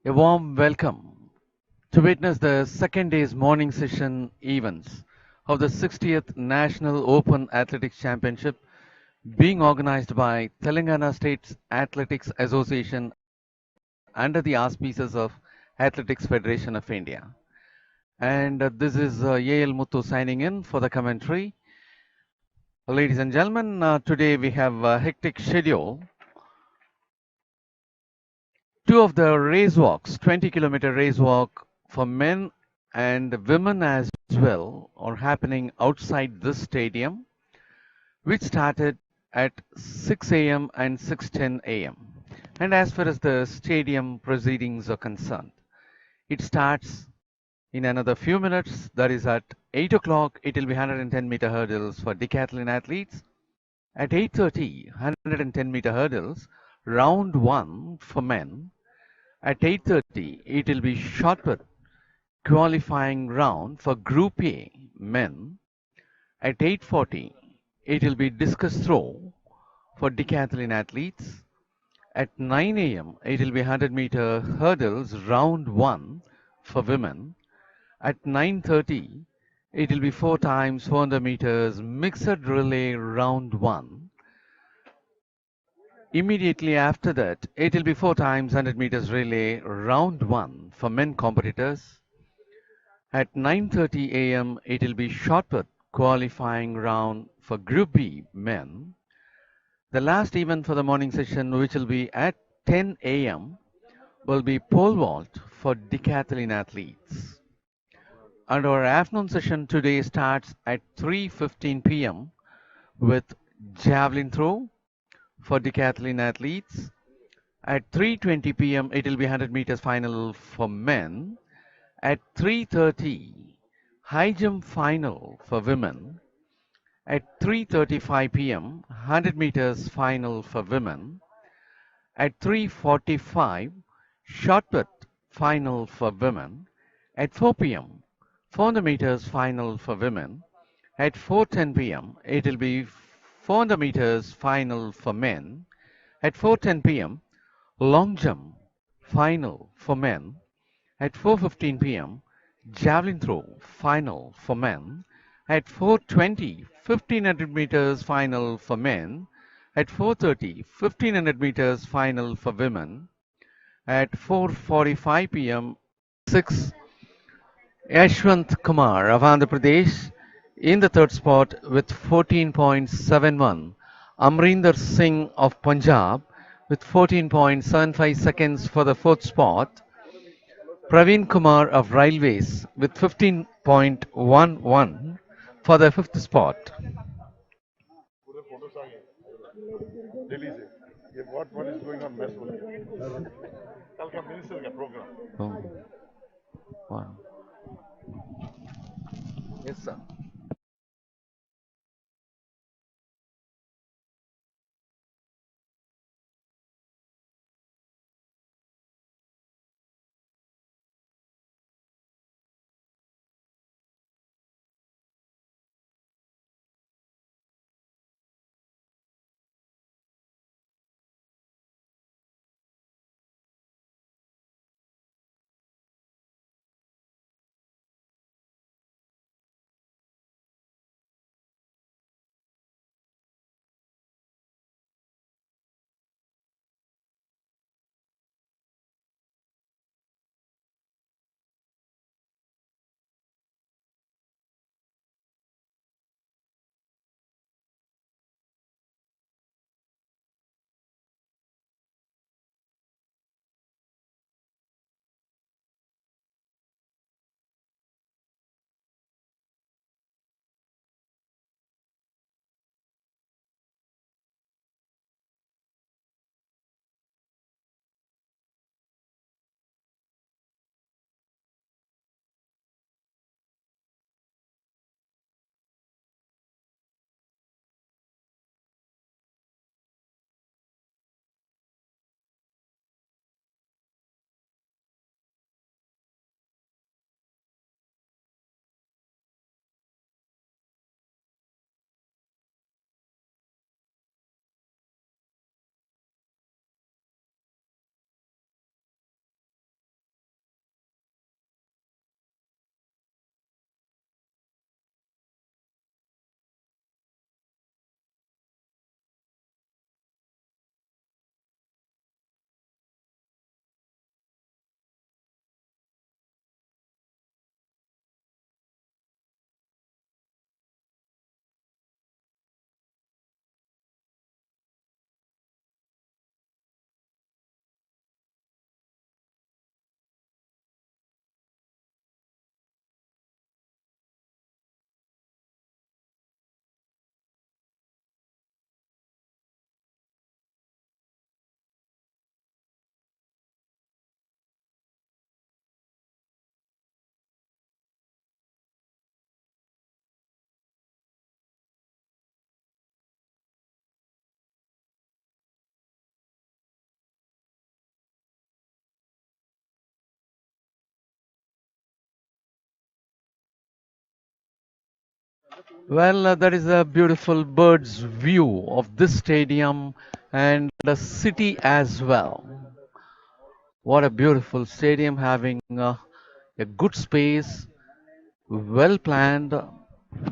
A warm welcome to witness the second day's morning session events of the 60th National Open Athletics Championship being organized by Telangana State Athletics Association under the auspices of Athletics Federation of India. And this is A.L. Muthu signing in for the commentary. Ladies and gentlemen, today we have a hectic schedule. Two of the race walks, 20-kilometer race walk for men and women as well, are happening outside this stadium, which started at 6 a.m. and 6:10 a.m. And as far as the stadium proceedings are concerned, it starts in another few minutes. That is at 8 o'clock. It will be 110-meter hurdles for decathlon athletes. At 8:30, 110-meter hurdles, round one for men. At 8:30, it will be shot put qualifying round for Group A men. At 8:40, it will be discus throw for decathlon athletes. At 9 a.m., it will be 100-meter hurdles round one for women. At 9:30, it will be 4 times 400 meters mixed relay round one. Immediately after that, it will be 4 times 100 meters relay round one for men competitors. At 9:30 a.m., it will be shot put qualifying round for Group B men. The last event for the morning session, which will be at 10 a.m., will be pole vault for decathlon athletes. And our afternoon session today starts at 3:15 p.m. with javelin throw for decathlon athletes. At 3:20 p.m., it will be 100 meters final for men. At 3:30, high jump final for women. At 3:35 p.m., 100 meters final for women. At 3:45, shot put final for women. At 4 p.m., 400 meters final for women. At 4:10 p.m., it will be 400 meters final for men. At 4:10 p.m., long jump final for men. At 4:15 p.m., javelin throw final for men. At 4:20, 1500 meters final for men. At 4:30, 1500 meters final for women. At 4:45 p.m., 6 Yashwant Kumar of Andhra Pradesh in the third spot with 14.71. Amrinder Singh of Punjab with 14.75 seconds for the fourth spot. Praveen Kumar of Railways with 15.11 for the fifth spot. पूरे photos आ गए दिल्ली से ये what is going on match बोल के कल का minister का programme Oh, wow. Yes, sir. Well, that is a beautiful bird's view of this stadium and the city as well. What a beautiful stadium having a good space, well planned.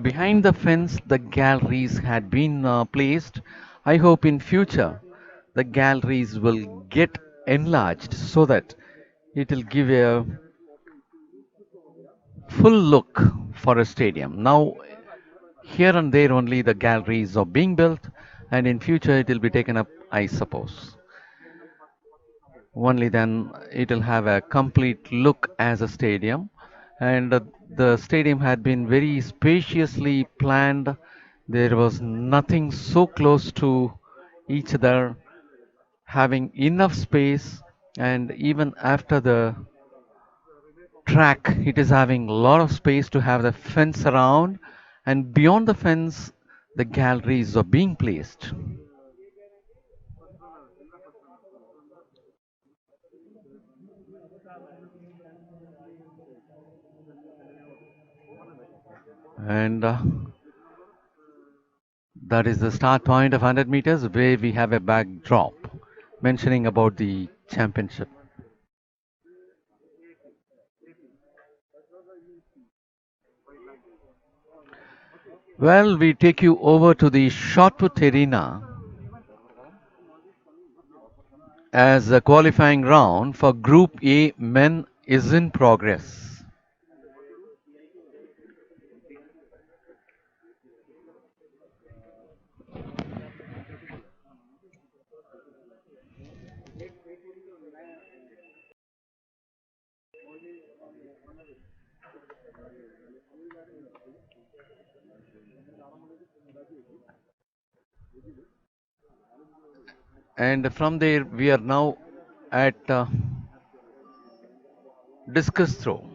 Behind the fence, the galleries had been placed. I hope in future the galleries will get enlarged so that it will give a full look for a stadium. Now, here and there only the galleries are being built, and in future it will be taken up, I suppose. Only then it will have a complete look as a stadium. And the stadium had been very spaciously planned. There was nothing so close to each other, having enough space, and even after the track, it is having a lot of space to have the fence around, and beyond the fence, the galleries are being placed. And that is the start point of 100 meters where we have a backdrop mentioning about the championship. Well, we take you over to the shot put arena as the qualifying round for Group A men is in progress. And from there, we are now at discus throw.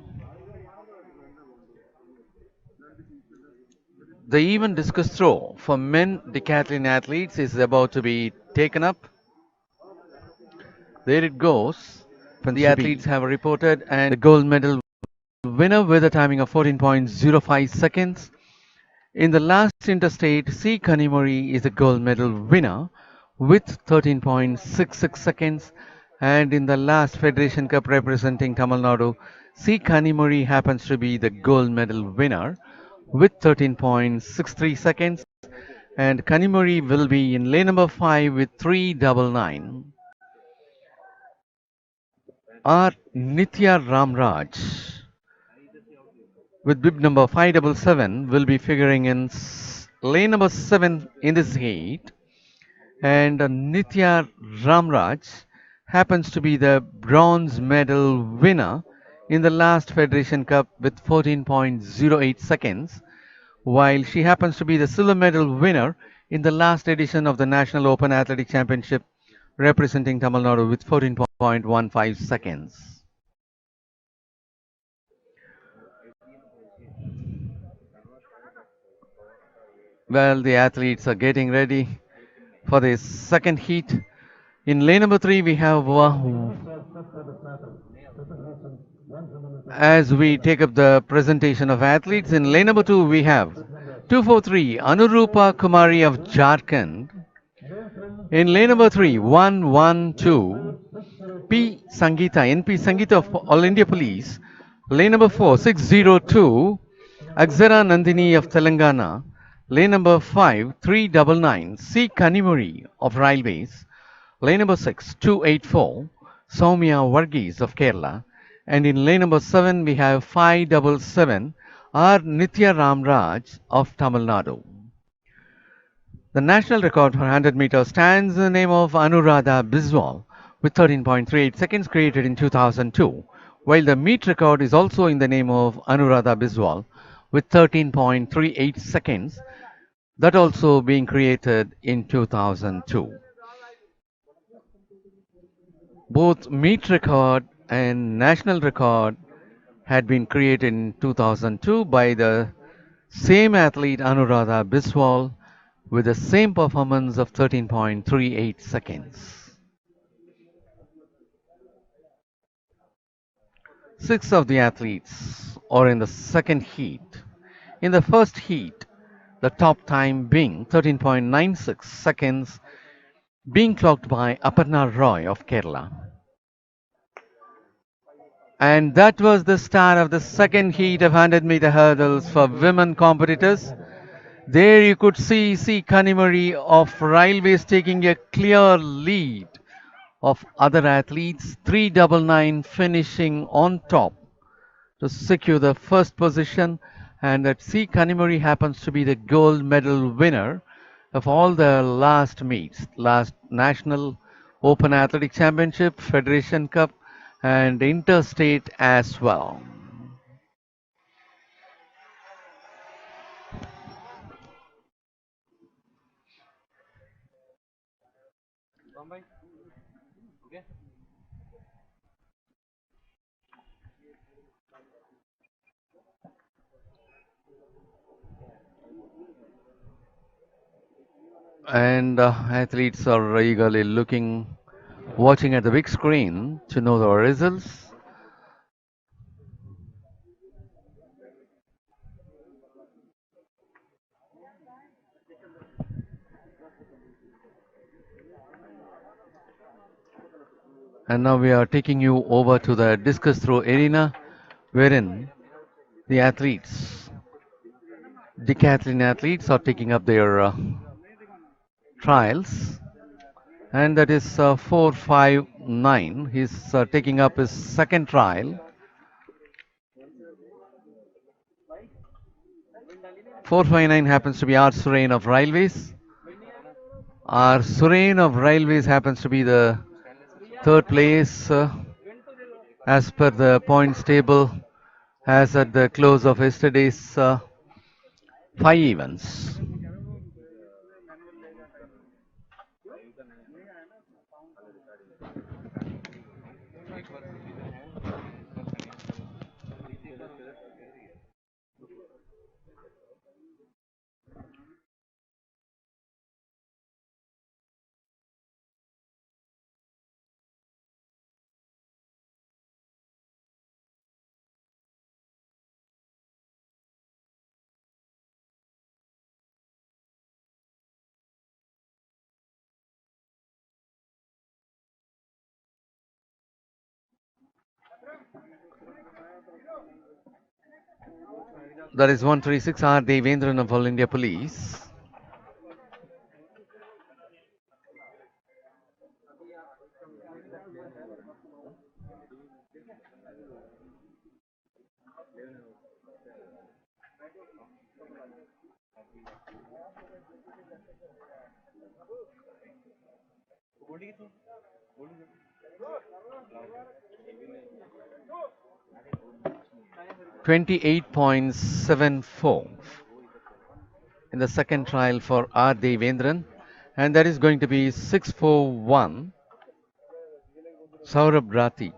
The even discus throw for men decathlon athletes is about to be taken up. There it goes. The athletes have reported, and the gold medal winner with a timing of 14.05 seconds. In the last interstate, C. Kanimori is the gold medal winner with 13.66 seconds. And in the last Federation Cup representing Tamil Nadu, C. Kanimori happens to be the gold medal winner with 13.63 seconds. And Kanimori will be in lane number 5 with 399. R. Nitya Ramraj with bib number 577 will be figuring in lane number 7 in this heat. And Nitya Ramraj happens to be the bronze medal winner in the last Federation Cup with 14.08 seconds, while she happens to be the silver medal winner in the last edition of the National Open Athletic Championship representing Tamil Nadu with 14.15 seconds. Well, the athletes are getting ready for the second heat. In lane number 3, we have as we take up the presentation of athletes. In lane number 2, we have 243 Anurupa Kumari of Jharkhand. In lane number 3, 112 P. Sangeeta, NP Sangeeta of All India Police. Lane number 4, 602 Akzara Nandini of Telangana. Lane number 5, 399 C. Kanimuri of Railways. Lane number 6, 284 Soumya Varghese of Kerala. And in lane number 7, we have 577 R. Nitya Ramraj of Tamil Nadu. The national record for 100 meters stands in the name of Anuradha Biswal with 13.38 seconds created in 2002, while the meet record is also in the name of Anuradha Biswal with 13.38 seconds, that also being created in 2002. Both meet record and national record had been created in 2002 by the same athlete Anuradha Biswal with the same performance of 13.38 seconds. Six of the athletes are in the second heat. In the first heat, the top time being 13.96 seconds, being clocked by Aparna Roy of Kerala. And that was the start of the second heat of 100-meter hurdles for women competitors. There you could see Kanimari of Railways taking a clear lead of other athletes, 399 finishing on top to secure the first position, and that C. Kanimari happens to be the gold medal winner of all the last meets, last National Open Athletic Championship, Federation Cup, and Interstate as well. And athletes are eagerly watching at the big screen to know the results. And now we are taking you over to the discus throw arena, wherein the decathlon athletes, are taking up their trials. And that is 459. He's taking up his second trial. 459 happens to be R. Surain of Railways. R. Surain of Railways happens to be the third place as per the points table as at the close of yesterday's five events. That is 136 R. Devendran of All India Police. .7874 in the second trial for R. Devendran, and that is going to be 641 Saurabh Rati.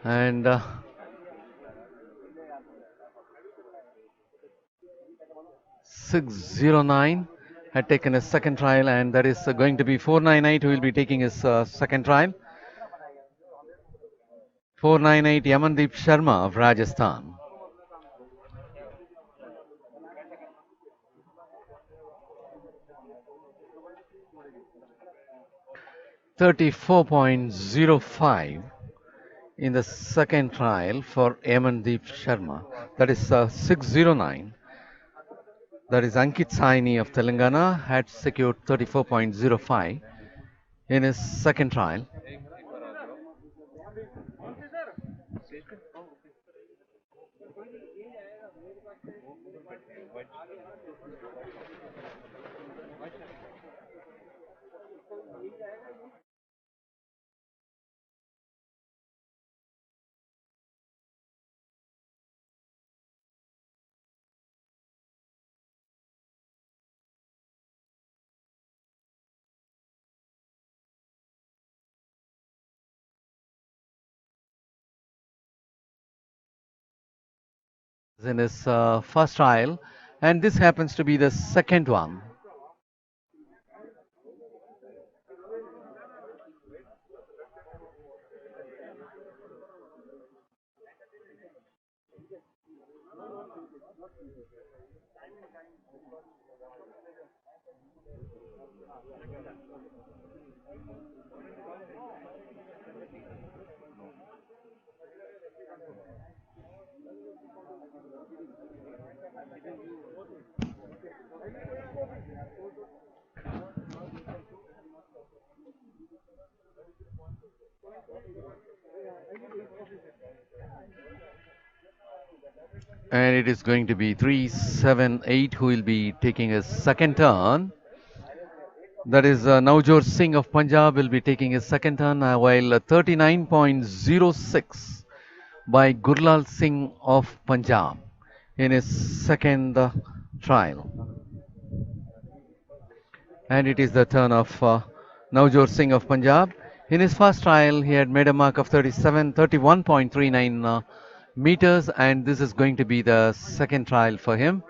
And 609 had taken his second trial, and that is going to be 498 who will be taking his second trial. 498 Yamandeep Sharma of Rajasthan. 34.05 in the second trial for Amandeep Sharma. That is 609. That is Ankit Saini of Telangana had secured 34.05 in his second trial. In his first trial, and this happens to be the second one. And it is going to be 378 who will be taking a second turn. That is Navjot Singh of Punjab will be taking his second turn, while 39.06 by Gurlal Singh of Punjab in his second trial. And it is the turn of Navjot Singh of Punjab. In his first trial, he had made a mark of 31.39 meters, and this is going to be the second trial for him.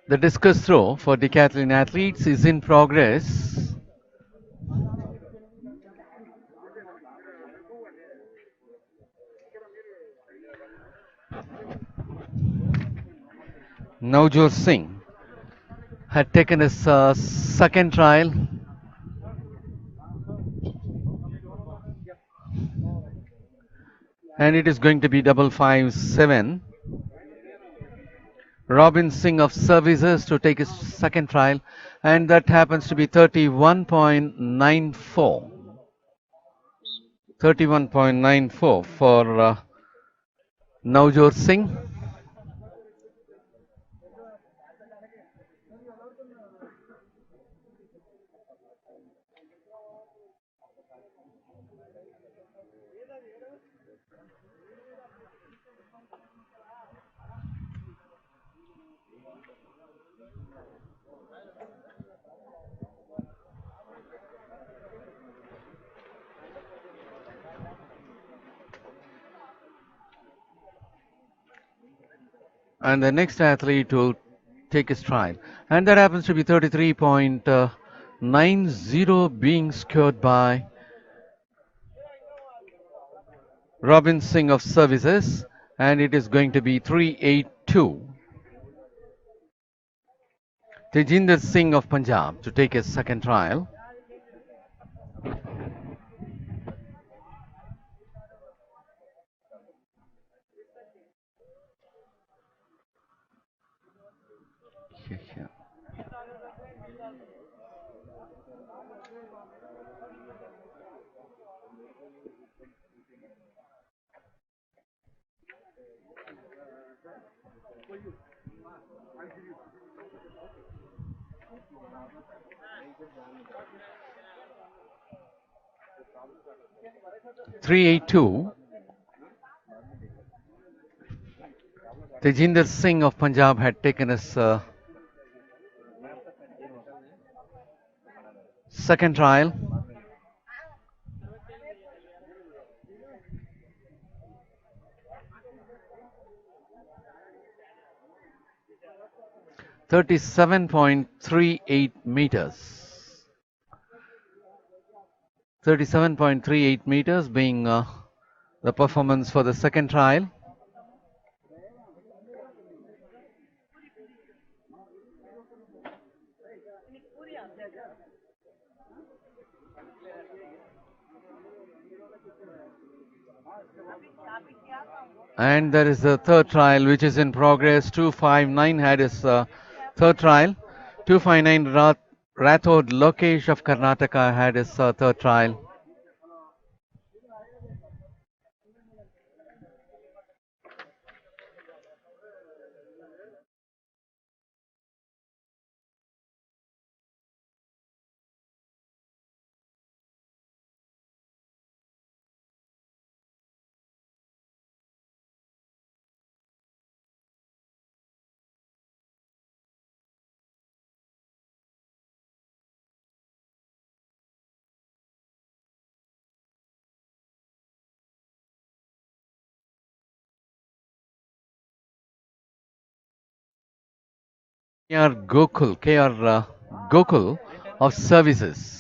The discus throw for decathlon athletes is in progress. Navjot Singh had taken his second trial, and it is going to be 557. Robin Singh of Services to take his second trial, and that happens to be 31.94. 31.94 for Navjot Singh. And the next athlete to take his trial, and that happens to be 33.90 being scored by Robin Singh of Services, and it is going to be 382. Tejinder Singh of Punjab to take his second trial. Here. 382. Tejinder Singh of Punjab had taken his second trial. 37.38 meters. 37.38 meters being the performance for the second trial. And there is the third trial which is in progress. 259 had his third trial. 259 Rathod Lokesh of Karnataka had his third trial. Gokul of Services.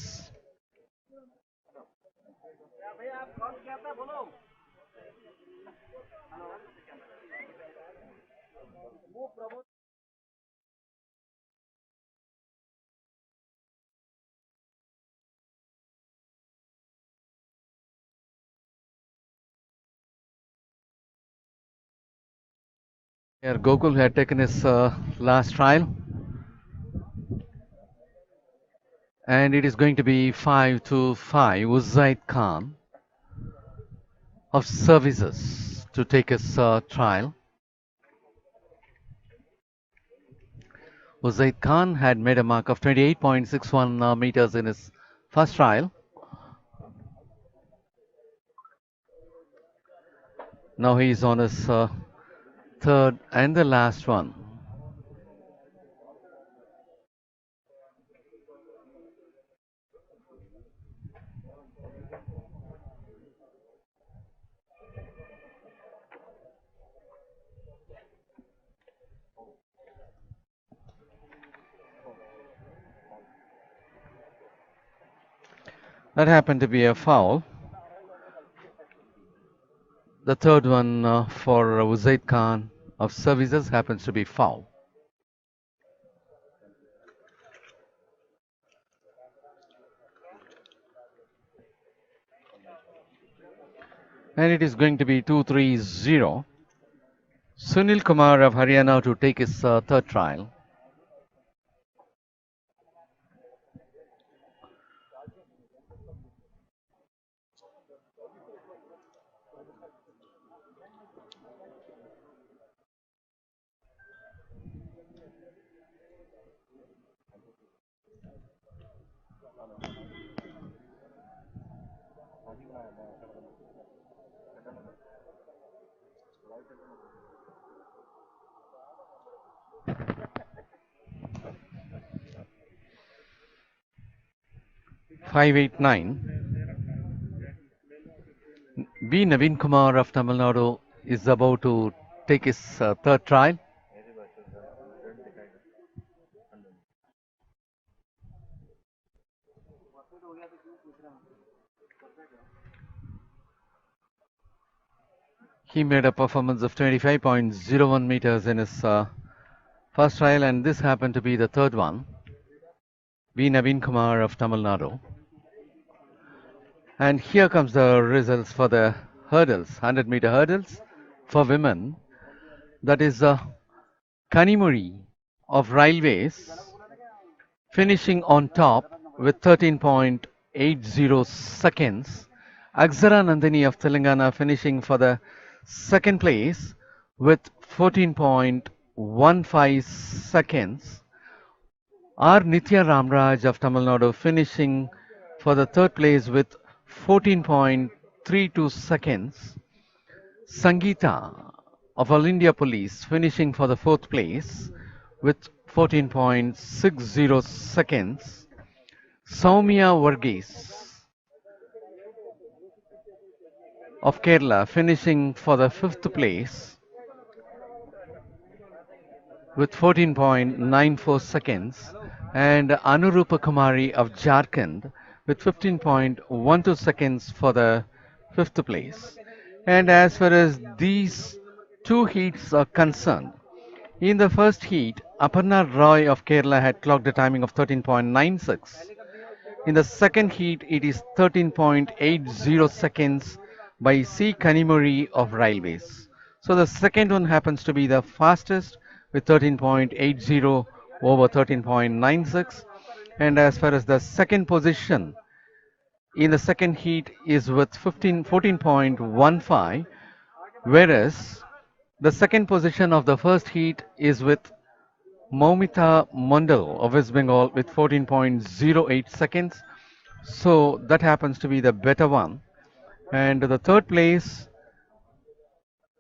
Here Gokul had taken his last trial, and it is going to be 5-5 Uzaid Khan of Services to take his trial. Uzaid Khan had made a mark of 28.61 meters in his first trial. Now he is on his third and the last one. That happened to be a foul. The third one for Uzaid Khan of Services happens to be foul. And it is going to be 2-3-0. Sunil Kumar of Haryana to take his third trial. Five eight nine. B. Naveen Kumar of Tamil Nadu is about to take his third trial. He made a performance of 25.01 meters in his first trial, and this happened to be the third one. B. Naveen Kumar of Tamil Nadu. And here comes the results for the hurdles, 100-meter hurdles for women. That is Kanimuri of Railways finishing on top with 13.80 seconds. Akshara Nandini of Telangana finishing for the second place with 14.15 seconds. R. Nitya Ramraj of Tamil Nadu finishing for the third place with 14.32 seconds. Sangeeta of All India Police finishing for the fourth place with 14.60 seconds. Soumya Varghese of Kerala finishing for the fifth place. with 14.94 seconds, and Anurupa Kumari of Jharkhand with 15.12 seconds for the fifth place. And as far as these two heats are concerned, in the first heat, Aparna Roy of Kerala had clocked a timing of 13.96. In the second heat, it is 13.80 seconds by C. Kanimuri of Railways. So the second one happens to be the fastest with 13.80 over 13.96. And as far as the second position in the second heat is with 14.15, whereas the second position of the first heat is with Moumita Mandal of West Bengal with 14.08 seconds. So that happens to be the better one. And the third place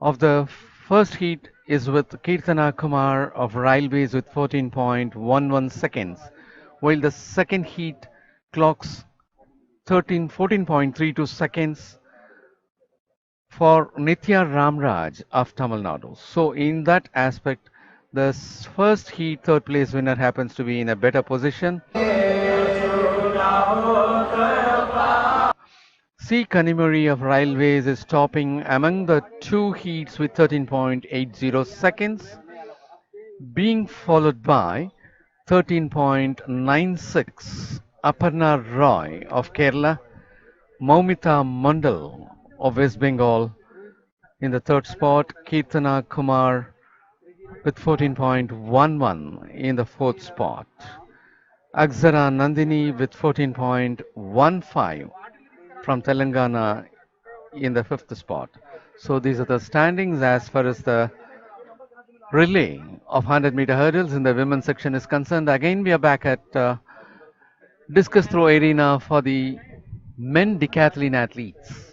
of the first heat is with Kirtana Kumar of Railways with 14.11 seconds, while the second heat clocks 14.32 seconds for Nitya Ramraj of Tamil Nadu. So in that aspect, the first heat third place winner happens to be in a better position. C. Kanimuri of Railways is topping among the two heats with 13.80 seconds, being followed by 13.96 Aparna Roy of Kerala, Moumita Mandal of West Bengal in the third spot, Kirtana Kumar with 14.11 in the fourth spot, Akshara Nandini with 14.15 from Telangana in the fifth spot. So these are the standings as far as the relay of 100-meter hurdles in the women's section is concerned. Again, we are back at discus throw arena for the men decathlon athletes.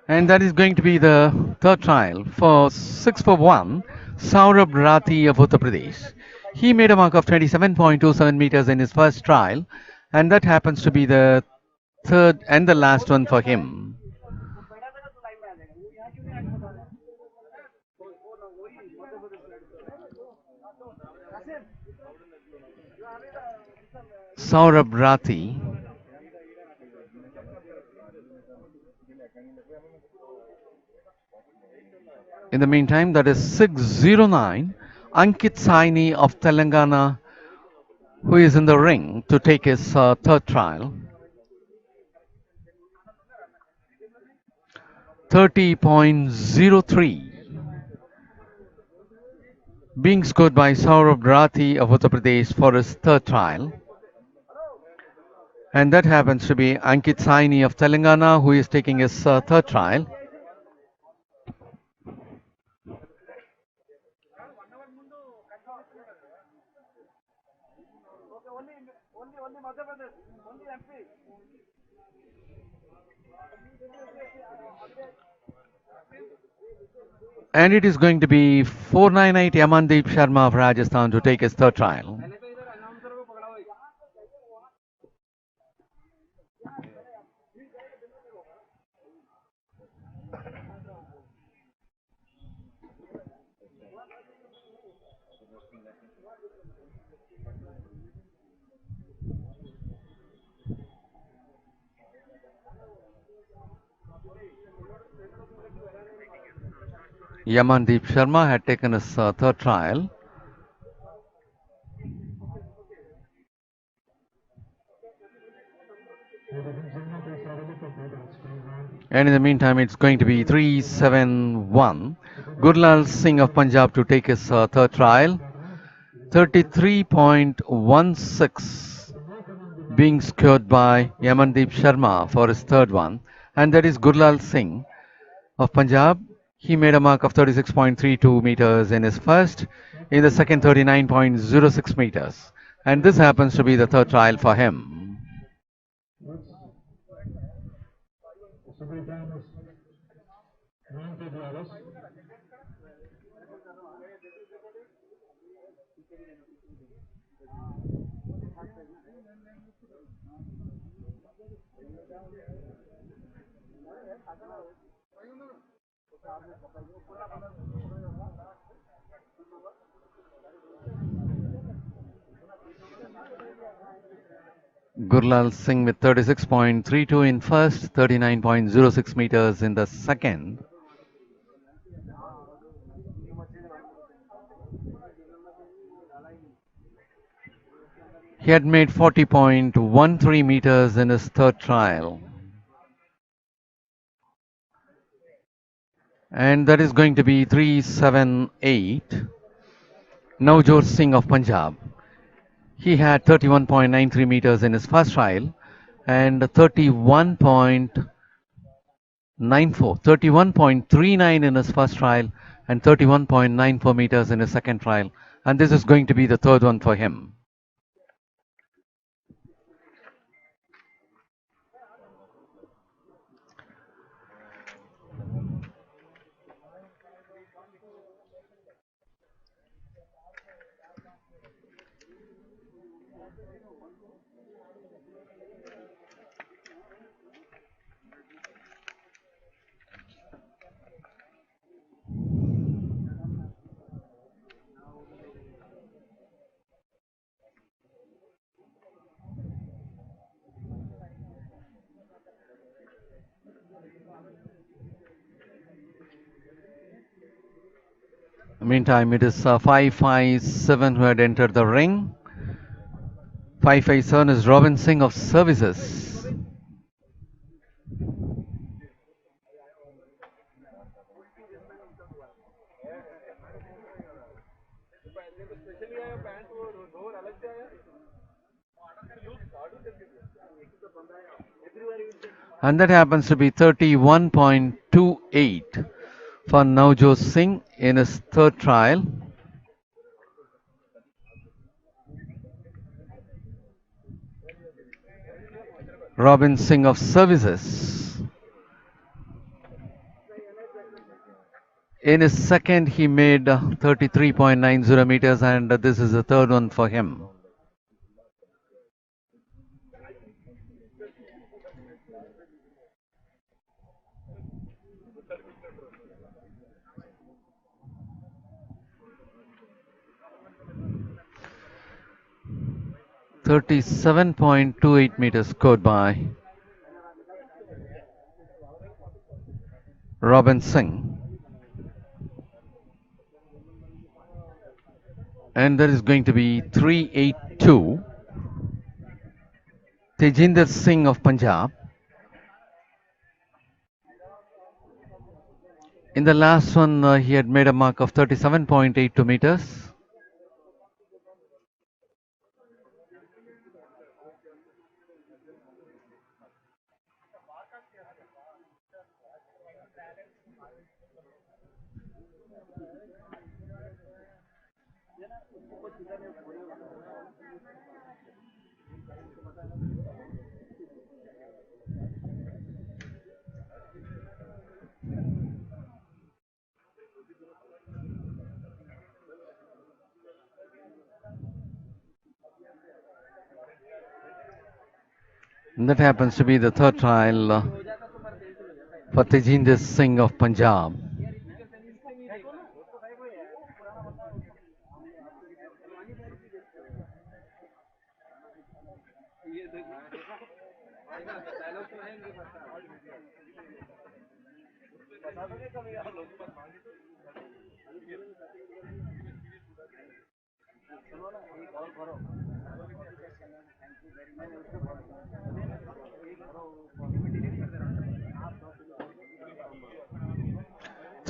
And that is going to be the third trial for 6 for 1, Saurabh Rathi of Uttar Pradesh. He made a mark of 27.27 meters in his first trial, and that happens to be the third and the last one for him. Saurabh Rathi. In the meantime, that is 609. Ankit Saini of Telangana, who is in the ring to take his third trial. 30.03 being scored by Saurabh Rathi of Uttar Pradesh for his third trial. And that happens to be Ankit Saini of Telangana, who is taking his third trial. And it is going to be 498 Yamandeep Sharma of Rajasthan to take his third trial. Yamandeep Sharma had taken his third trial. And in the meantime, it's going to be 371. Gurlal Singh of Punjab to take his third trial. 33.16 being scored by Yamandeep Sharma for his third one. And that is Gurlal Singh of Punjab. He made a mark of 36.32 meters in his first. In the second, 39.06 meters. And this happens to be the third trial for him. Gurlal Singh with 36.32 in first, 39.06 meters in the second. He had made 40.13 meters in his third trial. And that is going to be 378. Navjot Singh of Punjab. He had 31.93 meters in his first trial and 31.39 in his first trial and 31.94 meters in his second trial. And this is going to be the third one for him. Meantime, it is 557 who had entered the ring. 557 is Robin Singh of Services. And that happens to be 31.28 for Navjot Singh in his third trial. Robin Singh of Services. In his second, he made 33.90 meters, and this is the third one for him. .28 meters scored by Robin Singh. And there is going to be 382. Tejinder Singh of Punjab. In the last one, he had made a mark of 37.82 meters. And that happens to be the third trial for Tejinder Singh of Punjab.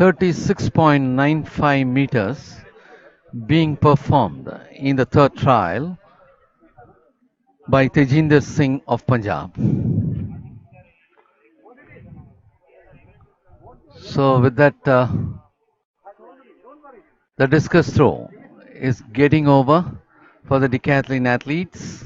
.9695 meters being performed in the third trial by Tejinder Singh of Punjab. So with that, the discus throw is getting over for the decathlon athletes.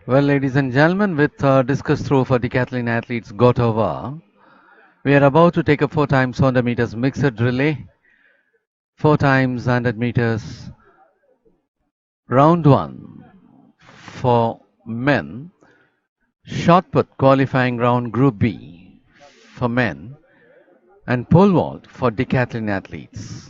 Well, ladies and gentlemen, with discus throw for decathlon athletes got over, we are about to take a 4 times 100 meters mixed relay, 4 times 100 meters round 1 for men, shot put qualifying round group B for men, and pole vault for decathlon athletes.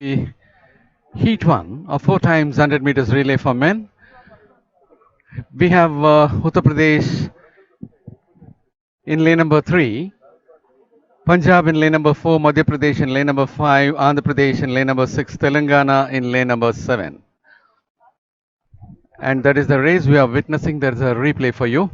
The Heat 1 of 4 times 100 meters relay for men. We have Uttar Pradesh in lane number 3, Punjab in lane number 4, Madhya Pradesh in lane number 5, Andhra Pradesh in lane number 6, Telangana in lane number 7. And that is the race we are witnessing. There's a replay for you.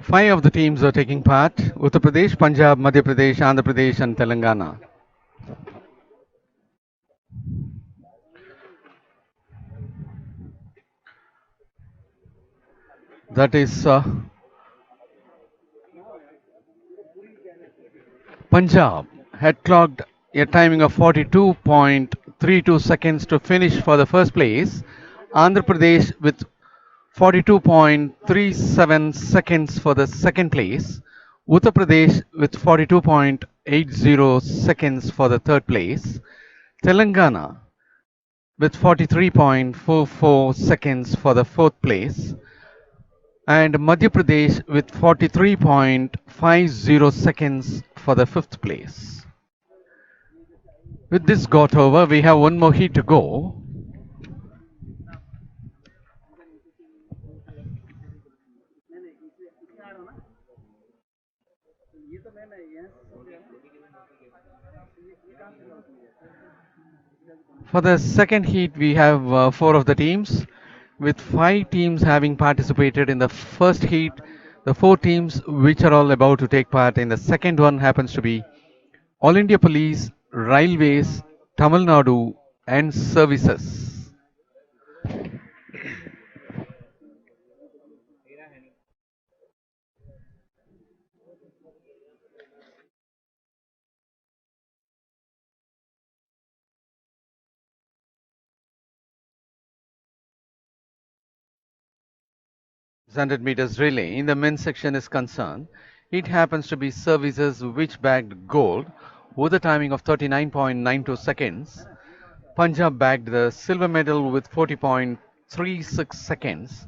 Five of the teams are taking part: Uttar Pradesh, Punjab, Madhya Pradesh, Andhra Pradesh, and Telangana. That is Punjab had clocked a timing of 42.32 seconds to finish for the first place. Andhra Pradesh with 42.37 seconds for the second place. Uttar Pradesh with 42.80 seconds for the third place. Telangana with 43.44 seconds for the fourth place. And Madhya Pradesh with 43.50 seconds for the fifth place. With this got over, we have one more heat to go. For the second heat, we have four of the teams, with five teams having participated in the first heat. The four teams which are all about to take part in the second one happens to be All India Police, Railways, Tamil Nadu, and Services. Hundred meters relay in the men's section is concerned, it happens to be Services which bagged gold with a timing of 39.92 seconds. Punjab bagged the silver medal with 40.36 seconds,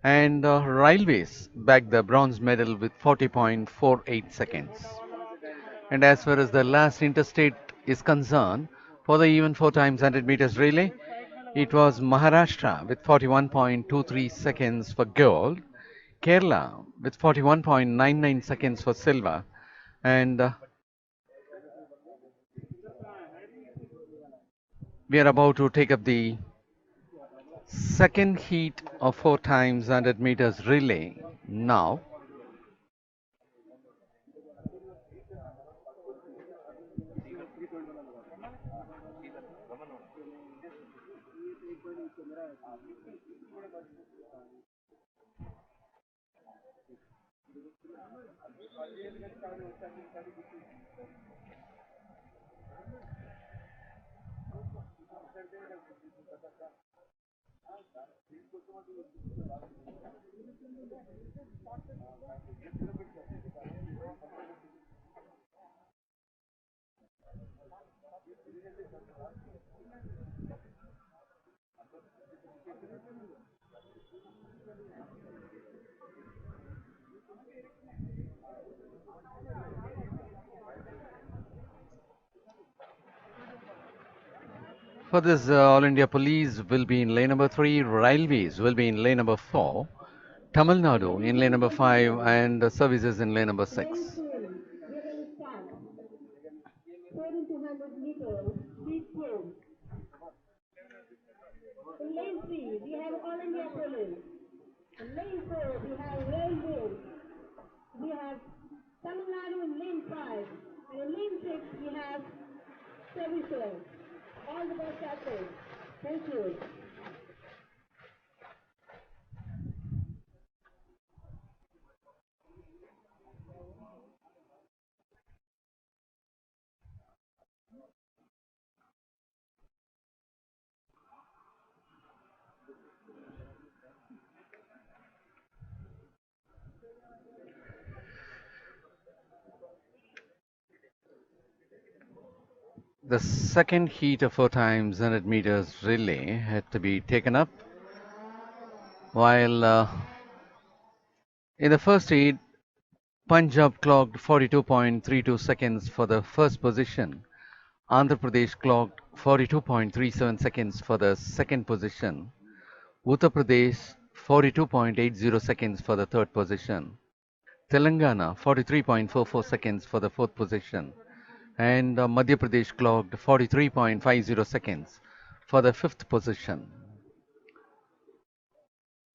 and Railways bagged the bronze medal with 40.48 seconds. And as far as the last interstate is concerned, for the even 4 times 100 meters relay, it was Maharashtra with 41.23 seconds for gold, Kerala with 41.99 seconds for silver, and we are about to take up the second heat of 4 times 100 meters relay now. For this, All India Police will be in lane number 3, Railways will be in lane number 4, Tamil Nadu in lane number 5, and Services in lane number 6. In lane 3, we have All India Police. In lane 4, we have Railways. We have Tamil Nadu in lane 5. And in lane 6, we have Services. All the best captains. Thank you. The second heat of 4 times 100 meters relay had to be taken up, while in the first heat, Punjab clocked 42.32 seconds for the first position. Andhra Pradesh clocked 42.37 seconds for the second position. Uttar Pradesh 42.80 seconds for the third position. Telangana 43.44 seconds for the fourth position. And Madhya Pradesh clocked 43.50 seconds for the fifth position.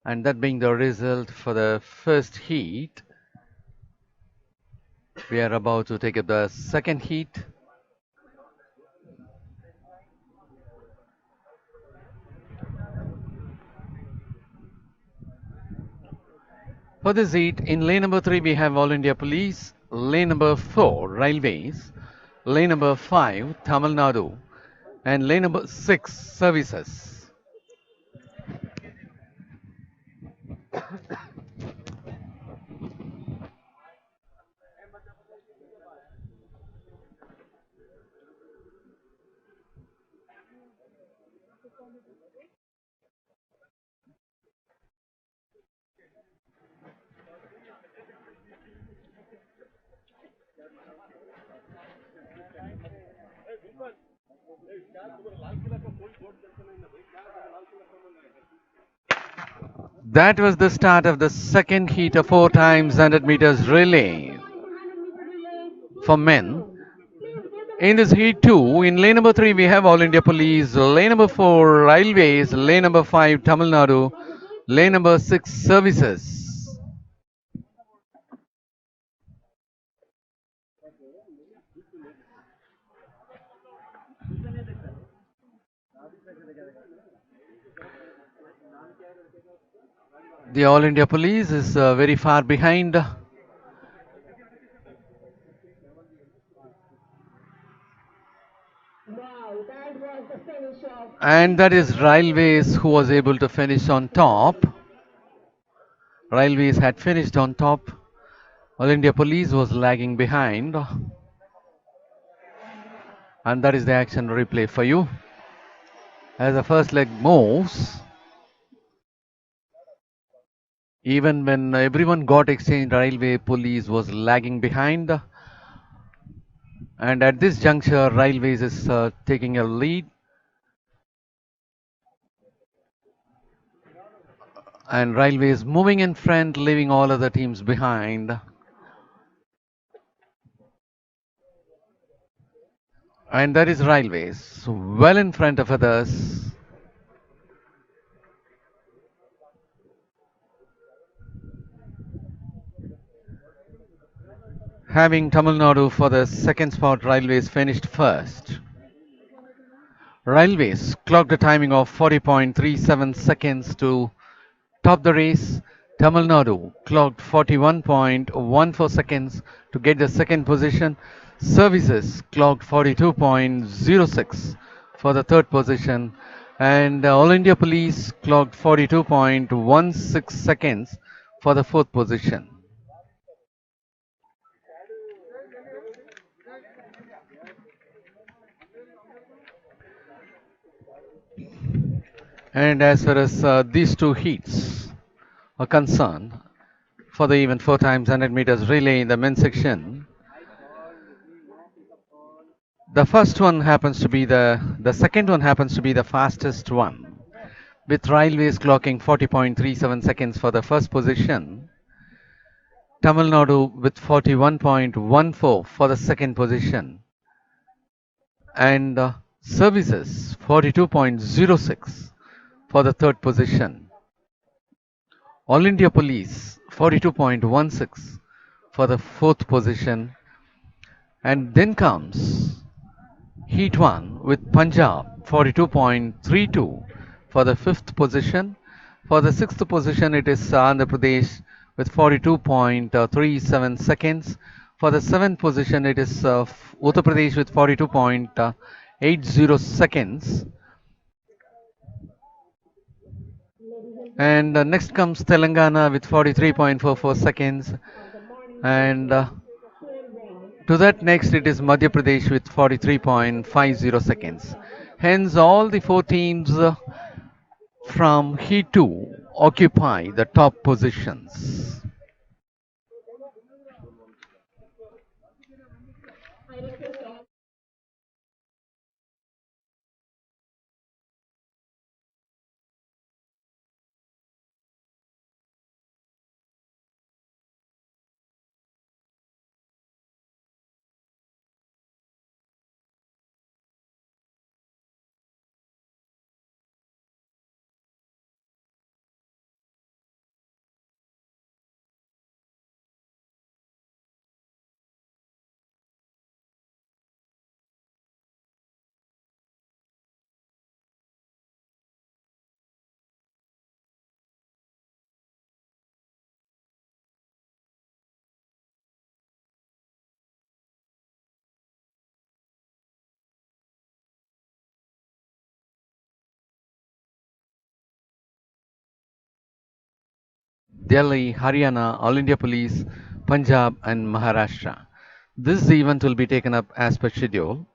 And that being the result for the first heat, we are about to take up the second heat. For this heat, in lane number 3 we have All India Police, lane number 4 Railways, lane number 5 Tamil Nadu, and lane number 6 Services. That was the start of the second heat of 4 times 100 meters relay for men. In this heat 2, in lane number 3 we have All India Police, lane number 4 Railways, lane number 5 Tamil Nadu, lane number 6 Services. The All India Police is very far behind, Wow, that was the finish of and that is Railways who was able to finish on top. Railways had finished on top. All India Police was lagging behind, and that is the action replay for you. As the first leg moves, even when everyone got exchanged, Railway Police was lagging behind, and at this juncture, Railways is taking a lead, and Railways moving in front, leaving all other teams behind. And that is Railways, well in front of others. Having Tamil Nadu for the second spot, Railways finished first. Railways clocked a timing of 40.37 seconds to top the race. Tamil Nadu clocked 41.14 seconds to get the second position. Services clocked 42.06 for the third position. And All India Police clocked 42.16 seconds for the fourth position. And as far as these two heats are concerned, for the even 4 times 100 meters relay in the men's section, the first one happens to be the second one happens to be the fastest one, with Railways clocking 40.37 seconds for the first position, Tamil Nadu with 41.14 for the second position, and Services 42.06 for the third position. All India Police 42.16 for the fourth position, and then comes Heat 1 with Punjab 42.32 for the fifth position. For the sixth position, it is Andhra Pradesh with 42.37 seconds. For the seventh position, it is Uttar Pradesh with 42.80 seconds. And next comes Telangana with 43.44 seconds. And to that next it is Madhya Pradesh with 43.50 seconds. Hence all the 4 teams from Heat 2 occupy the top positions. I request all Delhi, Haryana, All India Police, Punjab, and Maharashtra. This event will be taken up as per schedule.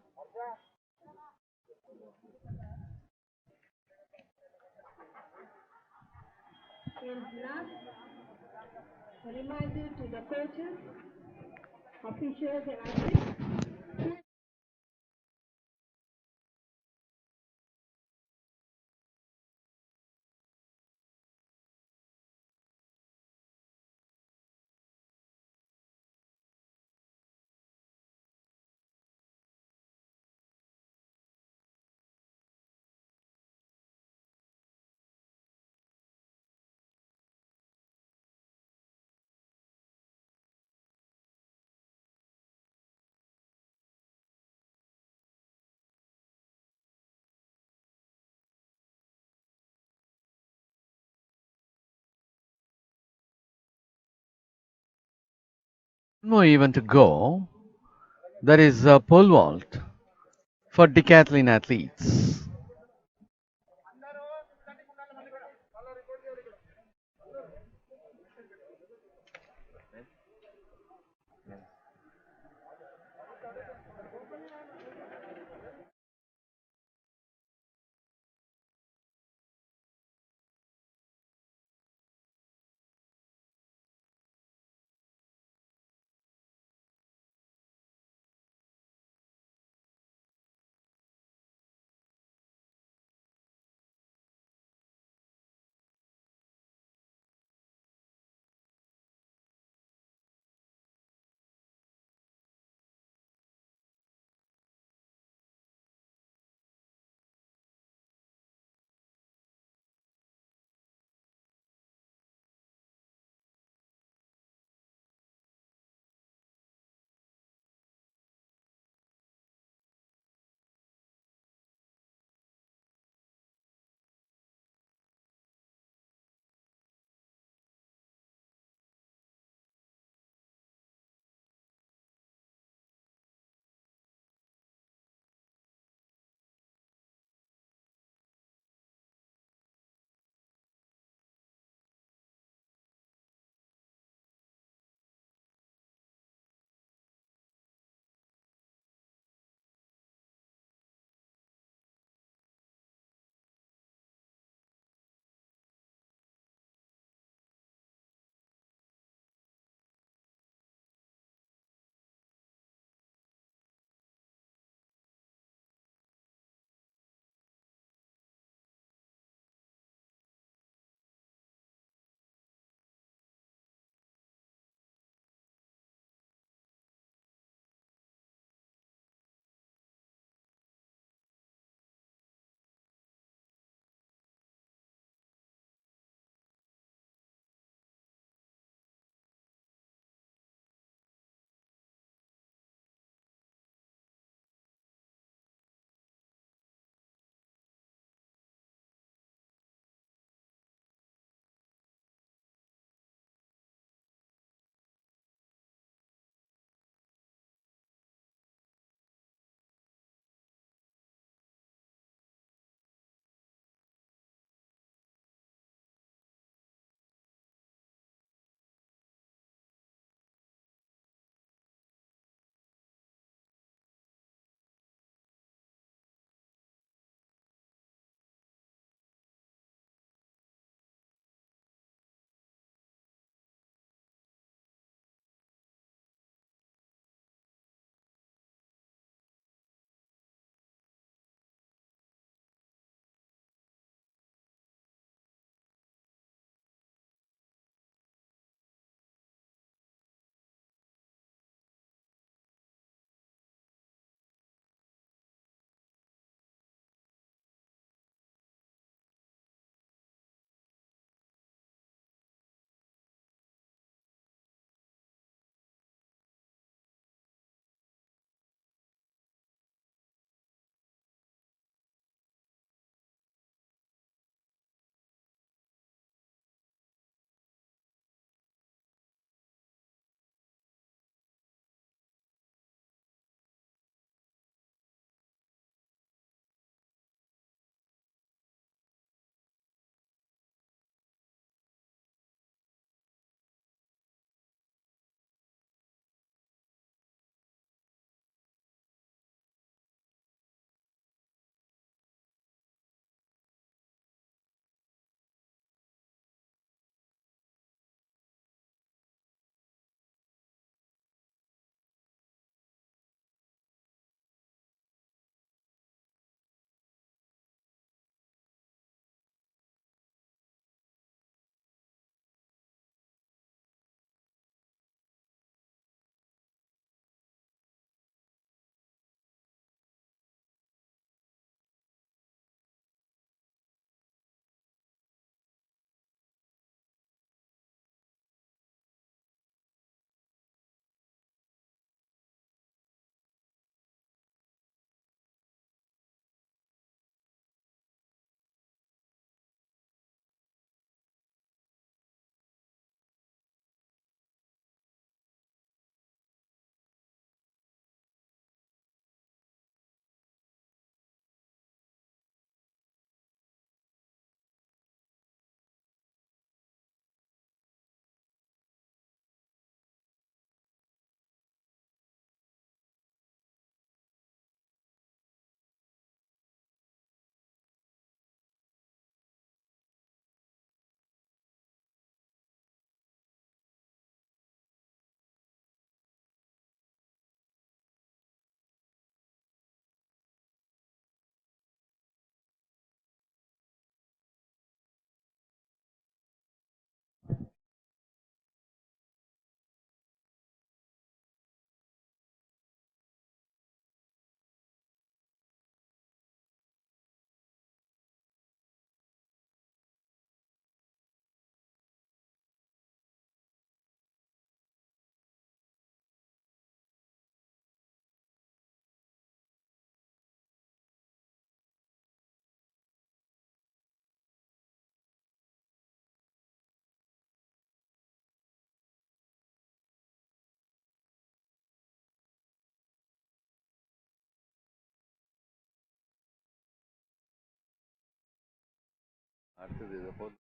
And last, a reminder to the coaches, officials, and athletes. One more event to go, that is pole vault for decathlon athletes. அடுத்தது இதை போல்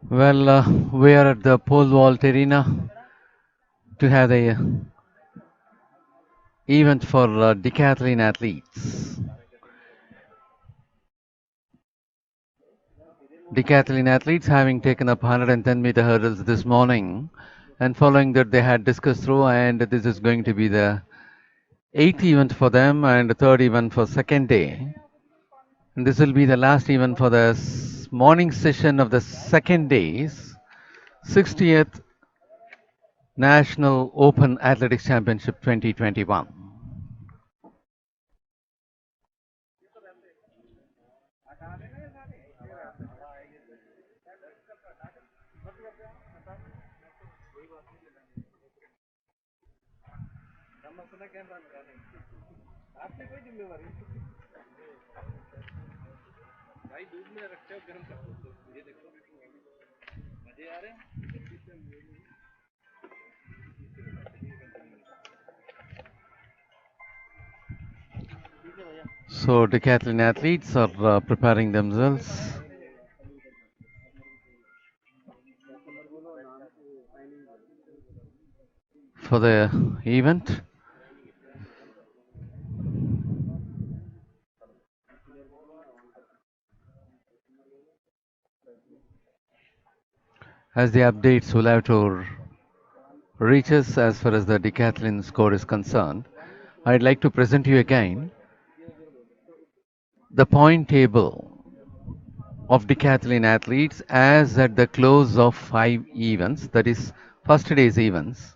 Well, we are at the pole vault arena to have the event for decathlon athletes. Decathlon athletes having taken up 110-meter hurdles this morning, and following that they had discussed through, and this is going to be the eighth event for them and the third event for second day. And this will be the last event for the morning session of the second day's 60th National Open Athletics Championship 2021. So decathlon athletes are preparing themselves for the event. As the updates will have to reach us as far as the decathlon score is concerned, I'd like to present you again the point table of decathlon athletes as at the close of 5 events, that is first day's events.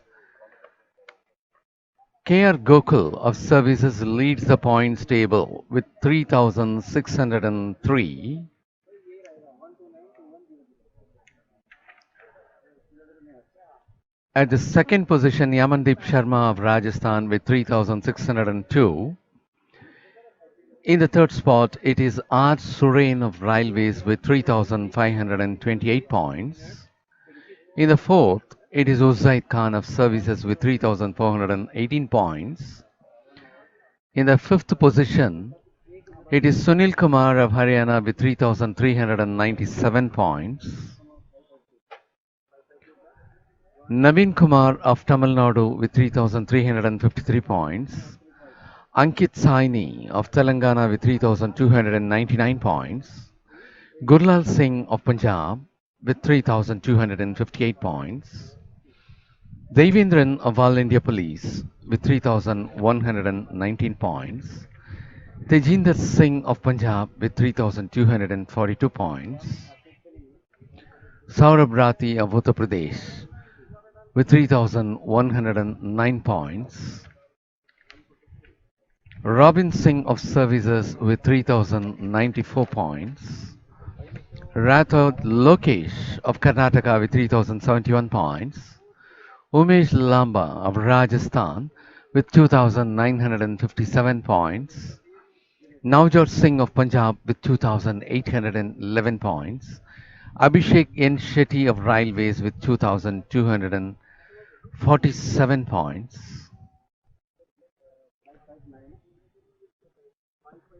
KR Gokul of Services leads the points table with 3,603. At the second position, Yamandeep Sharma of Rajasthan with 3,602. In the third spot, it is R. Surain of Railways with 3,528 points. In the fourth, it is Uzaid Khan of Services with 3,418 points. In the fifth position, it is Sunil Kumar of Haryana with 3,397 points. Naveen Kumar of Tamil Nadu with 3,353 points. Ankit Saini of Telangana with 3,299 points. Gurlal Singh of Punjab with 3,258 points. Devendran of All India Police with 3,119 points. Tejinder Singh of Punjab with 3,242 points. Saurabh Rathi of Uttar Pradesh with 3,109 points. Robin Singh of Services with 3,094 points. Rathod Lokesh of Karnataka with 3,071 points. Umesh Lamba of Rajasthan with 2,957 points. Navjot Singh of Punjab with 2,811 points. Abhishek N. Shetty of Railways with 2,247 points.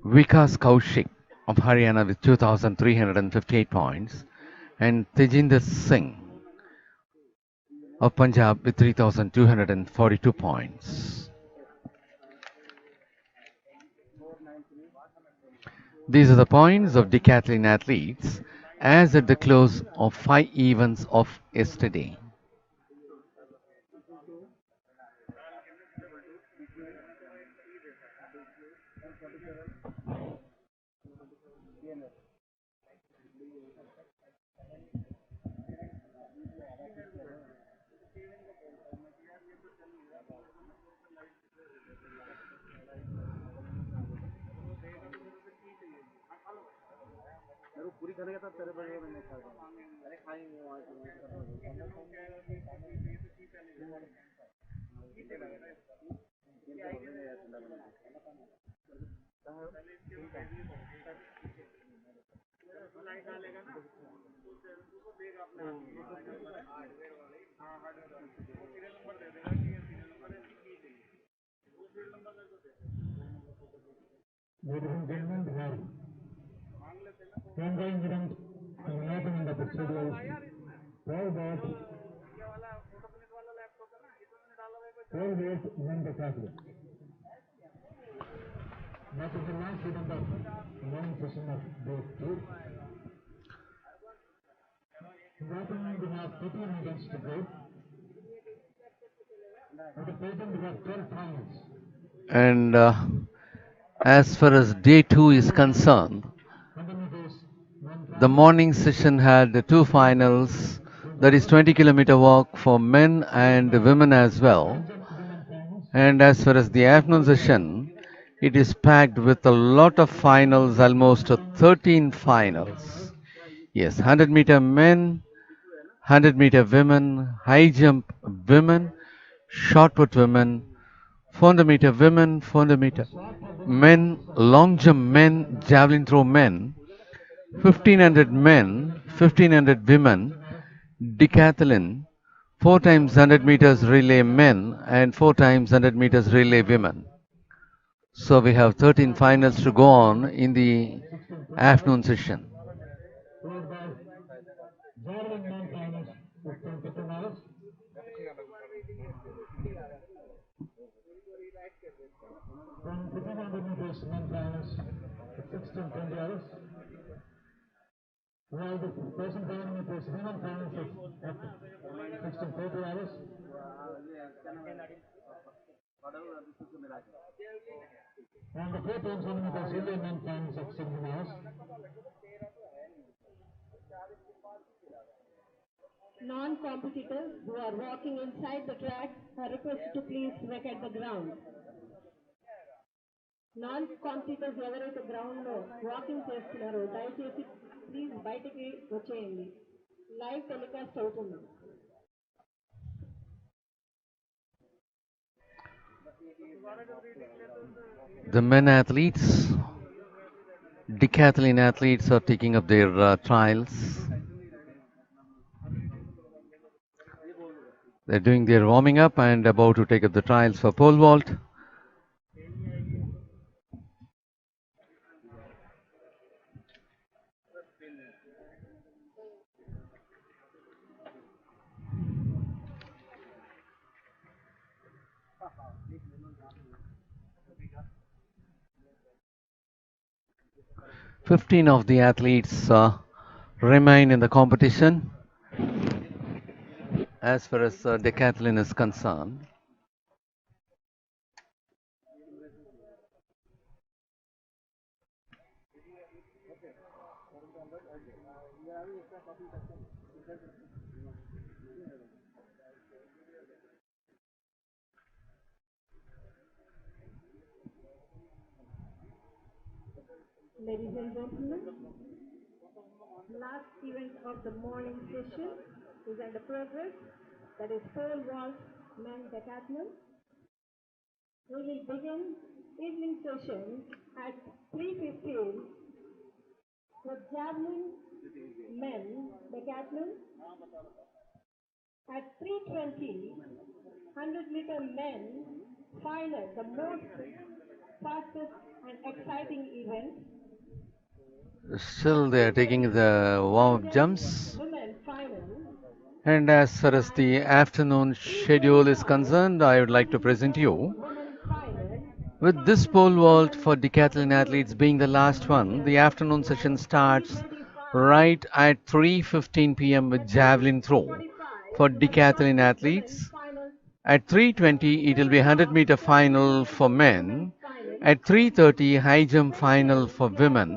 Vikas Kaushik of Haryana with 2,358 points. And Tejinder Singh of Punjab with 3,242 points. These are the points of decathlon athletes as at the close of 5 events of yesterday. Ladies and gentlemen, we have one incident coming up in the procedure. pole vault, men decathlon. That is the last event of the morning session of day 2. In the afternoon we have 13 events to go. At the present we have 12 finals. And as far as day 2 is concerned, 100 meters, the morning session had two finals, that is 20-kilometer walk for men and women as well. women finals, And as far as the afternoon session, it is packed with a lot of finals, almost 13 finals. Yes, 100-meter men, 100-meter women, high jump women, shot put women, 400-meter women, 400-meter men, long jump men, javelin throw men, 1500 men, 1500 women, decathlon, 4 times 100 meters relay men, and 4 times 100 meters relay women. So we have 13 finals to go on in the afternoon session. followed by javelin men finals with 10 hours. Then 1500 meters men finals with 16-20 hours. We have the 1500 meters women finals at 16-30 hours. And the 4 times 100 meters relay men finals at 17 hours. Non-competitors who are walking inside the track are requested to please vacate the ground. Non-competitors ఎవరైతే ground లో walking చేస్తున్నారో దయచేసి please బయటికి వచ్చేయండి. Live telecast అవుతుంది. The men athletes, decathlon athletes are taking up their trials. They're doing their warming up and about to take up the trials for pole vault. Fifteen of the athletes remain in the competition as far as decathlon is concerned. Ladies and gentlemen, last event of the morning session is under progress. That is pole vault men decathlon. We will begin evening session at 3:15 with javelin men decathlon. At 3:20, 100-meter men final, the most fastest and exciting event. Still they are taking the warm-up jumps. Women final. And as far as the afternoon schedule is concerned, I would like to present you Women final. with this pole vault for decathlon athletes being the last one. The afternoon session starts right at 3:15 p.m. with javelin throw for decathlon athletes. At 3:20 it will be 100-meter final for men. At 3:30 high jump final for women.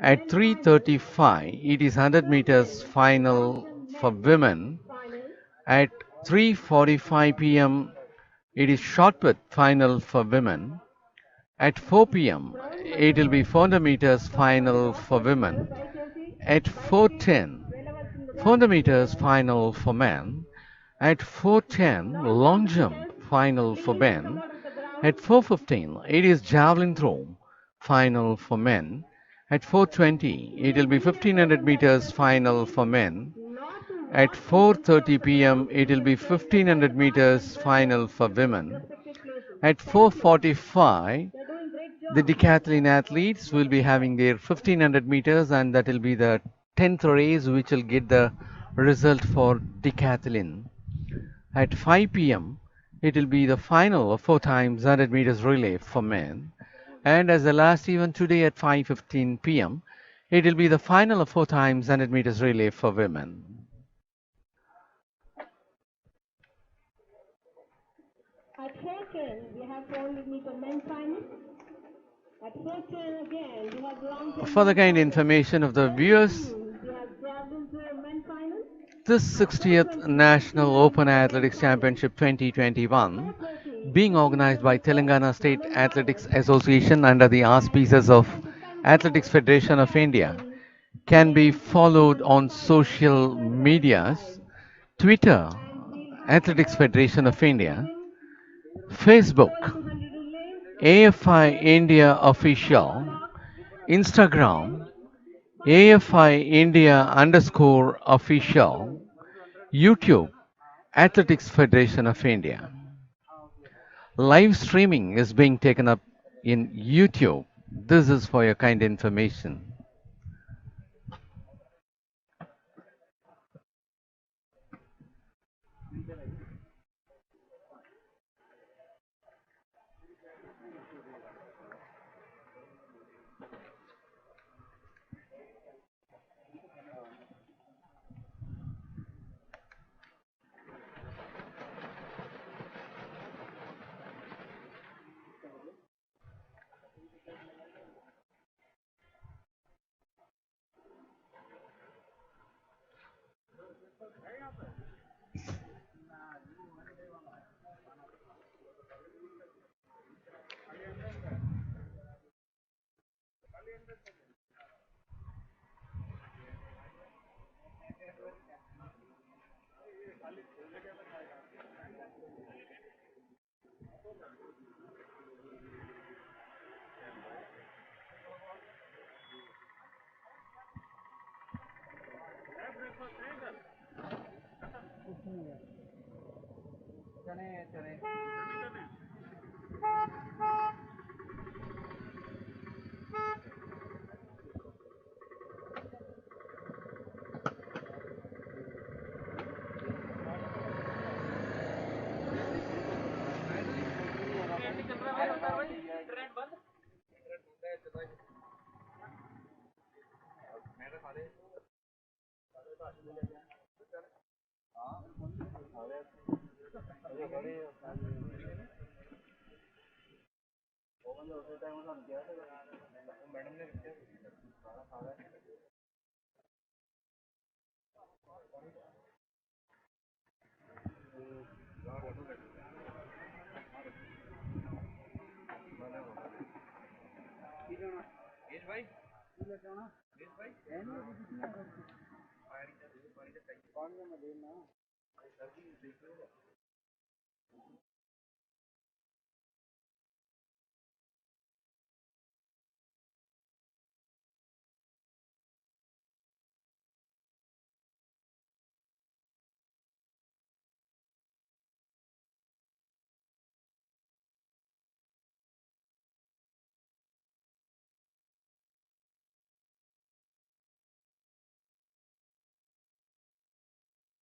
At 3:35 it is 100 meters final for women. At 3:45 p.m. it is shot put final for women. At 4 p.m. it will be 400 meters final for women. At 4:10 400 meters final for men. At 4:10 long jump final for men. At 4:15 it is javelin throw final for men. At 4:20 it will be 1500 meters final for men. At 4:30 p.m. it will be 1500 meters final for women. At 4:45 the decathlon athletes will be having their 1500 meters, and that will be the 10th race which will get the result for decathlon. At 5 p.m., it will be the final of 4 times 100 meters relay for men. And as the last event today at 5:15 p.m., it will be the final of 4 times 100 meters relay for women. At 4:10, we have 400-meter men final. At 4:10 again, we have long jump. For the kind information of the viewers, We have javelin throw men final. this 60th National Open Athletics Championship 2021, being organized by Telangana State Athletics Association under the auspices of Athletics Federation of India, can be followed on social medias, Twitter, Athletics Federation of India, Facebook, AFI India Official, Instagram, AFI India _ official, YouTube, Athletics Federation of India. Live streaming is being taken up in YouTube. This is for your kind information.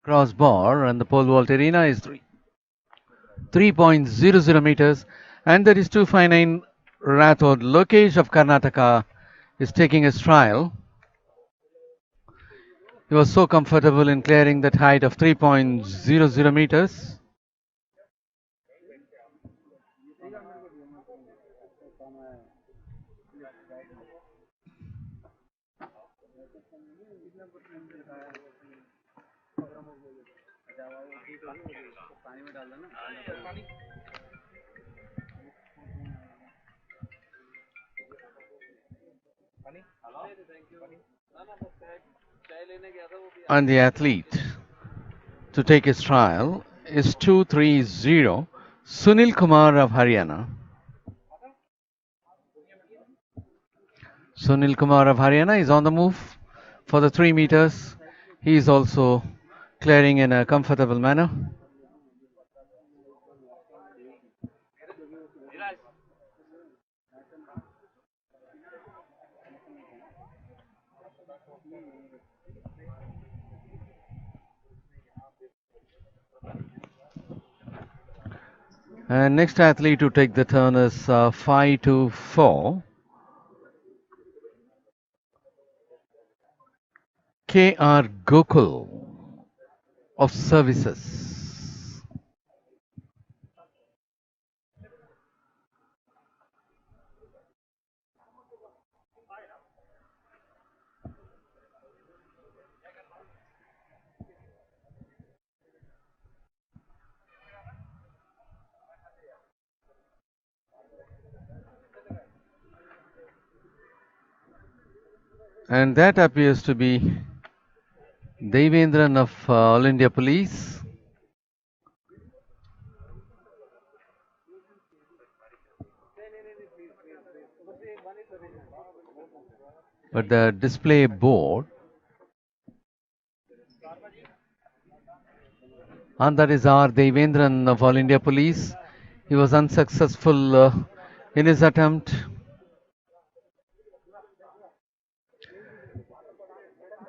Cross bar and the pole vault arena is 3.00 meters, and that is 259 Rathod. Lokesh of Karnataka is taking his trial. He was so comfortable in clearing that height of 3.00 meters. And the athlete to take his trial is 230 Sunil Kumar of Haryana. Sunil Kumar of Haryana is on the move for the 3 meters. He is also clearing in a comfortable manner. And next athlete to take the turn is 5 to 4. K.R. Gokul of Services. And that appears to be Devendran of All India Police. But the display board, and that is R. Devendran of All India Police. He was unsuccessful in his attempt.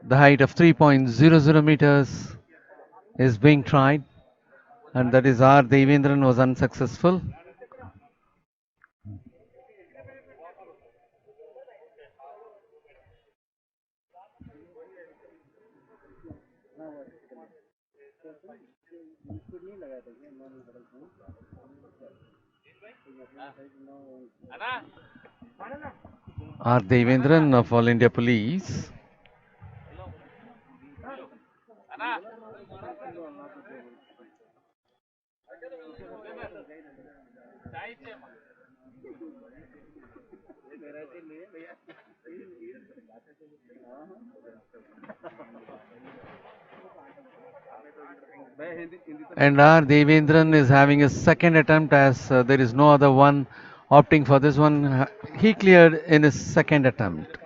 The height of 3.00 meters is being tried, and that is R. Devendran was unsuccessful. R. Devendran of All India Police. And R. Devendran is having a second attempt as there is no other one opting for this one. He cleared in his second attempt.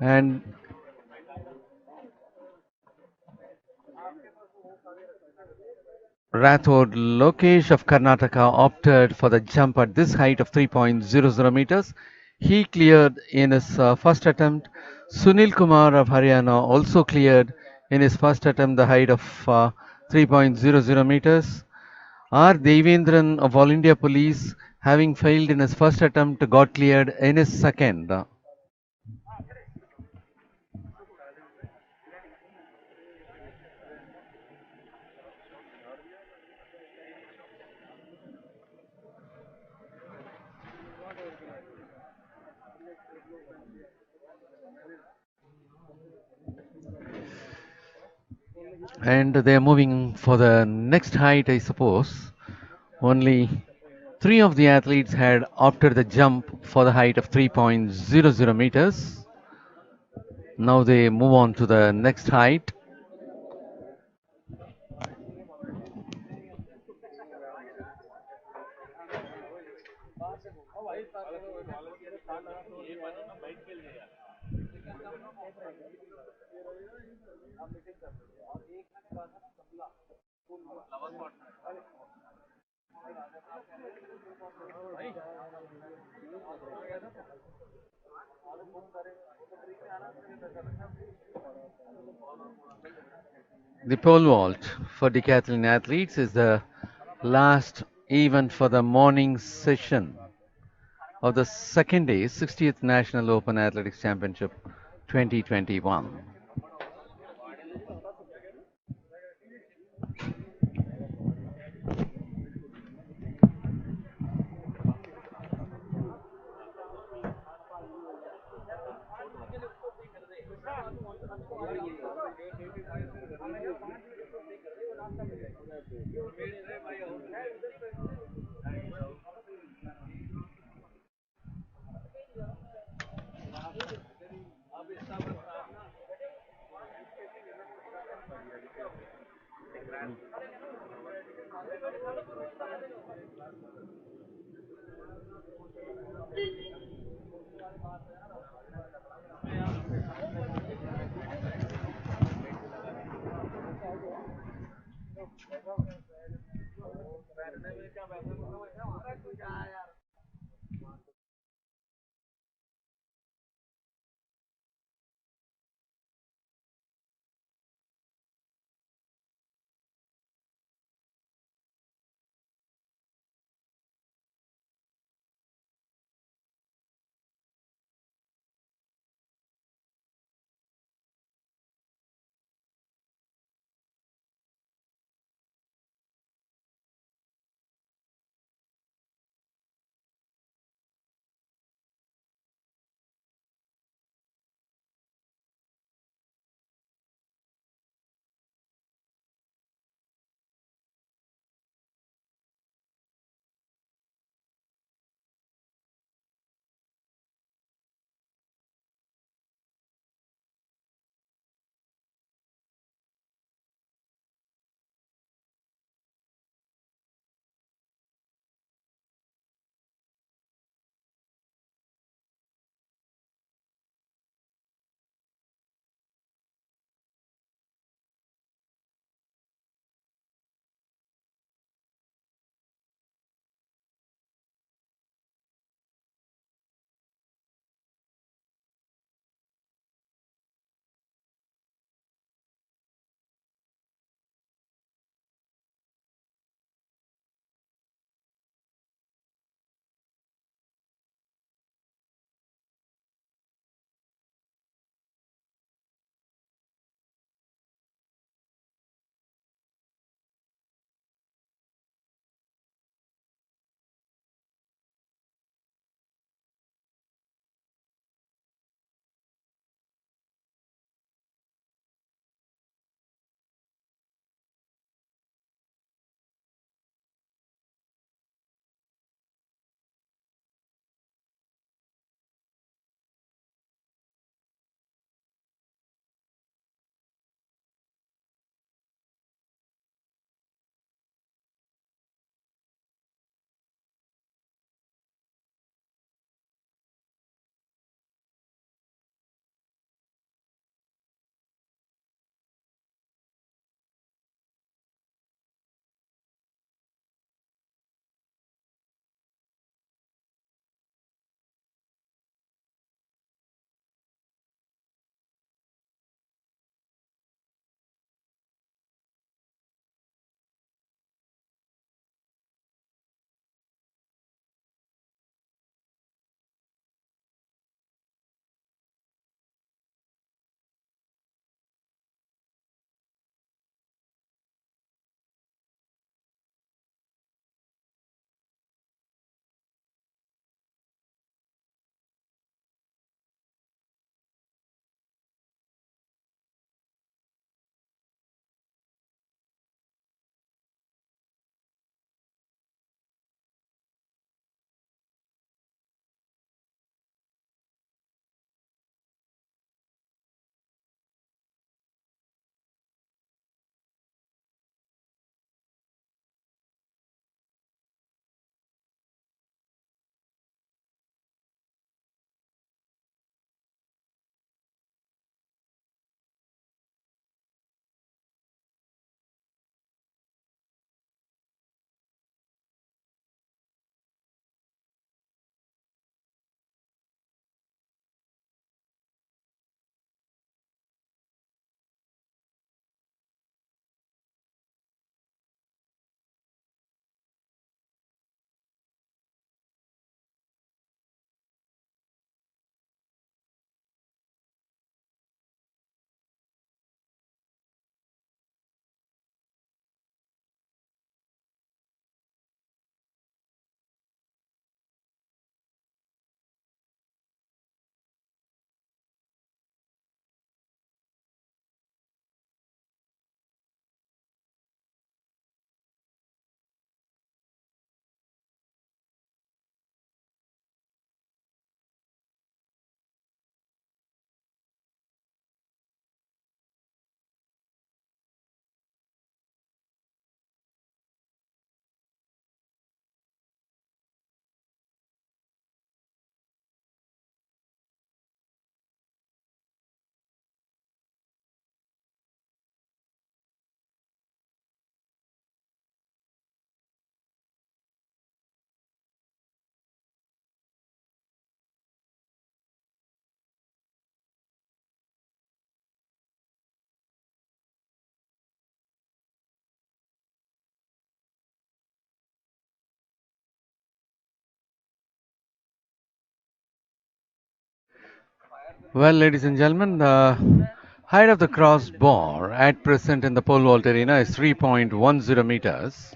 And Rathod Lokesh of Karnataka opted for the jump at this height of 3.00 meters. He cleared in his first attempt. Sunil Kumar of Haryana also cleared in his first attempt the height of 3.00 meters. R. Devendran of All India Police, having failed in his first attempt, got cleared in his second. And they are moving for the next height, I suppose. Only three of the athletes had opted the jump for the height of 3.00 meters. Now they move on to the next height. The pole vault for decathlon athletes is the last event for the morning session of the second day 60th National Open Athletics Championship 2021. Well, ladies and gentlemen, the height of the crossbar at present in the pole vault arena is 3.10 meters.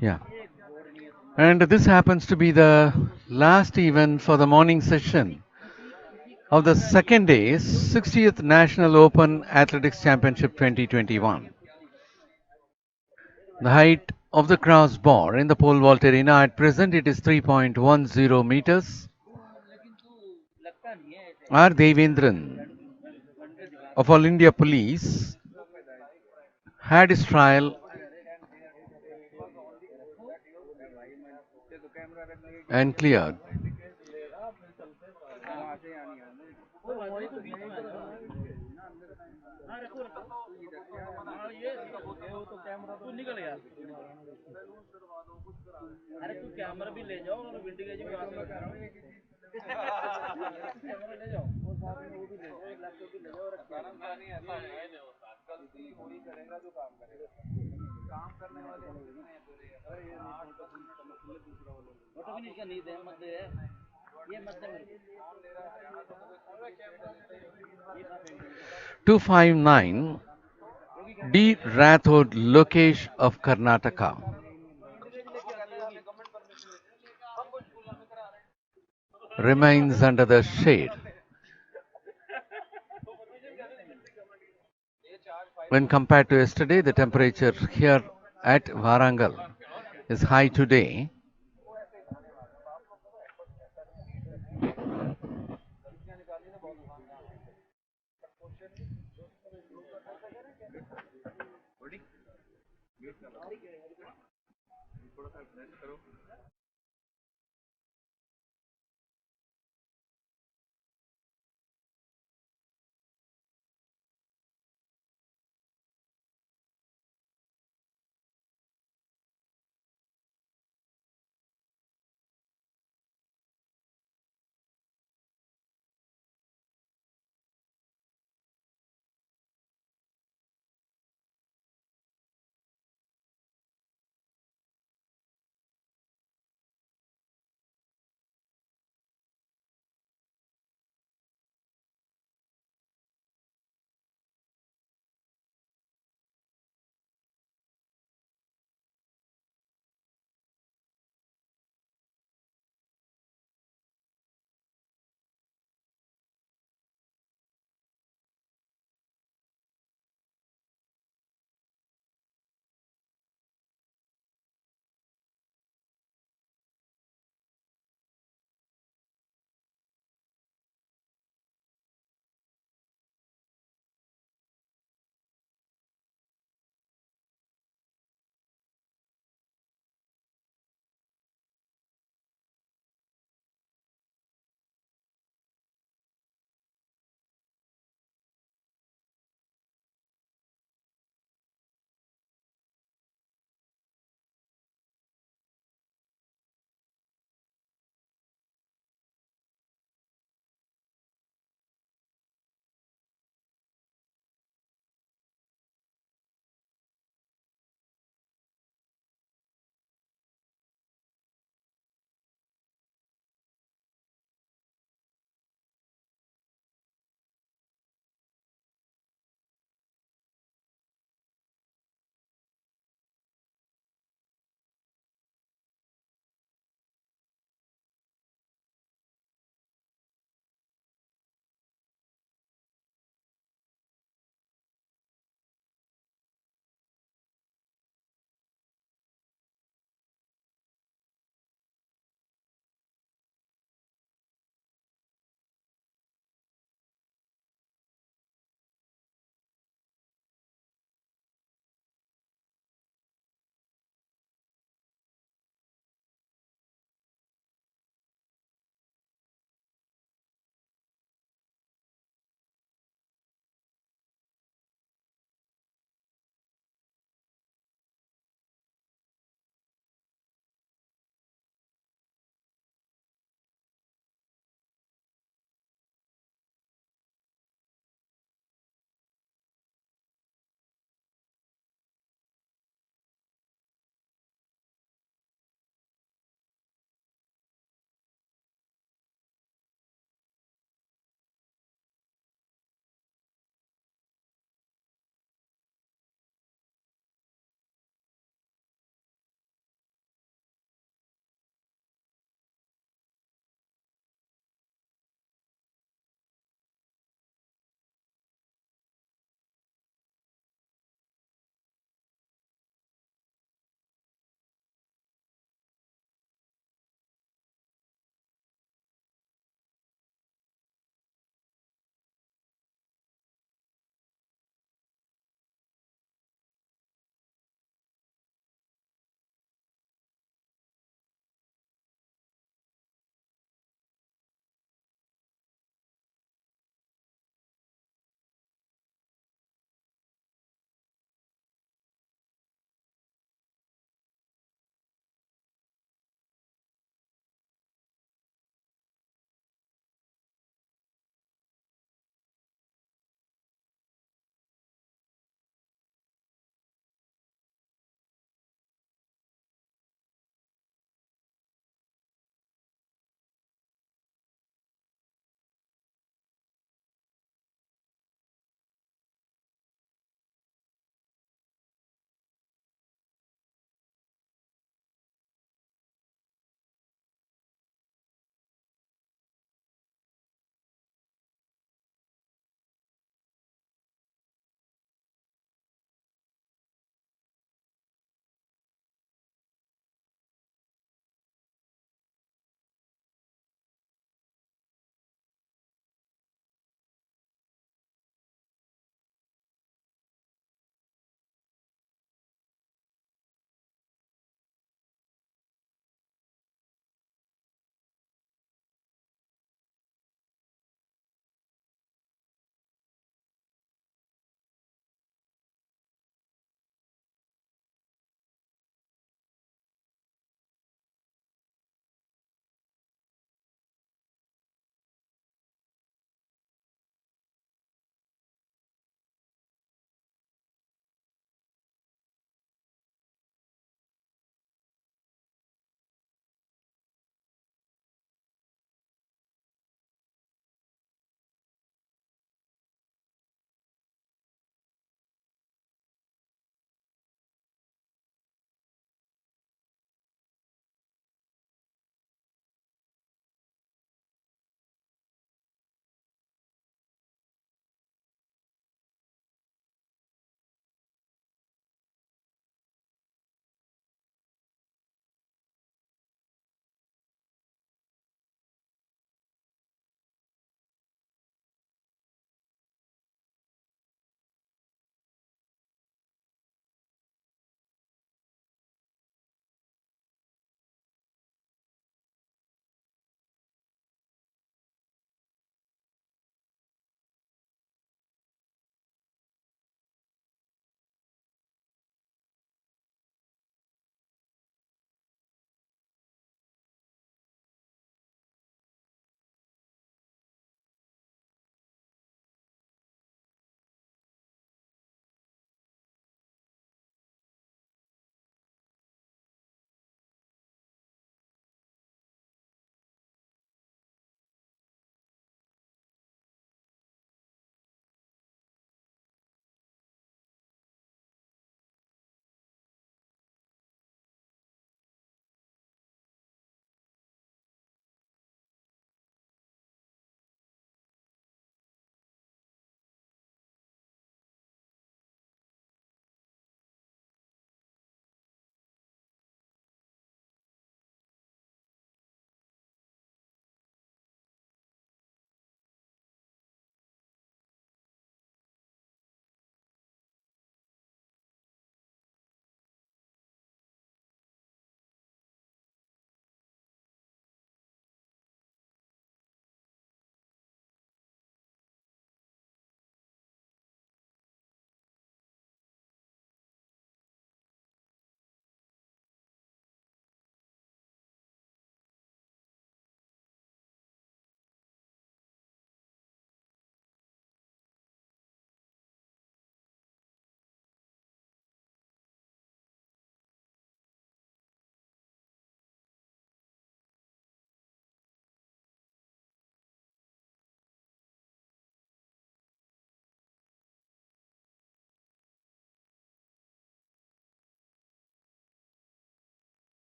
Yeah. And this happens to be the last event for the morning session of the second day's 60th National Open Athletics Championship 2021. The height of the crossbar in the pole vault arena at present it is 3.10 meters. R. Devendran of All India Police had his trial and cleared. Two five nine D. Rathod Lokesh of Karnataka remains under the shade. When compared to yesterday, the temperature here at Warangal is high today.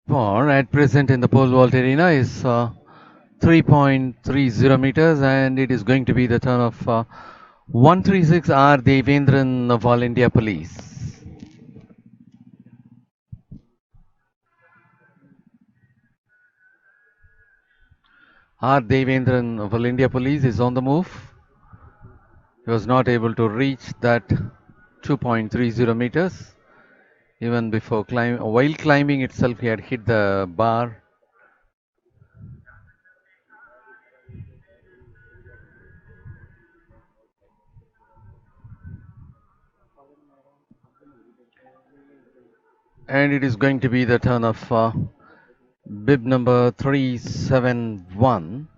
Bar at present in the pole vault arena is 3.30 meters, and it is going to be the turn of 136 R. Devendran of All India Police. R. Devendran of All India Police is on the move. He was not able to reach that 2.30 meters. Even before while climbing itself, he had hit the bar. And it is going to be the turn of bib number 371,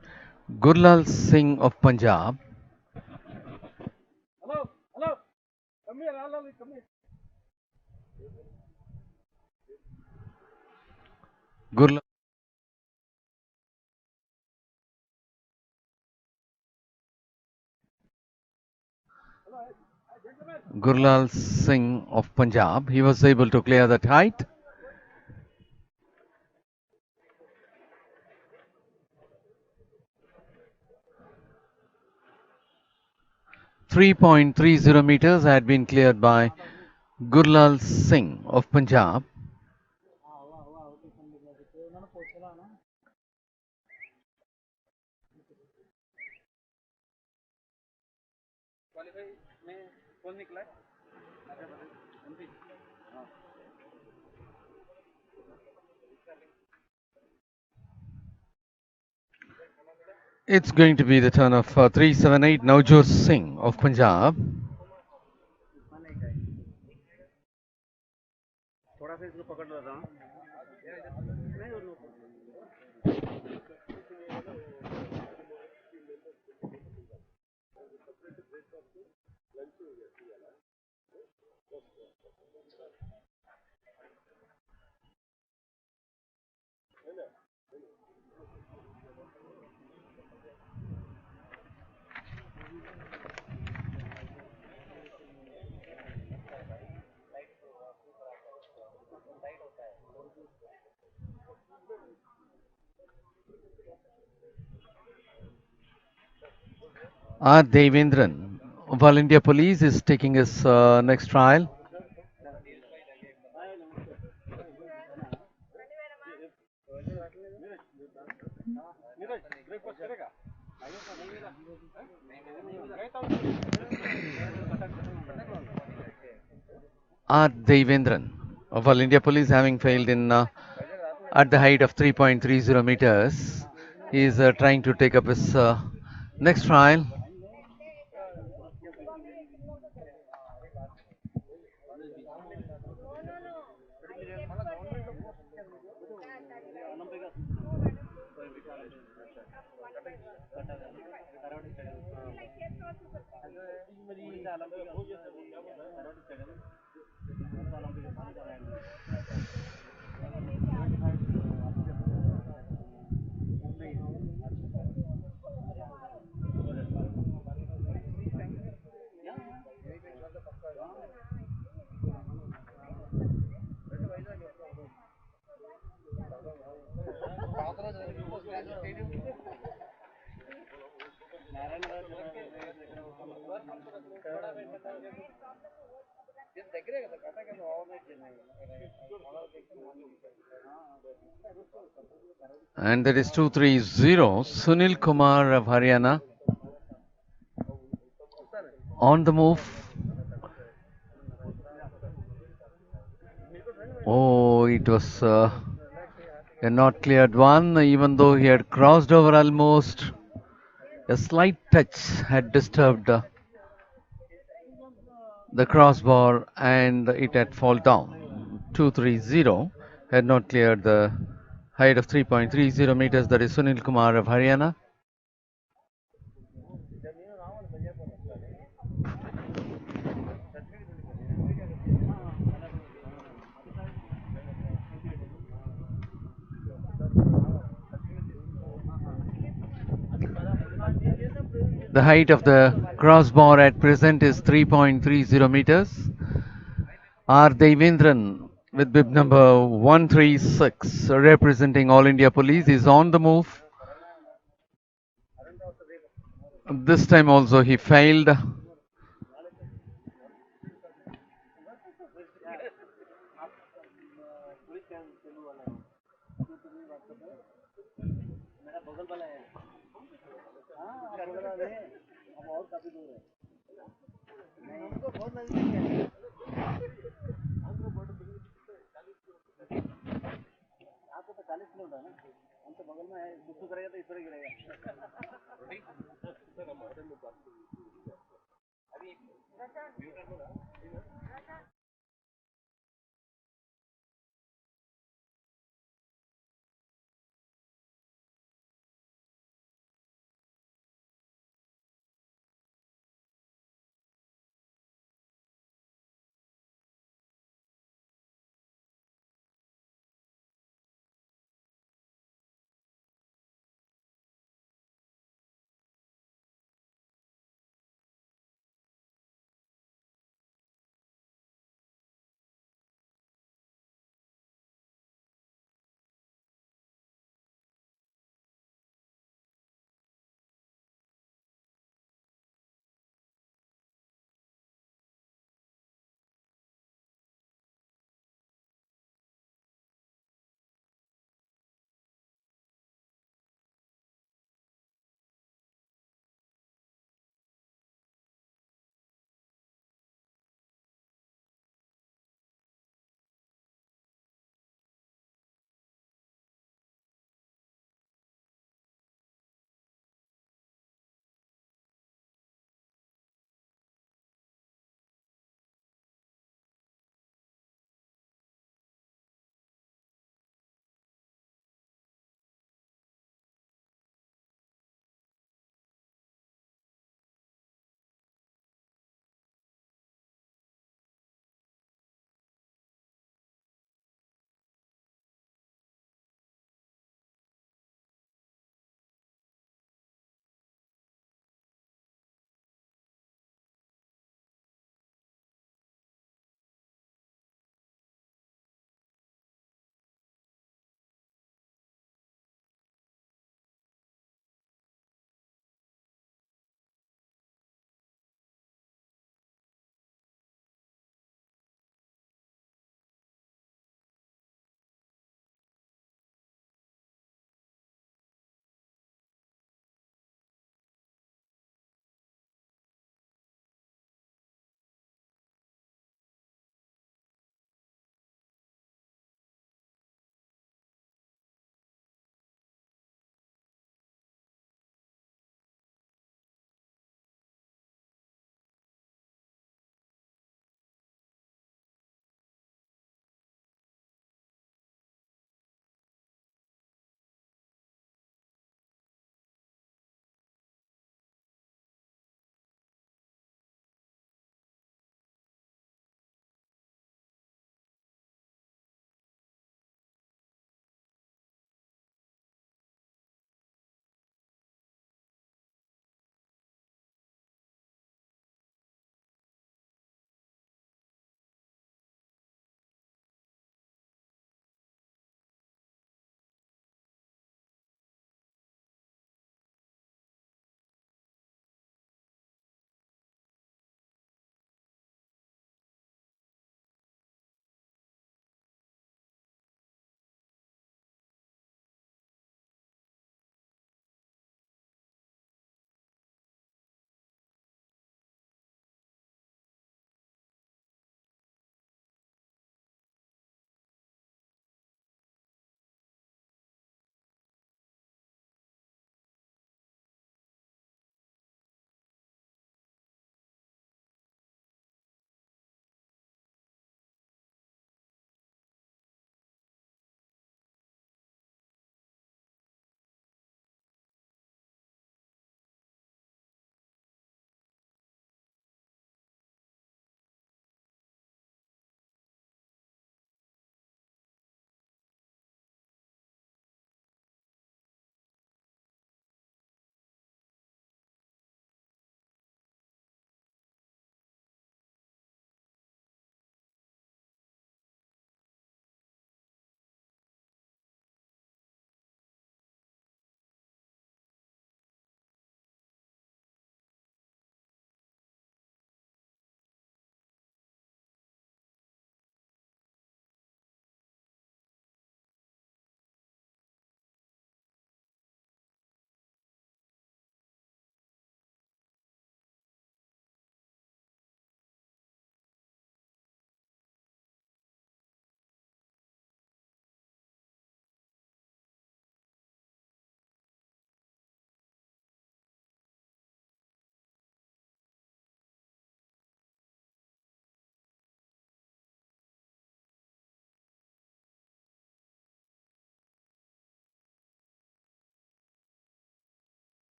Gurlal Singh of Punjab. Gurlal Gurlal Singh of Punjab. He was able to clear that height. 3.30 meters had been cleared by Gurlal Singh of Punjab. It's going to be the turn of 378, Navjot Singh of Punjab. R. Devendran of All India Police is taking his next trial. R. Devendran of All India Police, having failed in at the height of 3.30 meters, he is trying to take up his next trial. And that is 230, Sunil Kumar of Haryana on the move. Oh, it was a not cleared one, even though he had crossed over almost. A slight touch had disturbed the crossbar and it had fall down. 230 had not cleared the height of 3.30 meters. That is Sunil Kumar of Haryana. The height of the crossbar at present is 3.30 meters. R. Devendran with bib number 136 representing All India Police is on the move. This time also he failed.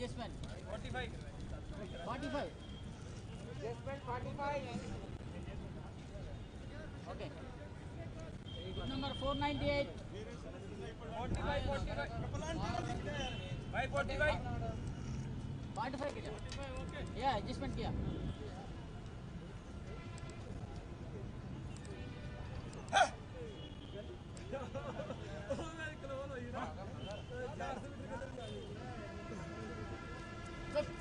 adjustment. 45. 45. Adjustment 45. Okay. Number 498. 45, 45. 545. 45 किया. 45 okay. Yeah, adjustment किया.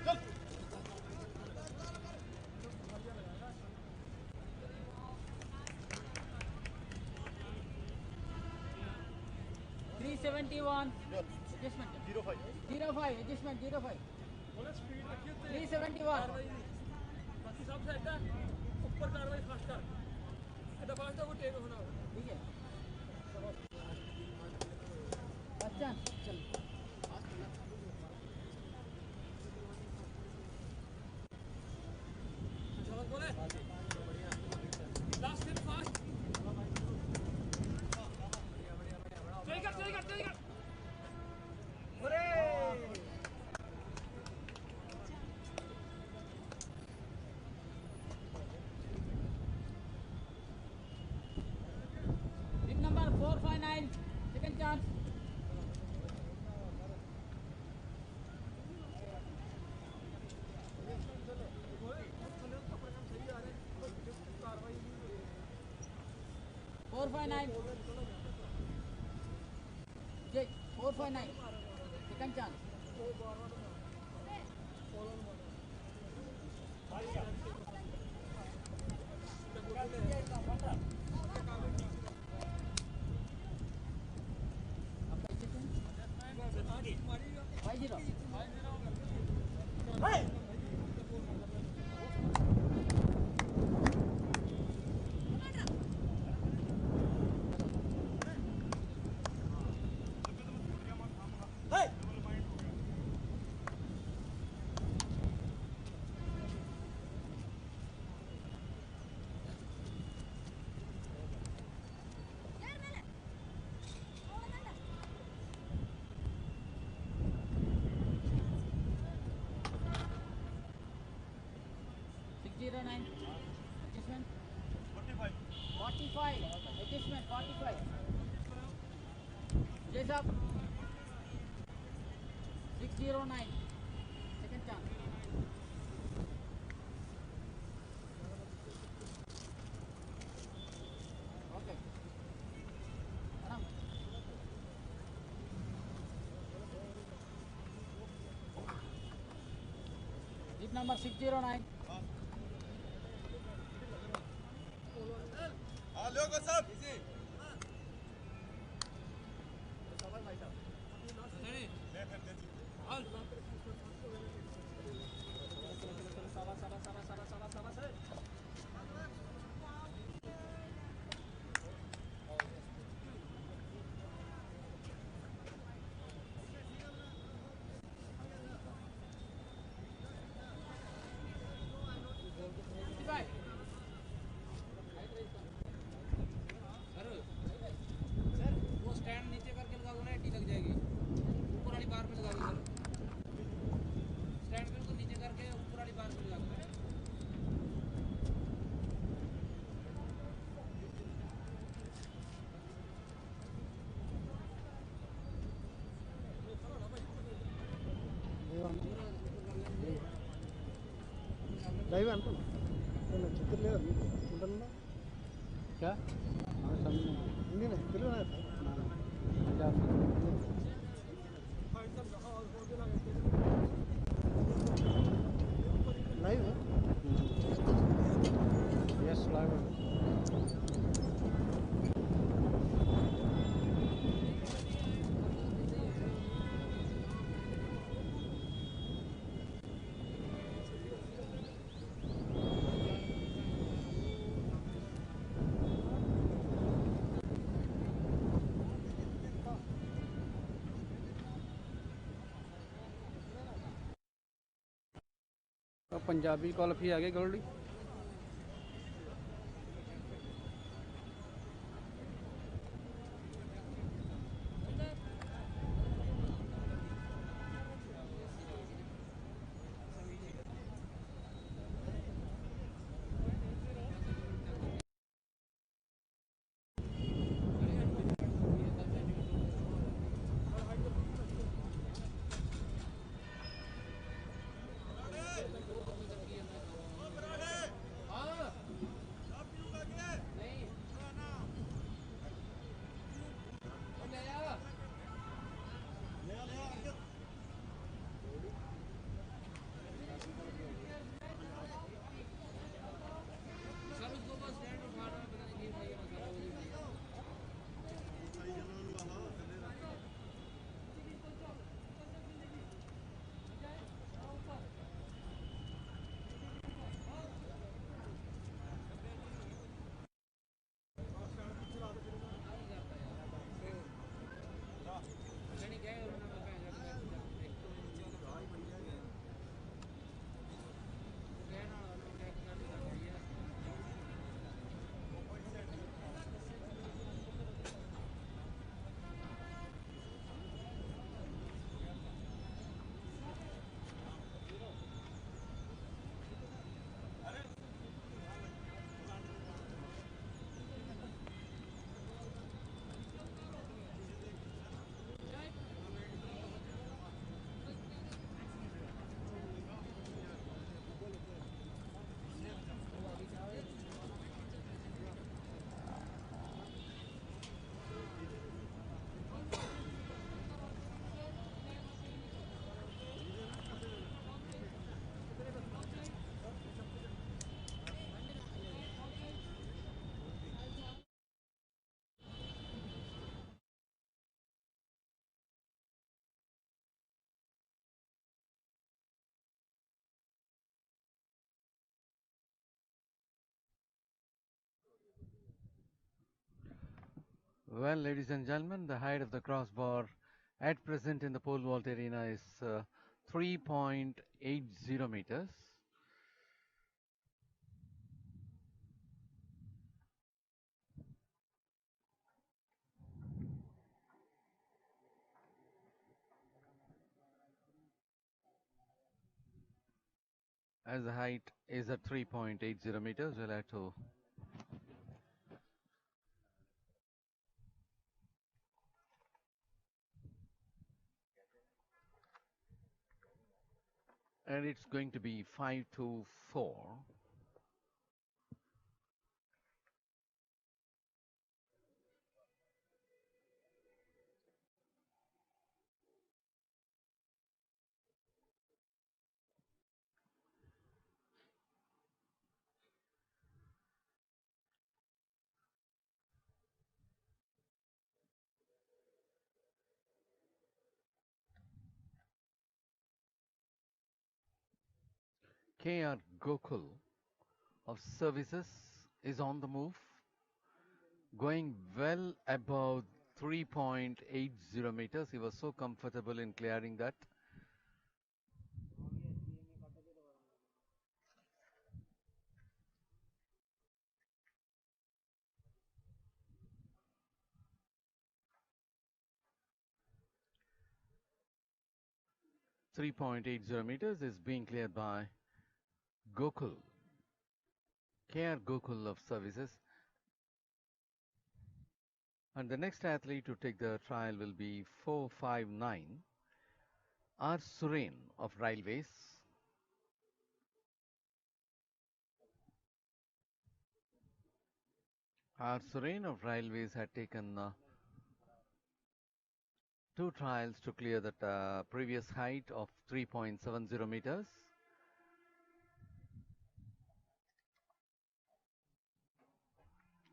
चल. 371. Adjustment. 05. 05. Adjustment 05. 371. बाकी सब set है. ऊपर कार्रवाई fast कर. ऐसा फास्ट है वो टेक होना. ठीक है. अच्छा चल. चलो बोले. Last hit fast. Take it. Hooray! Big number 459. Second chance. Four five nine. Jay, 459. Second chance. Five zero. Hey! Zero nine. Adjustment. 45. 45. Adjustment 45. Yes up. 609. Second chance. Okay. Aram. Jeep number 609. लोगो सब इसी ले फिर दे हाल सावा से वो stand नीचे करके लगा दो ना, एटी लग जाएगी. ऊपर वाली बार पे लगा दो सर. स्टैंड बिल्कुल नीचे करके ऊपर वाली बार पे लगा दो. లైవ్ అనుకున్నా చిత్తూరు లేదా ఉంటుందా क्या हिंदी नहीं Telugu live yes live Punjabi kulfi आ गई Goldy Well, ladies and gentlemen, the height of the crossbar at present in the pole vault arena is 3.80 meters. As the height is at 3.80 meters, we'll have to and it's going to be 5-4. KR Gokul of services is on the move, going well above 3.80 meters. He was so comfortable in clearing that. 3.80 meters is being cleared by Gokul, KR Gokul of services. And the next athlete to take the trial will be 459, R. Suren of Railways. R. Suren of Railways had taken 2 trials to clear that previous height of 3.70 meters.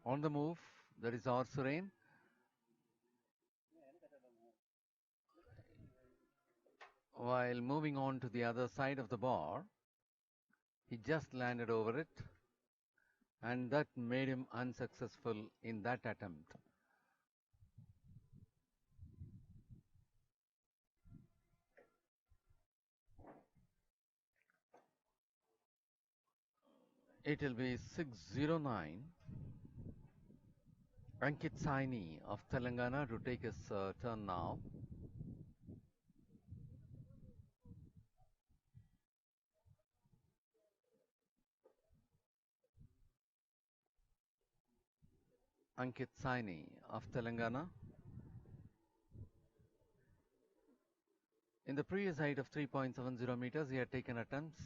On the move, there is R. Suren. While moving on to the other side of the bar, he just landed over it, and that made him unsuccessful in that attempt. It will be 609. Ankit Saini of Telangana to take his turn now. Ankit Saini of Telangana. In the previous height of 3.70 meters, he had taken attempts.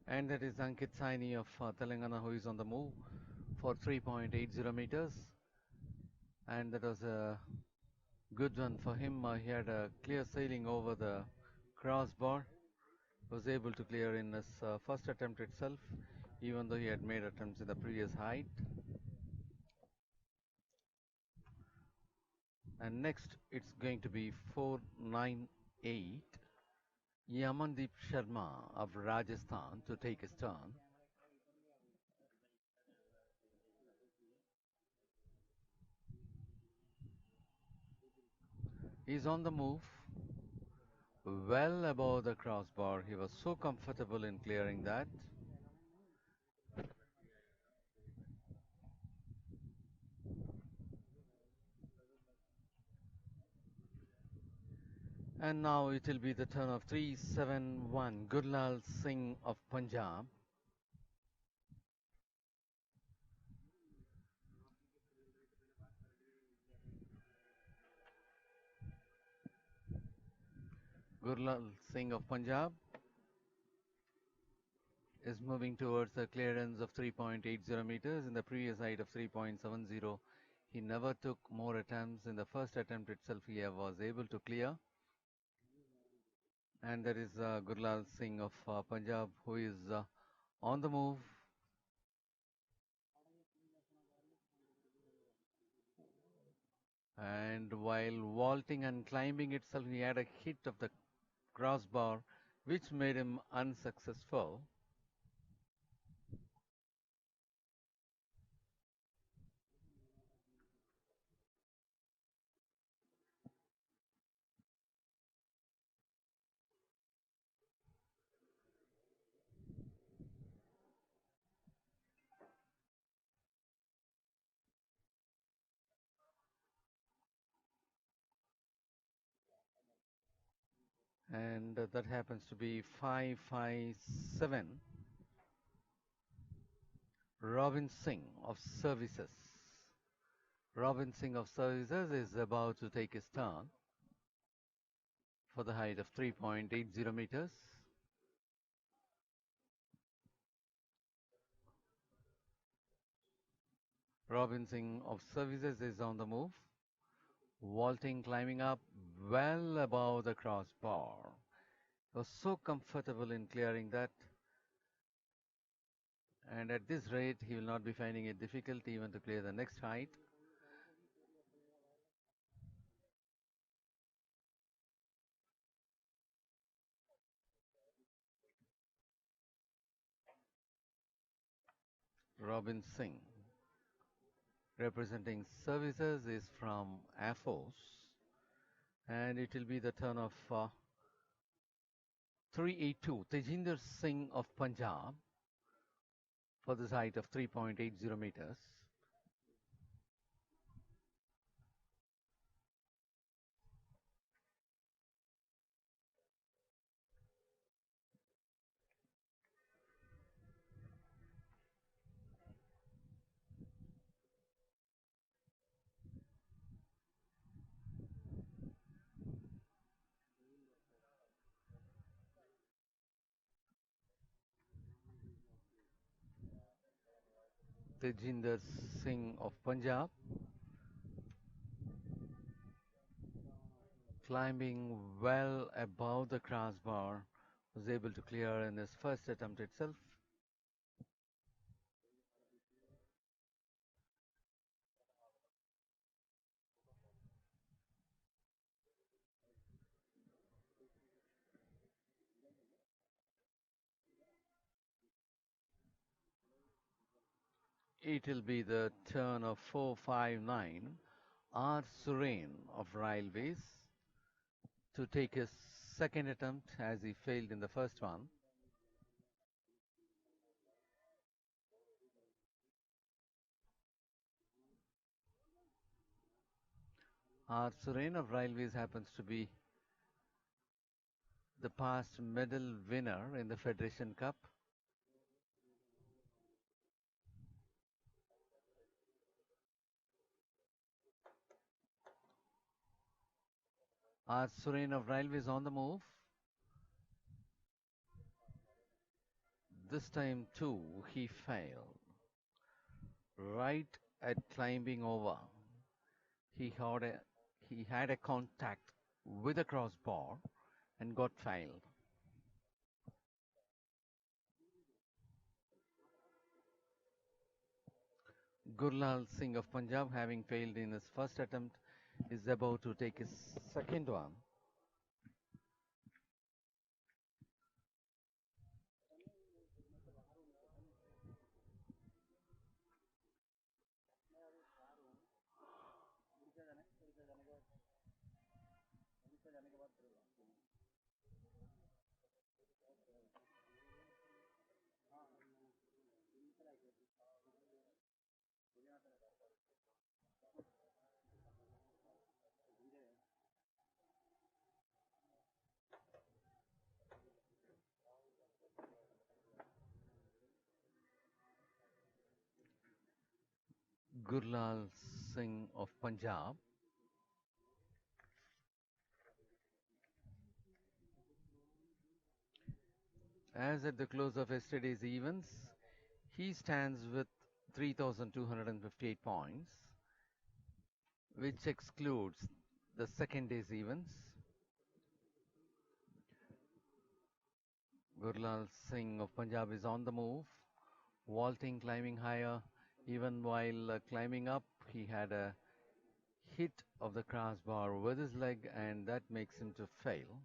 And that is Ankit Saini of Telangana, who is on the move for 3.80 meters. And that was a good one for him. He had a clear sailing over the crossbar. Was able to clear in his first attempt itself, even though he had made attempts in the previous height. And next, it's going to be 498. Yamandeep Sharma of Rajasthan to take his turn. He's on the move, well above the crossbar. He was so comfortable in clearing that. And now it will be the turn of 371, Gurlal Singh of Punjab. Gurlal Singh of Punjab. is moving towards a clearance of 3.80 meters. In the previous height of 3.70, he never took more attempts. In the first attempt itself, he was able to clear. And there is Gurlal Singh of Punjab, who is on the move. And while vaulting and climbing itself, he had a hit of the crossbar, which made him unsuccessful. And that happens to be 557. Robin Singh of Services. Robin Singh of Services is about to take his turn for the height of 3.80 meters. Robin Singh of Services is on the move, vaulting, climbing up well above the crossbar. He was so comfortable in clearing that, and at this rate he will not be finding it difficult even to clear the next height. Robin Singh, representing Services, is from Air Force, and it will be the turn of 382 Tejinder Singh of Punjab for this height of 3.80 meters. Tejinder Singh of Punjab, climbing well above the crossbar, was able to clear in his first attempt itself. It will be the turn of 459 R. Surain of Railways to take his second attempt, as he failed in the first one. R. Surain of Railways happens to be the past medal winner in the Federation Cup. R. Surain of Railways on the move. This time too he failed. Right at climbing over, he had a contact with a crossbar and got failed. Gurlal Singh of Punjab, having failed in his first attempt, is about to take his second one. Gurlal Singh of Punjab, As at the close of yesterday's events, he stands with 3,258 points, which excludes the second day's events. Gurlal Singh of Punjab is on the move, vaulting, climbing higher. Even while climbing up, he had a hit of the crossbar with his leg, and that makes him to fail.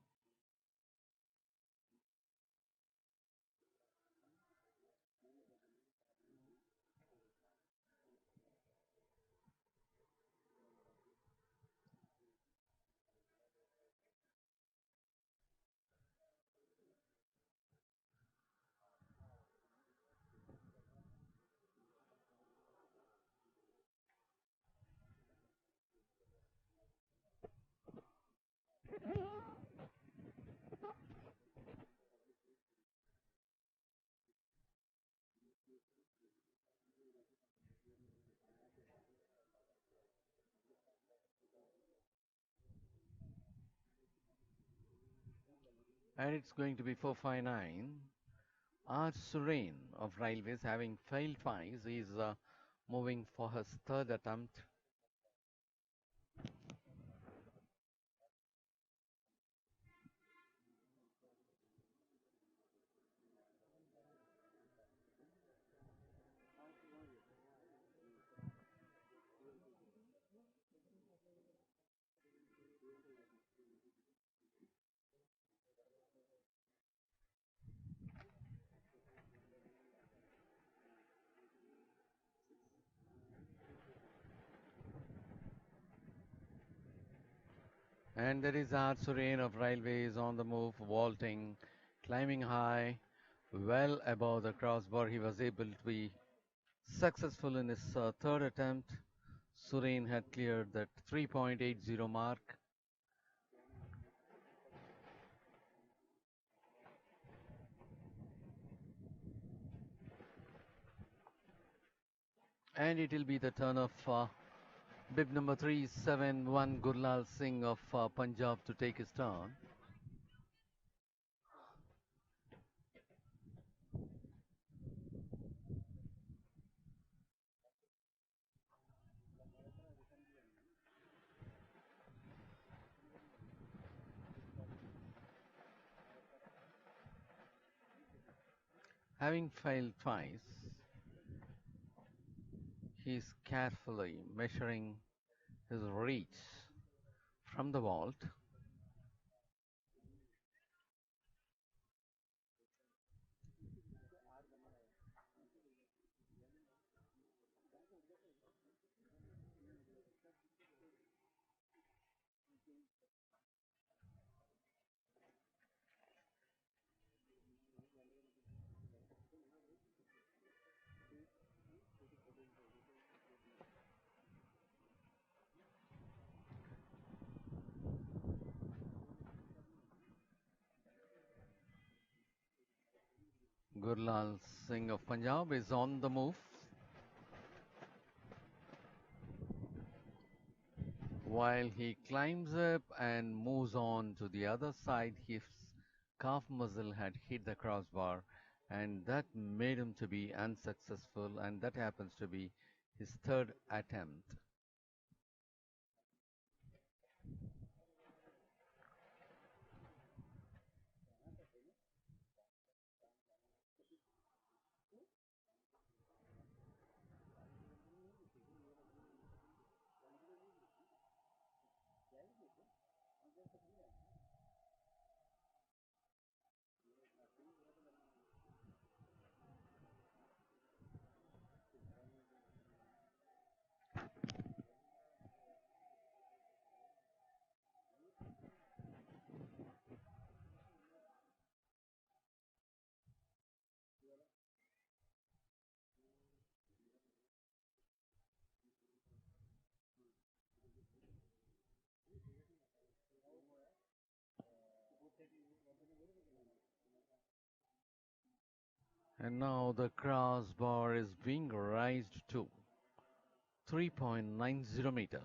And it's going to be 459. R. Suren of Railways, having failed twice, is moving for his third attempt. And there is R. Suren of Railways on the move, vaulting, climbing high, well above the crossbar. He was able to be successful in his third attempt. Suren had cleared that 3.80 mark. And it will be the turn of bib number 371, Gurlal Singh of Punjab, to take his turn. Having failed twice, he is carefully measuring his reach from the vault. Gurlal Singh of Punjab is on the move. While he climbs up and moves on to the other side, his calf muscle had hit the crossbar, and that made him to be unsuccessful, and that happens to be his third attempt. And now the crossbar is being raised to 3.90 meters.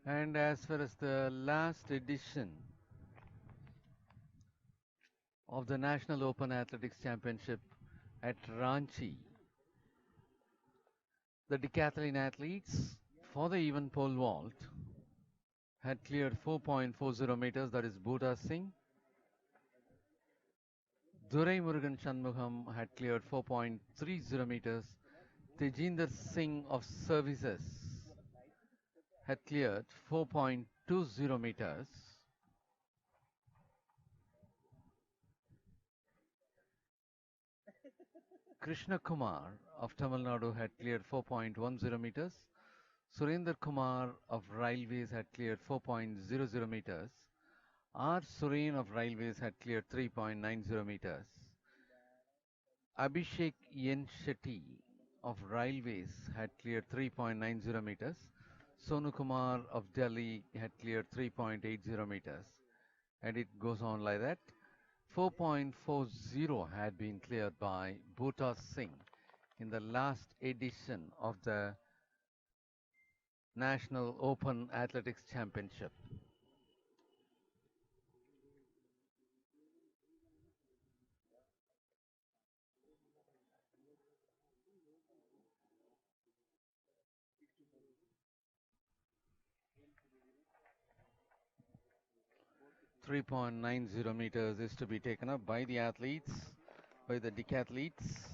And as far as the last edition of the National Open Athletics Championship at Ranchi, the decathlon athletes for the even pole vault had cleared 4.40 meters, that is Bhuta Singh. Durai Murugan Shanmugam had cleared 4.30 meters. Tejinder Singh of Services had cleared 4.20 meters. Krishna Kumar of Tamil Nadu had cleared 4.10 meters. Surinder Kumar of Railways had cleared 4.00 meters. R. Suren of Railways had cleared 3.90 meters. Abhishek Yen Shetty of Railways had cleared 3.90 meters. Sonu Kumar of Delhi had cleared 3.80 meters. And it goes on like that. 4.40 had been cleared by Bhuta Singh in the last edition of the National Open Athletics Championship. .90 meters is to be taken up by the athletes, by the decathletes.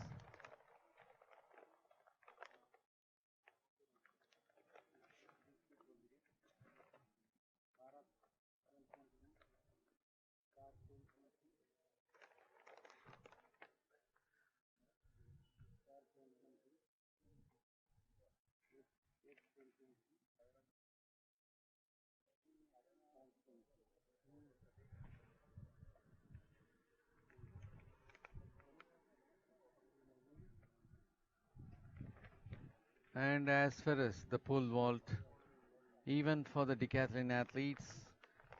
And as far as the pole vault, even for the decathlon athletes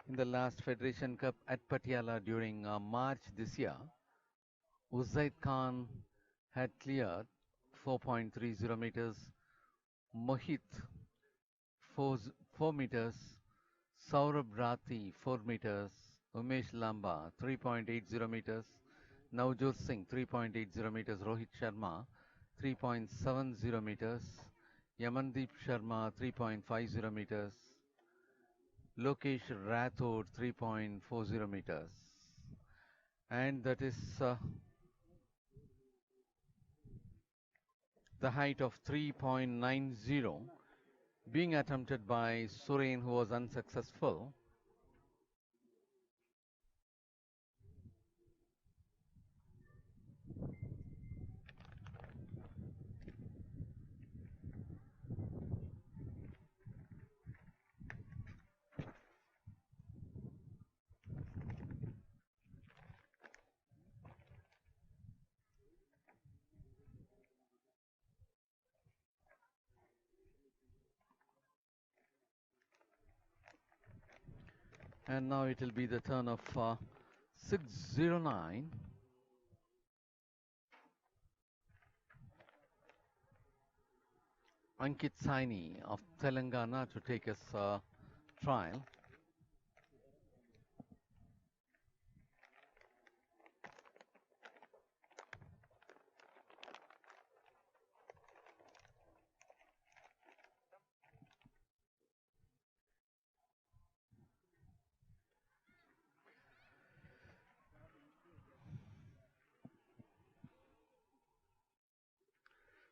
in the last Federation Cup at Patiala during March this year, Uzaid Khan had cleared 4.30 meters, Mohit 4 meters, Saurabh Rathi 4 meters, Umesh Lamba 3.80 meters, Navjot Singh 3.80 meters, Rohit Sharma 3.70 meters, Yamandeep Sharma 3.50 meters, Lokesh Rathod 3.40 meters. And that is the height of 3.90 being attempted by Suren, who was unsuccessful. And now it will be the turn of 609. Ankit Saini of Telangana to take his trial.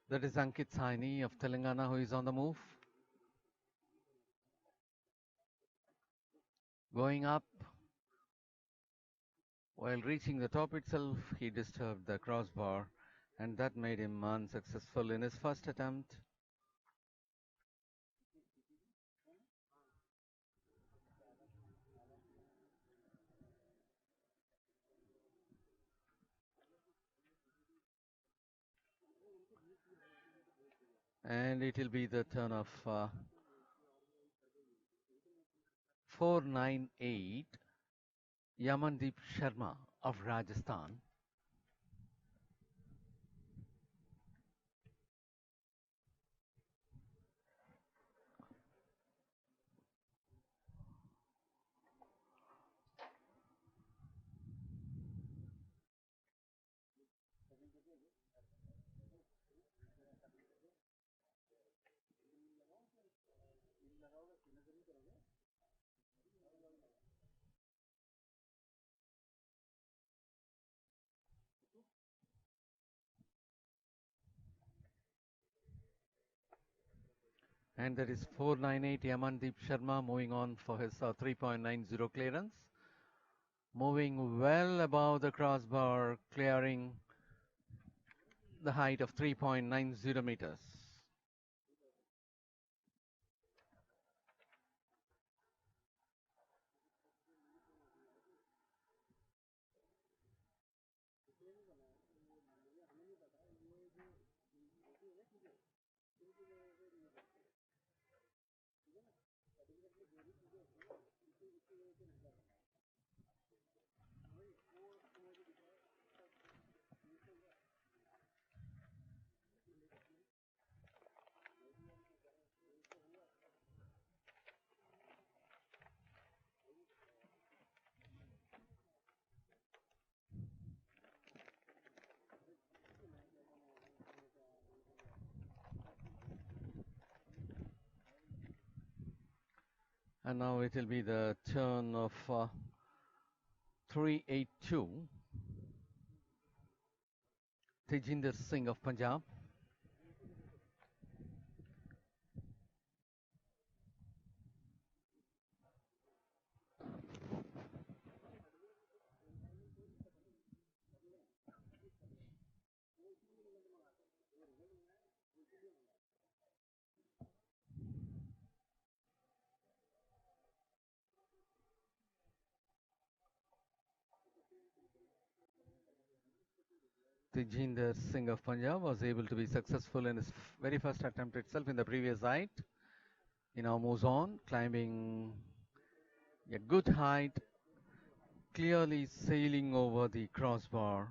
That is Ankit Saini of Telangana, who is on the move. Going up. While reaching the top itself, he disturbed the crossbar, and that made him unsuccessful in his first attempt. And it will be the turn of 498 Yamandeep Sharma of Rajasthan. And that is 498 Yamandeep Sharma moving on for his 3.90 clearance. Moving well above the crossbar, clearing the height of 3.90 meters. And now it will be the turn of 382 Tejinder Singh of Punjab. Tejinder Singh of Punjab was able to be successful in his very first attempt itself in the previous height. He now moves on, climbing a good height, clearly sailing over the crossbar.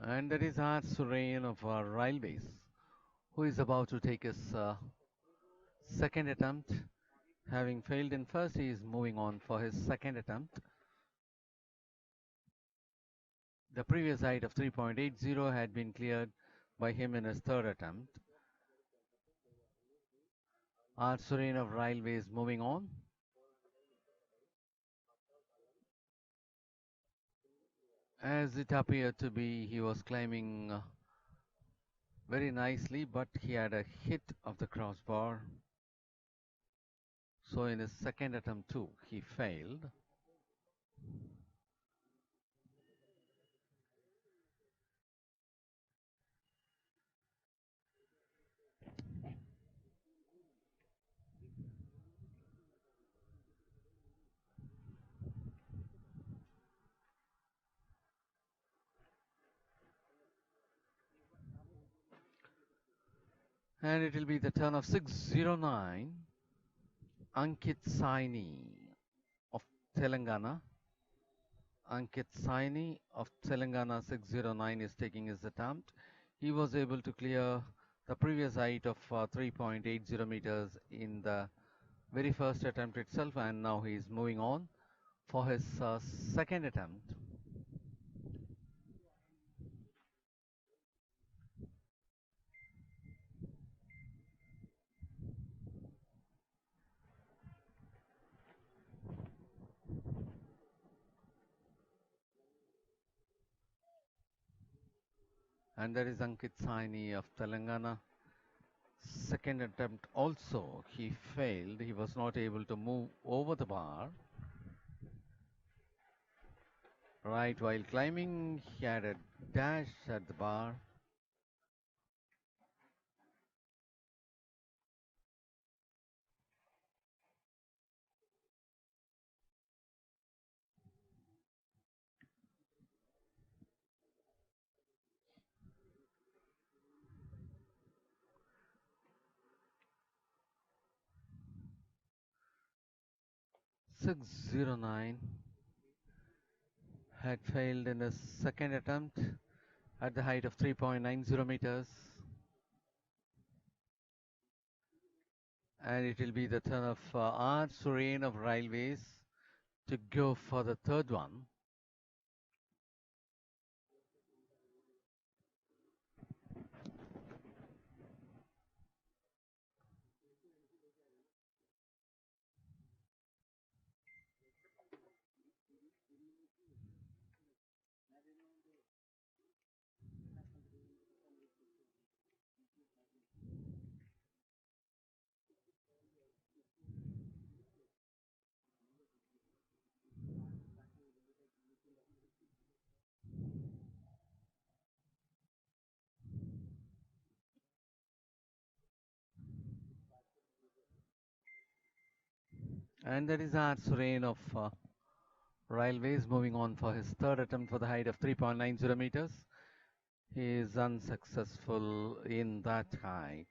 And that is our Surain of our railways, who is about to take his second attempt. Having failed in first, he is moving on for his second attempt. The previous height of 3.80 had been cleared by him in his third attempt. Our Surain of railways moving on. As it appeared to be, he was climbing very nicely, but he had a hit of the crossbar. So in his second attempt too, he failed. And it will be the turn of 609, Ankit Saini of Telangana. Ankit Saini of Telangana 609 is taking his attempt. He was able to clear the previous height of 3.80 meters in the very first attempt itself, and now he is moving on for his second attempt. And there is Ankit Saini of Telangana. Second attempt also, he failed. He was not able to move over the bar. Right, while climbing, he had a dash at the bar. .609 had failed in his second attempt at the height of 3.90 meters. And it will be the turn of R. Sureen of Railways to go for the third one. And that is R. Sureen of Railways moving on for his third attempt for the height of 3.90 meters. He is unsuccessful in that height.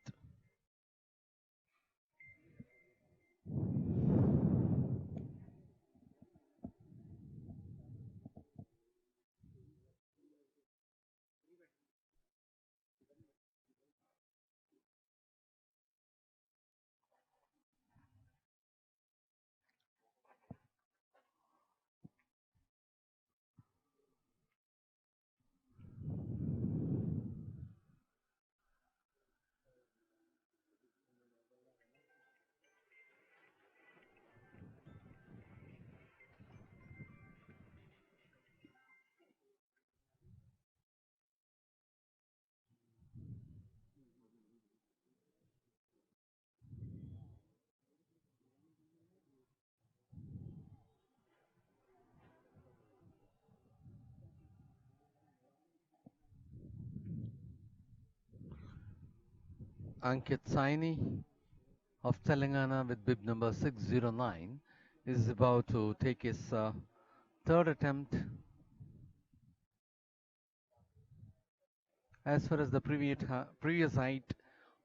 Ankit Saini of Telangana with bib number 609 is about to take his third attempt. As far as the previous height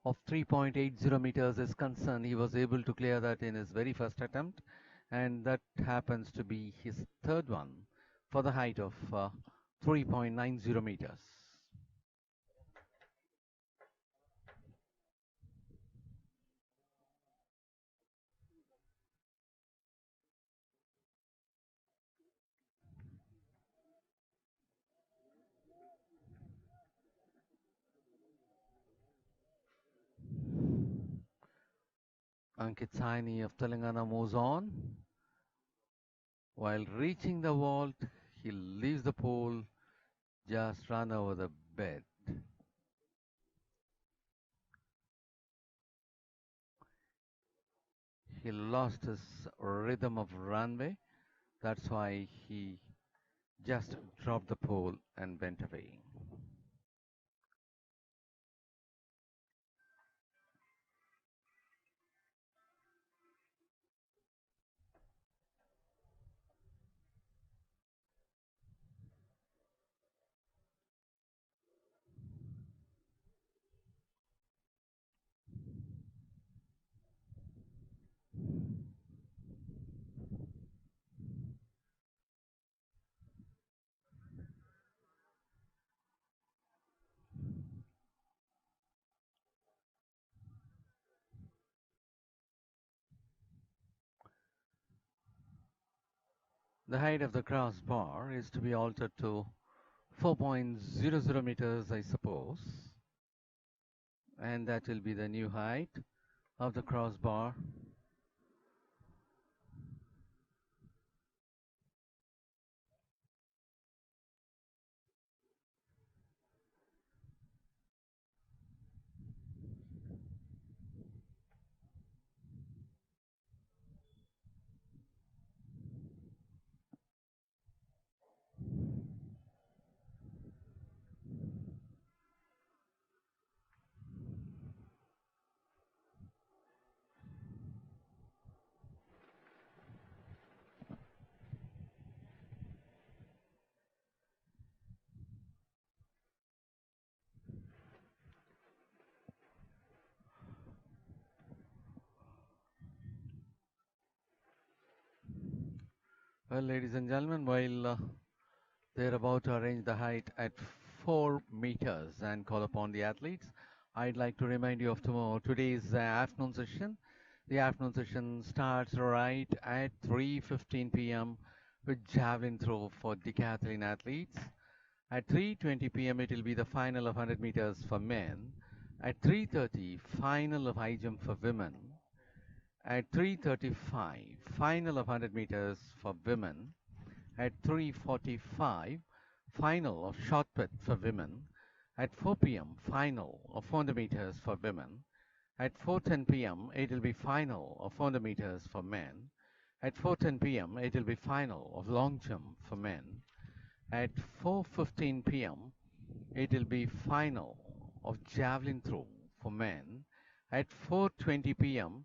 of 3.80 meters is concerned, he was able to clear that in his very first attempt, and that happens to be his third one for the height of 3.90 meters. Ankit Saini of Telangana moves on. While reaching the vault, he leaves the pole, just run over the bed. He lost his rhythm of runway. That's why he just dropped the pole and went away. The height of the crossbar is to be altered to 4.00 meters, I suppose. And that will be the new height of the crossbar. Well, ladies and gentlemen, while they're about to arrange the height at 4 meters and call upon the athletes, I'd like to remind you of today's afternoon session. The afternoon session starts right at 3:15 p.m. with javelin throw for decathlon athletes. At 3:20 p.m. it will be the final of 100 meters for men. At 3:30, final of high jump for women. At 3:35, final of 100 meters for women. At 3:45, final of shot put for women. At 4 p.m., final of 400 meters for women. At 4:10 p.m., it will be final of 400 meters for men. At 4:10 p.m., it will be final of long jump for men. At 4:15 p.m., it will be final of javelin throw for men. At 4:20 p.m.,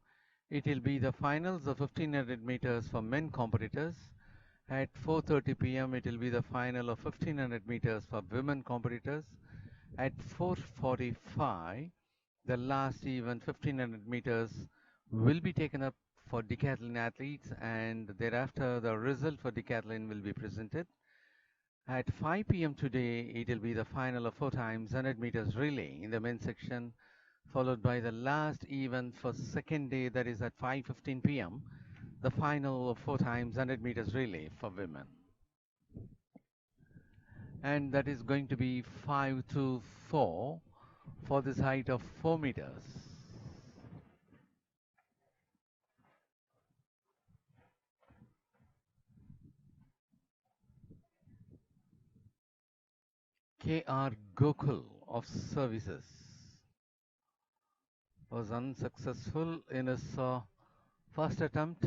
it will be the finals of 1500 meters for men competitors. At 4:30 p.m., it will be the final of 1500 meters for women competitors. At 4:45, the last event, 1500 meters, will be taken up for decathlon athletes, and thereafter the result for decathlon will be presented. At 5 p.m. today, it will be the final of 4 times 100 meters relay in the men's section, followed by the last event for second day, that is at 5:15 p.m., the final of 4 times 100 meters relay for women. And that is going to be 5 to 4 for this height of 4 meters. K.R. Gokul of Services was unsuccessful in his first attempt.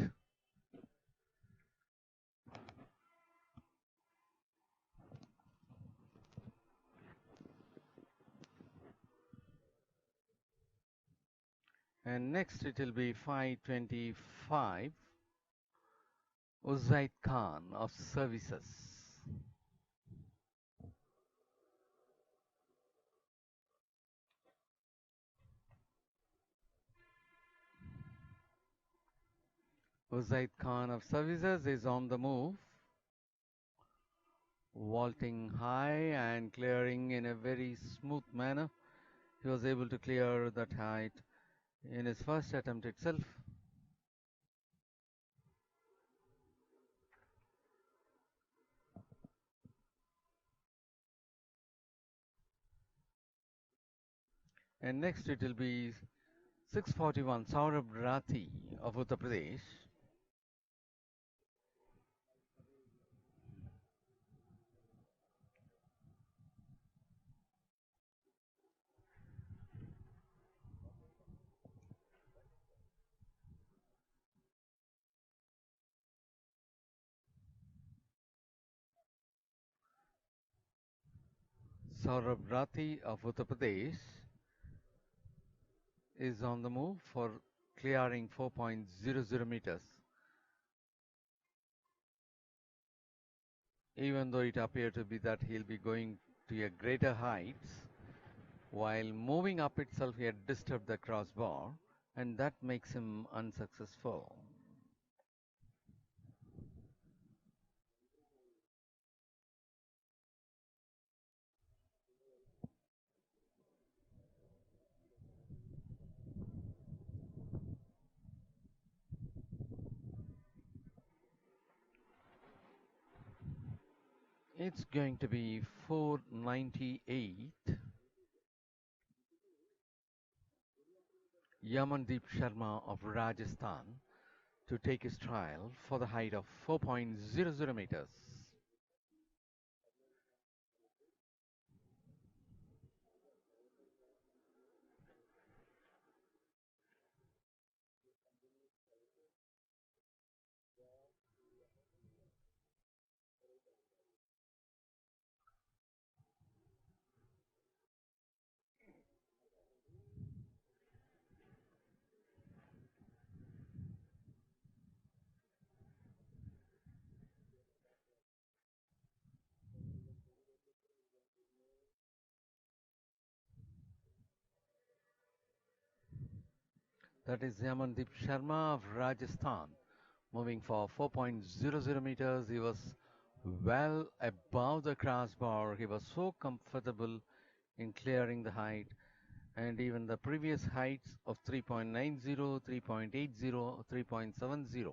And next it will be 5:25, Uzaid Khan of Services. Uzaid Khan of Services is on the move, vaulting high and clearing in a very smooth manner. He was able to clear that height in his first attempt itself. And next it will be 6:41, Saurabh Rathi of Uttar Pradesh. Saurabh Rathi of Uttar Pradesh is on the move for clearing 4.00 meters. Even though it appeared to be that he'll be going to a greater heights, while moving up itself he had disturbed the crossbar, and that makes him unsuccessful. It's going to be 498. Yamandeep Sharma of Rajasthan to take his trial for the height of 4.00 meters. That is Yamandeep Sharma of Rajasthan moving for 4.00 meters. He was well above the crossbar. He was so comfortable in clearing the height, and even the previous heights of 3.90, 3.80, 3.70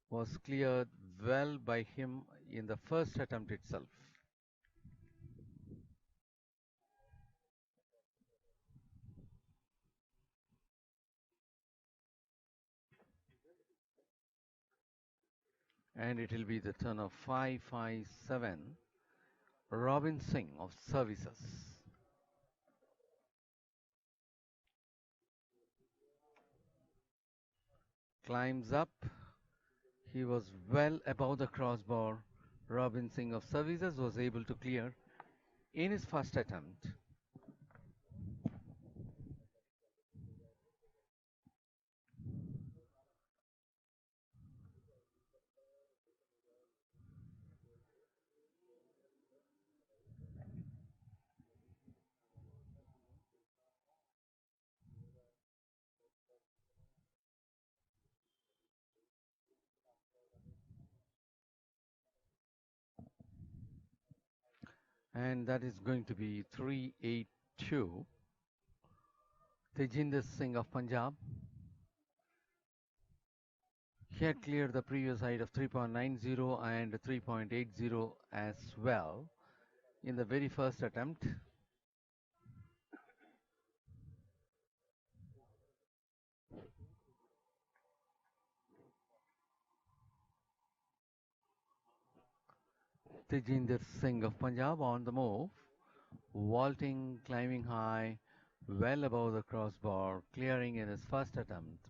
was cleared well by him in the first attempt itself. And it will be the turn of 557, Robin Singh of Services. Climbs up. He was well above the crossbar. Robin Singh of Services was able to clear in his first attempt. And that is going to be 382. Tejinder Singh of Punjab. He had cleared the previous height of 3.90 and 3.80 as well in the very first attempt. Tejinder Singh of Punjab on the move, vaulting, climbing high, well above the crossbar, clearing in his first attempt.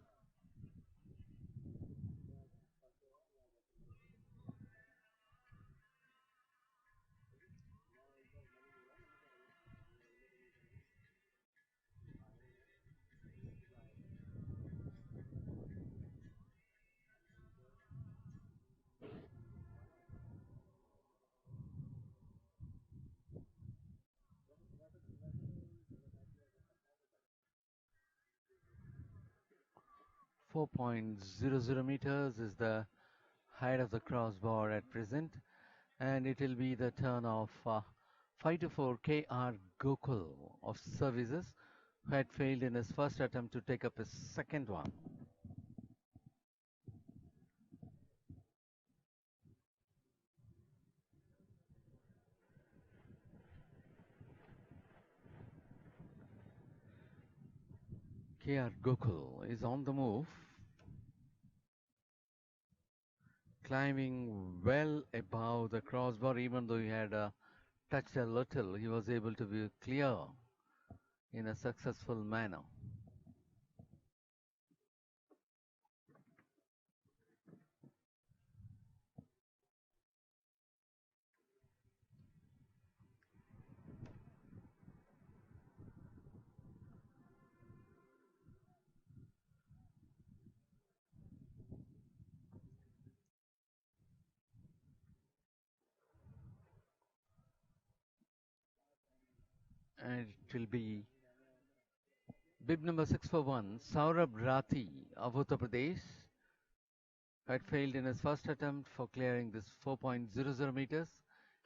.00 meters is the height of the crossbar at present, and it will be the turn of 524 KR Gokul of Services, who had failed in his first attempt to take up his second one. KR Gokul is on the move, climbing well above the crossbar. Even though he had touched a little, he was able to be clear in a successful manner. And it will be bib number 641, Saurabh Rathi of Uttar Pradesh, had failed in his first attempt for clearing this 4.00 meters.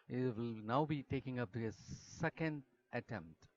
He will now be taking up his second attempt.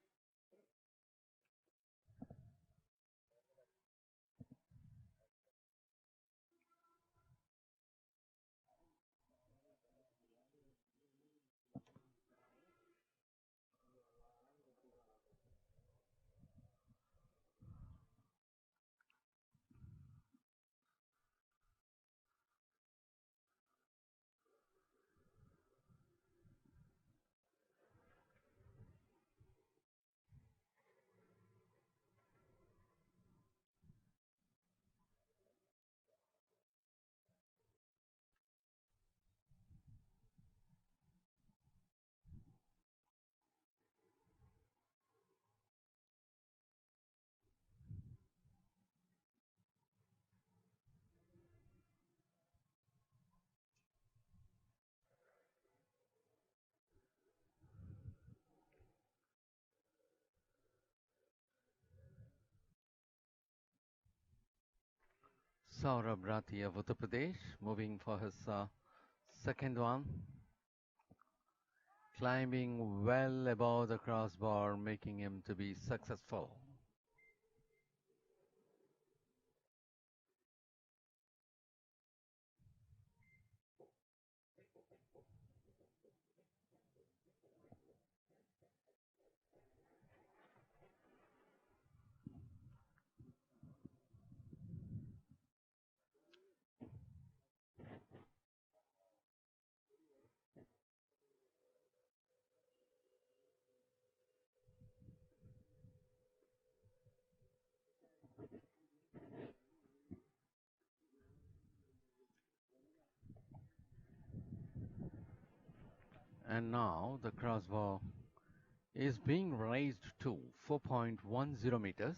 Saurabh Rathi of Uttar Pradesh, moving for his second one, climbing well above the crossbar, making him to be successful. And now the crossbar is being raised to 4.10 meters.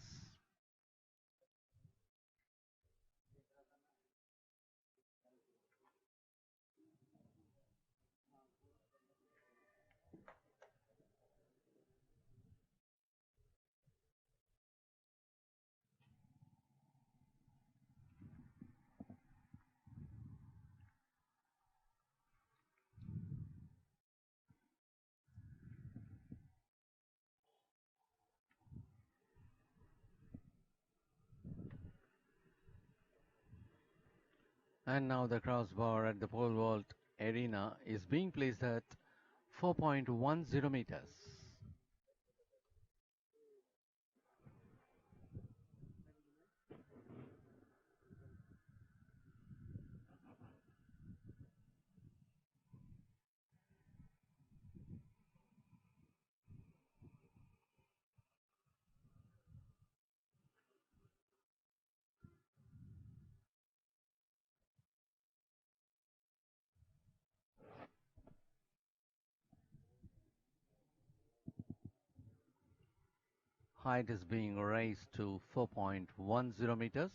And now the crossbar at the pole vault arena is being placed at 4.10 meters. Height is being raised to 4.10 meters.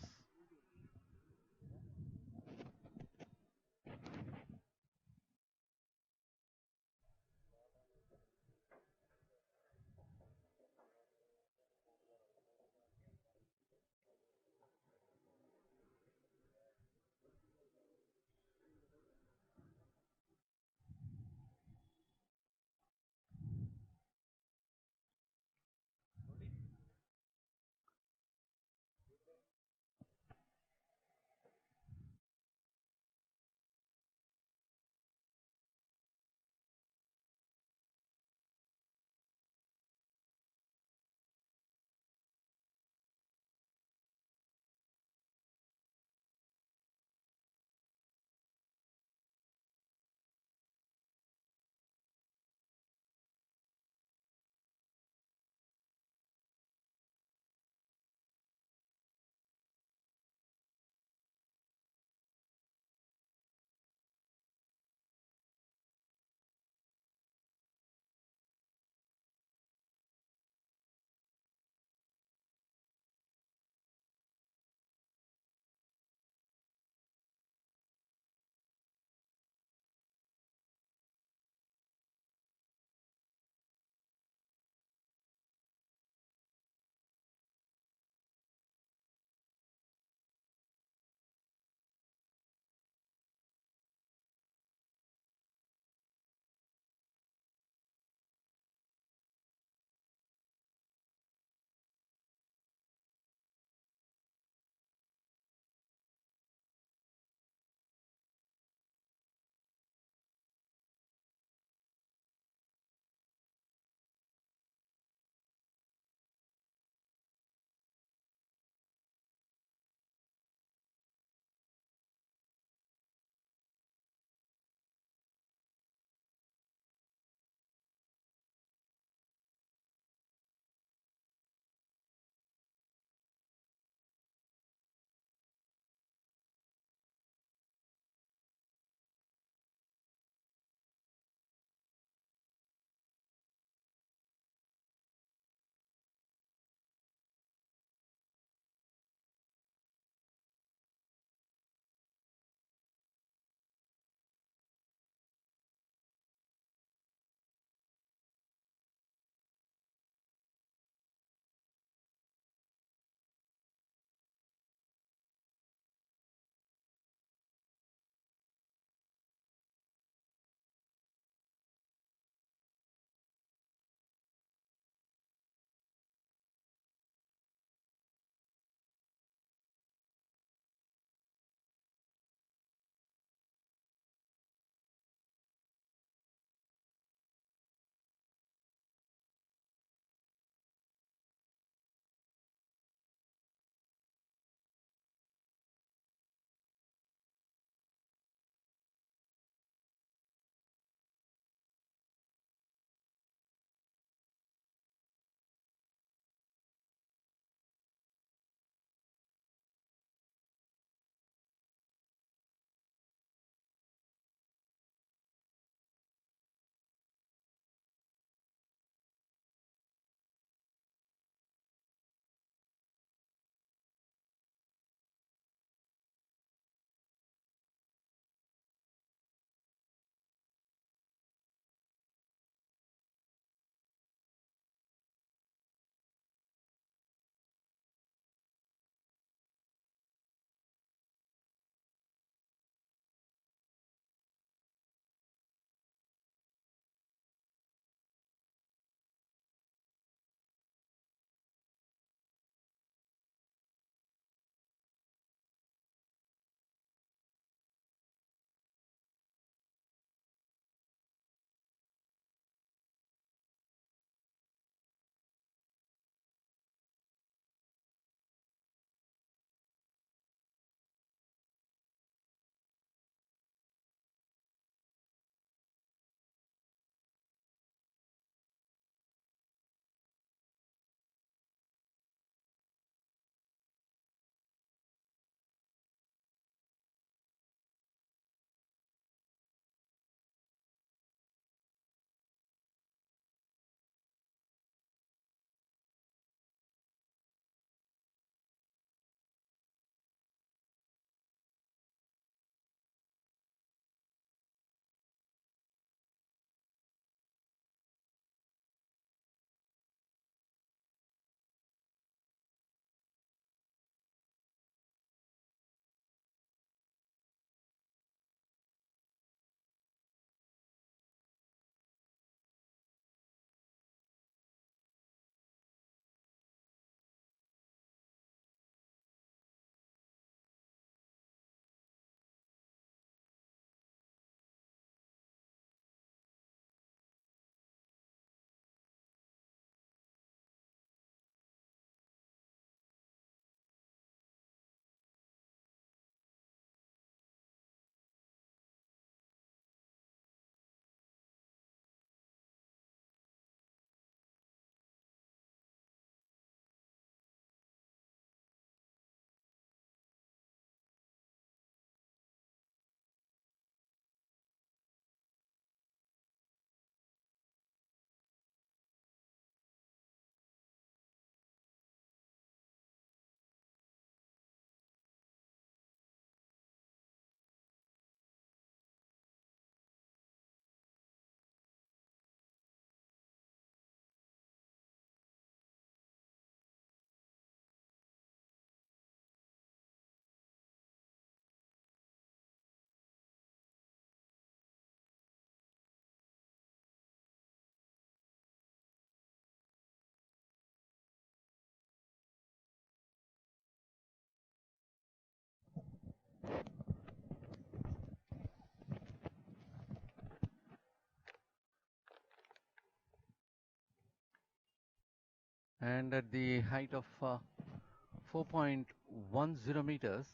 And at the height of 4.10 meters,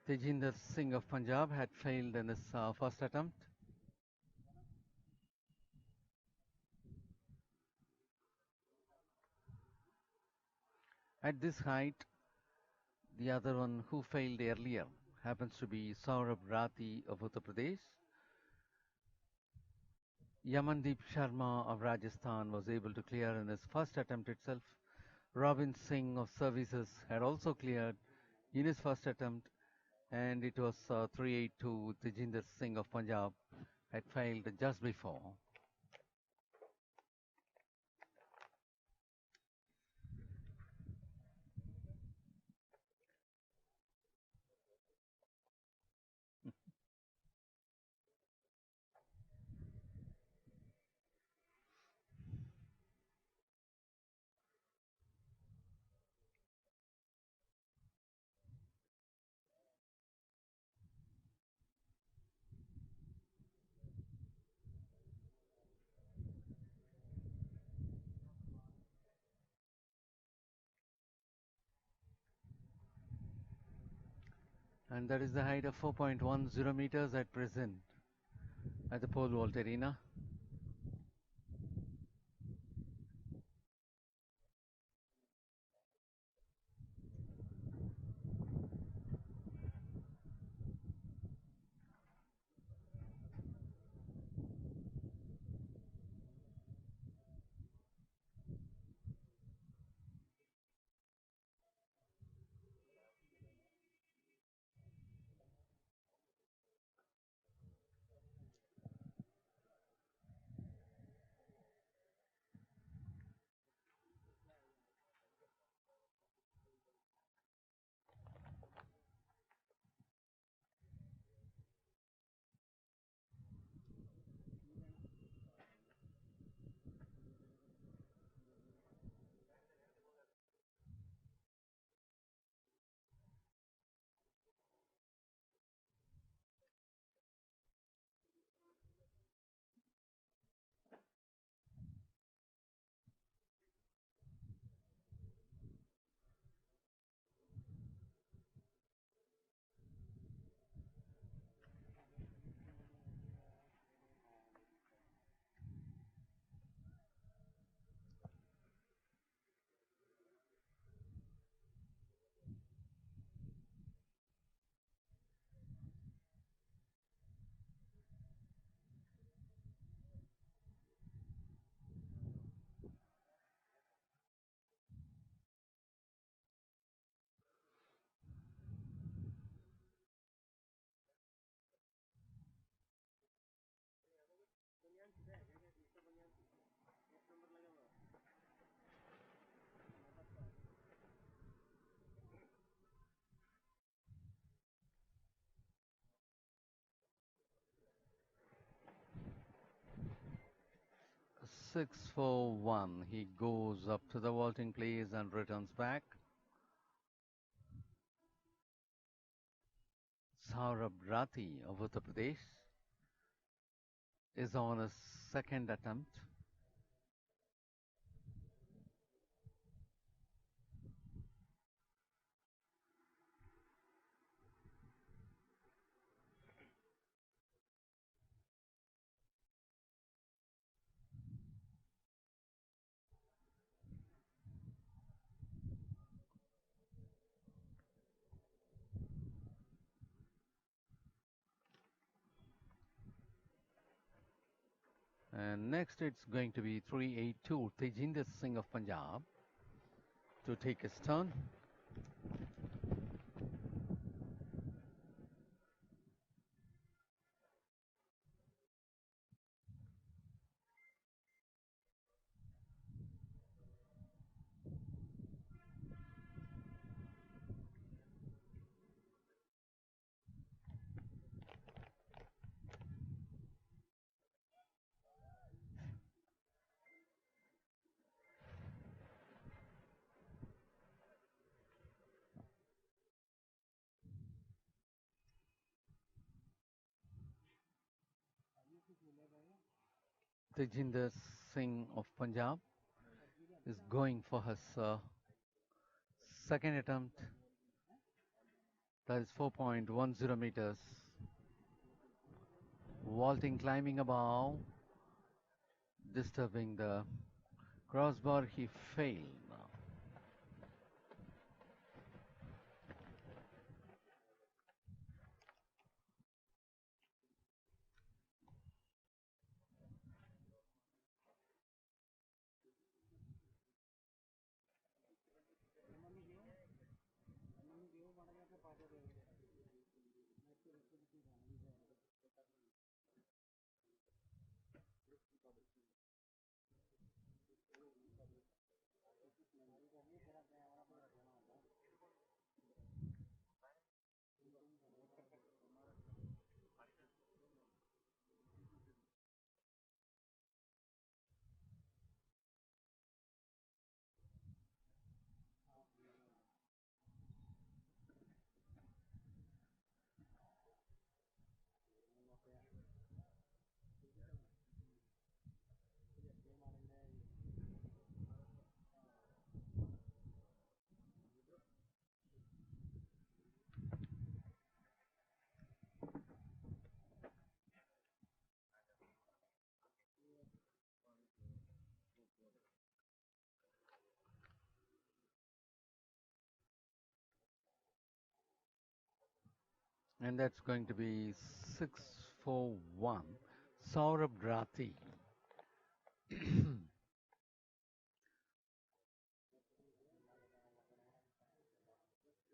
Tejinder Singh of Punjab had failed in his first attempt. At this height, the other one who failed earlier happens to be Saurabh Rathi of Uttar Pradesh. Yamandeep Sharma of Rajasthan was able to clear in his first attempt itself. Robin Singh of Services had also cleared in his first attempt, and it was 382. Tejinder Singh of Punjab had failed just before. And that is the height of 4.10 meters at present at the pole vault arena. Six, 4, 1. He goes up to the vaulting place and returns back. Saurabh Rathi of Uttar Pradesh is on his second attempt. And next it's going to be 382, Tejinder Singh of Punjab to take his turn. Tejinder Singh of Punjab is going for his second attempt. That is 4.10 meters. Vaulting, climbing above, disturbing the crossbar. He failed. And that's going to be 641. Saurabh Rathi.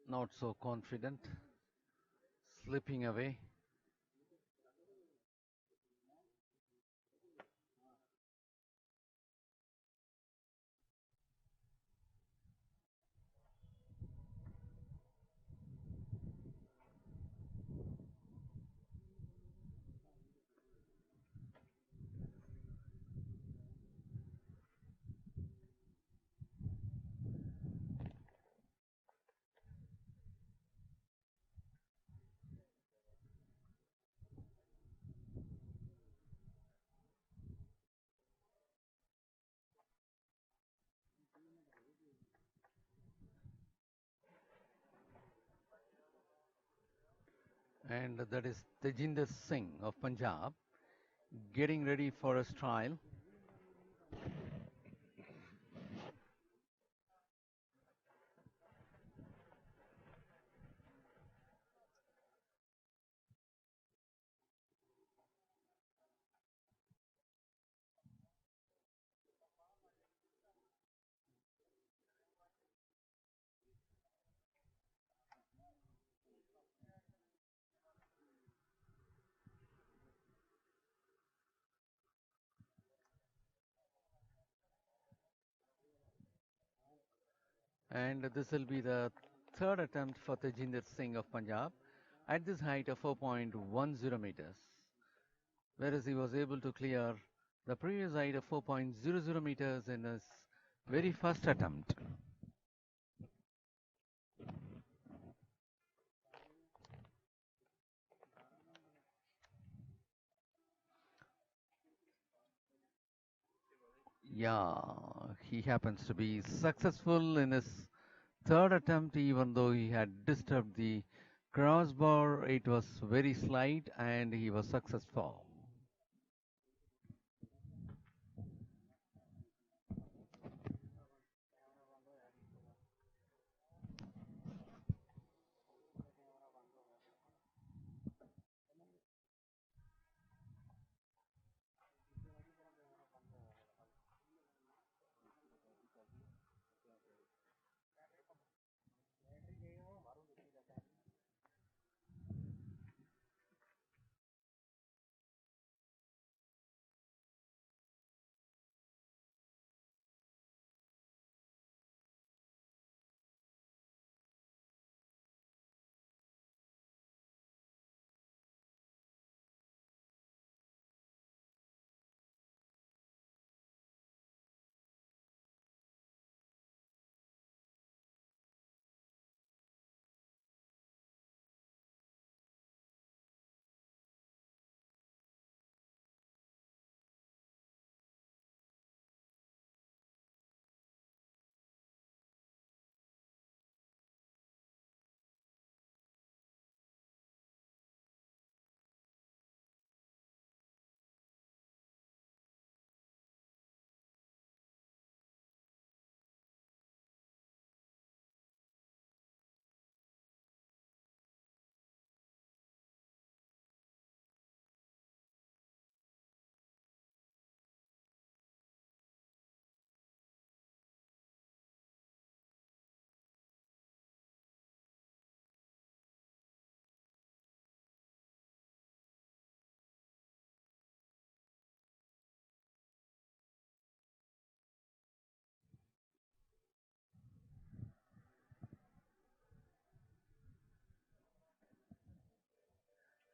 Not so confident, slipping away. And that is Tejinder Singh of Punjab getting ready for his trial. And this will be the third attempt for Tejinder Singh of Punjab at this height of 4.10 meters, whereas he was able to clear the previous height of 4.00 meters in his very first attempt. Yeah, he happens to be successful in his third attempt, even though he had disturbed the crossbar. It was very slight and he was successful.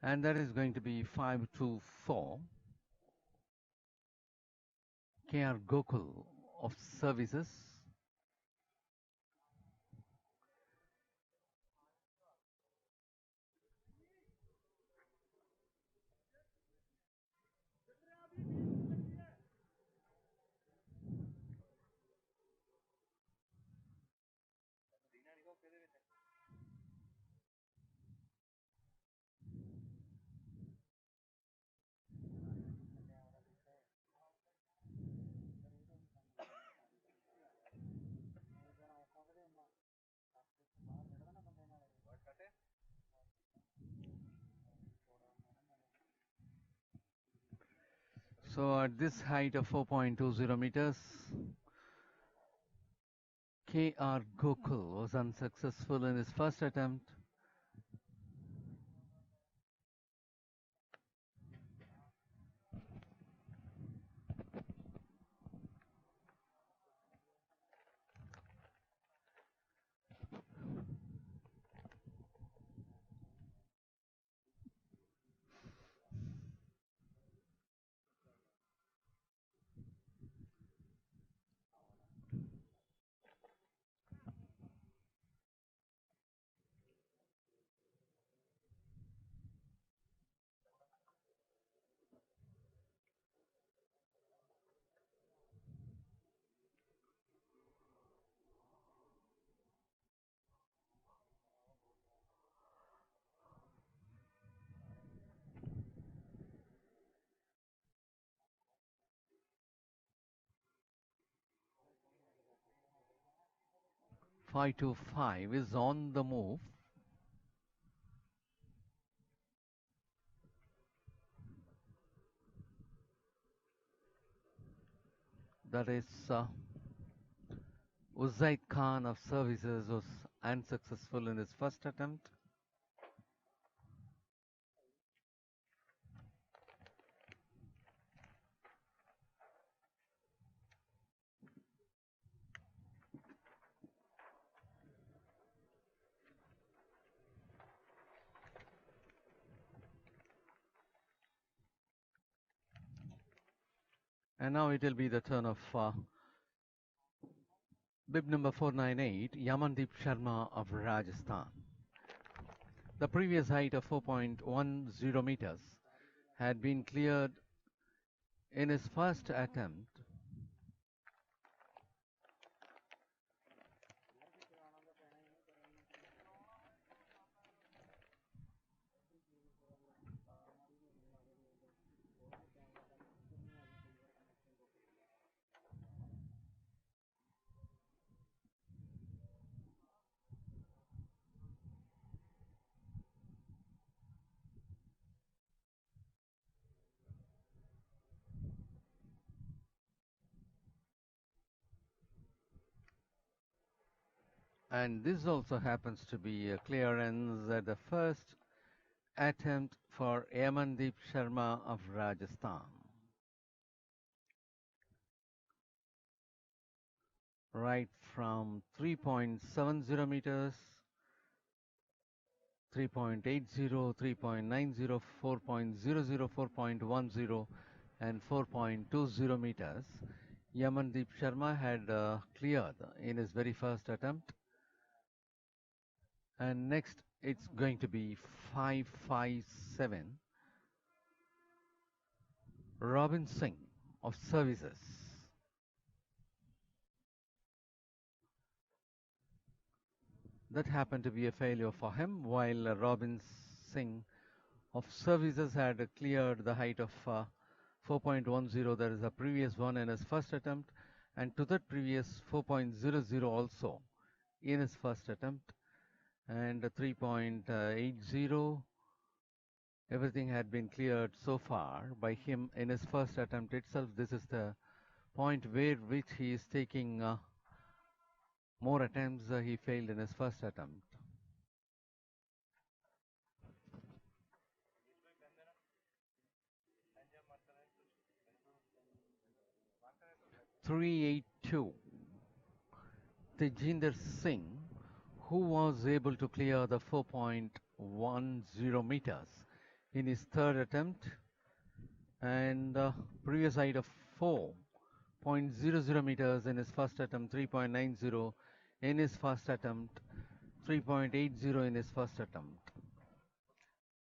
And that is going to be 524. KR Gokul of Services. So at this height of 4.20 meters, KR Gokul was unsuccessful in his first attempt. Five to five is on the move. That is Uzaid Khan of Services was unsuccessful in his first attempt. And now it will be the turn of bib number 498, Yamandeep Sharma of Rajasthan. The previous height of 4.10 meters had been cleared in his first attempt. And this also happens to be a clearance at the first attempt for Yamandeep Sharma of Rajasthan. Right from 3.70 meters, 3.80, 3.90, 4.00, 4.10 and 4.20 meters, Yamandeep Sharma had cleared in his very first attempt. And next it's going to be 557, Robin Singh of Services. That happened to be a failure for him, while Robin Singh of Services had cleared the height of 4.10. That is the previous one in his first attempt, and to that previous 4.00 also in his first attempt, and 3.80. Everything had been cleared so far by him in his first attempt itself. This is the point where which he is taking more attempts. He failed in his first attempt. 382. Tejinder Singh, who was able to clear the 4.10 meters in his third attempt, and previous height of 4.00 meters in his first attempt, 3.90 in his first attempt, 3.80 in his first attempt.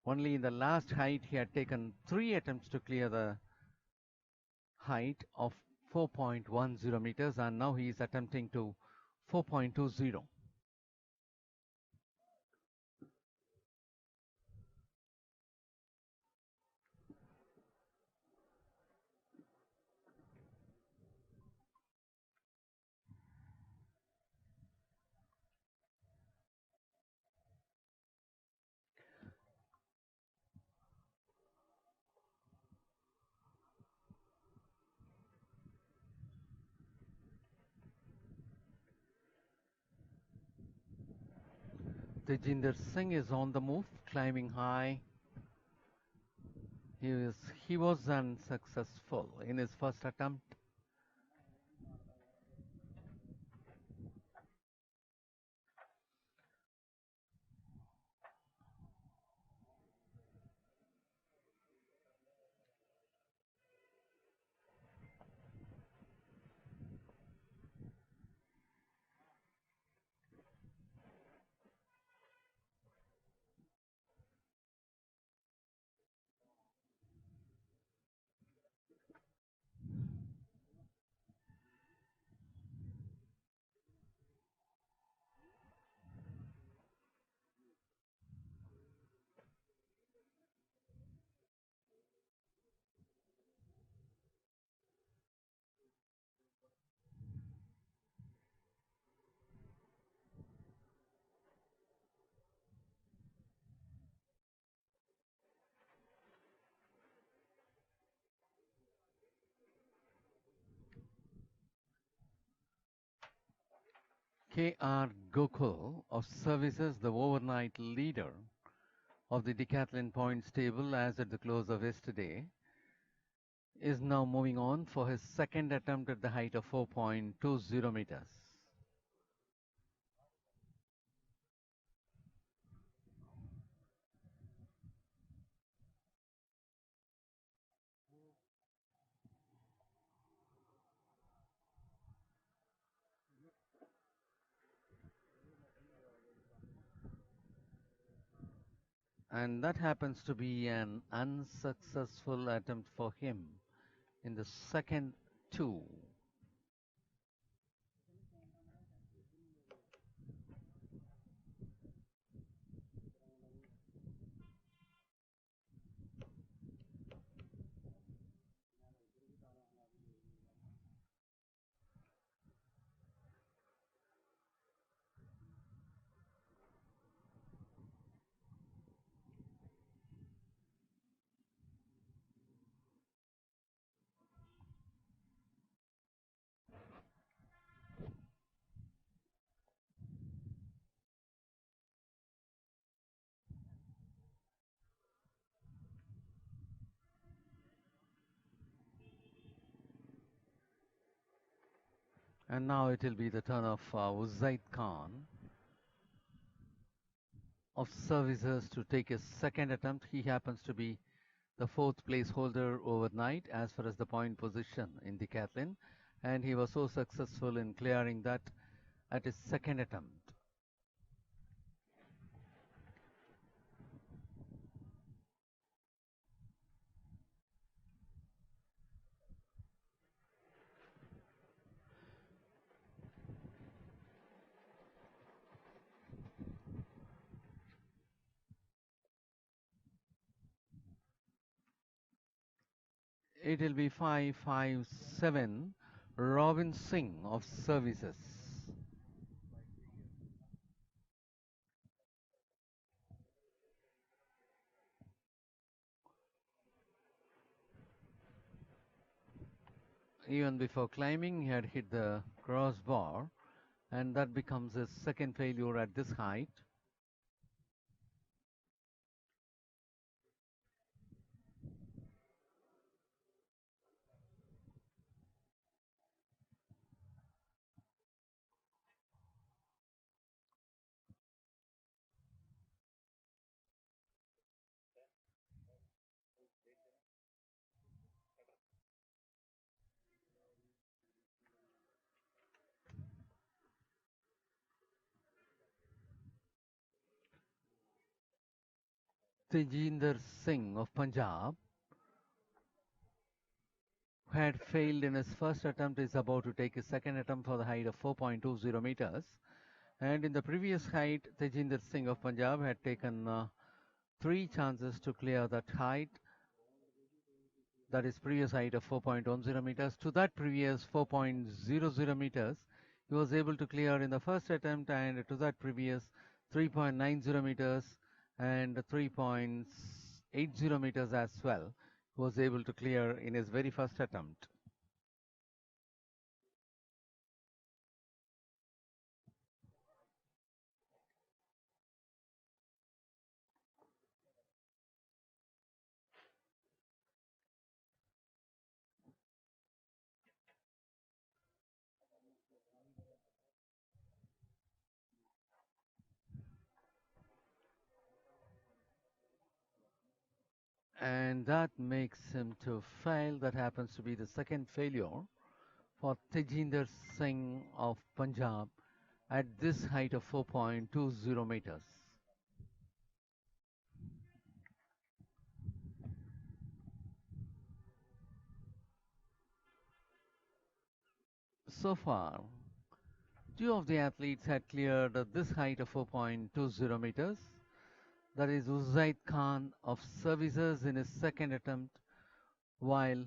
Only in the last height he had taken 3 attempts to clear the height of 4.10 meters, and now he is attempting to 4.20. Tejinder Singh is on the move, climbing high. He was unsuccessful in his first attempt. K.R. Gokul of Services, the overnight leader of the decathlon points table as at the close of yesterday, is now moving on for his second attempt at the height of 4.20 meters. And that happens to be an unsuccessful attempt for him in the second two. And now it will be the turn of Uzaid Khan of Services to take his second attempt. He happens to be the fourth place holder overnight as far as the point position in decathlon, and he was so successful in clearing that at his second attempt. It will be 557 Robin Singh of Services. Even before climbing, he had hit the crossbar, and that becomes his second failure at this height. Tejinder Singh of Punjab, who had failed in his first attempt, is about to take his second attempt for the height of 4.20 meters. And in the previous height, Tejinder Singh of Punjab had taken 3 chances to clear that height, that is previous height of 4.10 meters. To that previous 4.00 meters, he was able to clear in the first attempt, and to that previous 3.90 meters and 3.80 meters as well, he was able to clear in his very first attempt. And that makes him to fail. That happens to be the second failure for Tejinder Singh of Punjab at this height of 4.20 meters. So far, 2 of the athletes had cleared this height of 4.20 meters. That is Uzaid Khan of Services in his second attempt, while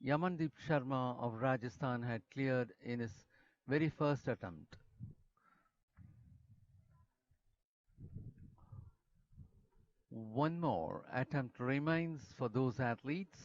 Yamandeep Sharma of Rajasthan had cleared in his very first attempt. One more attempt remains for those athletes.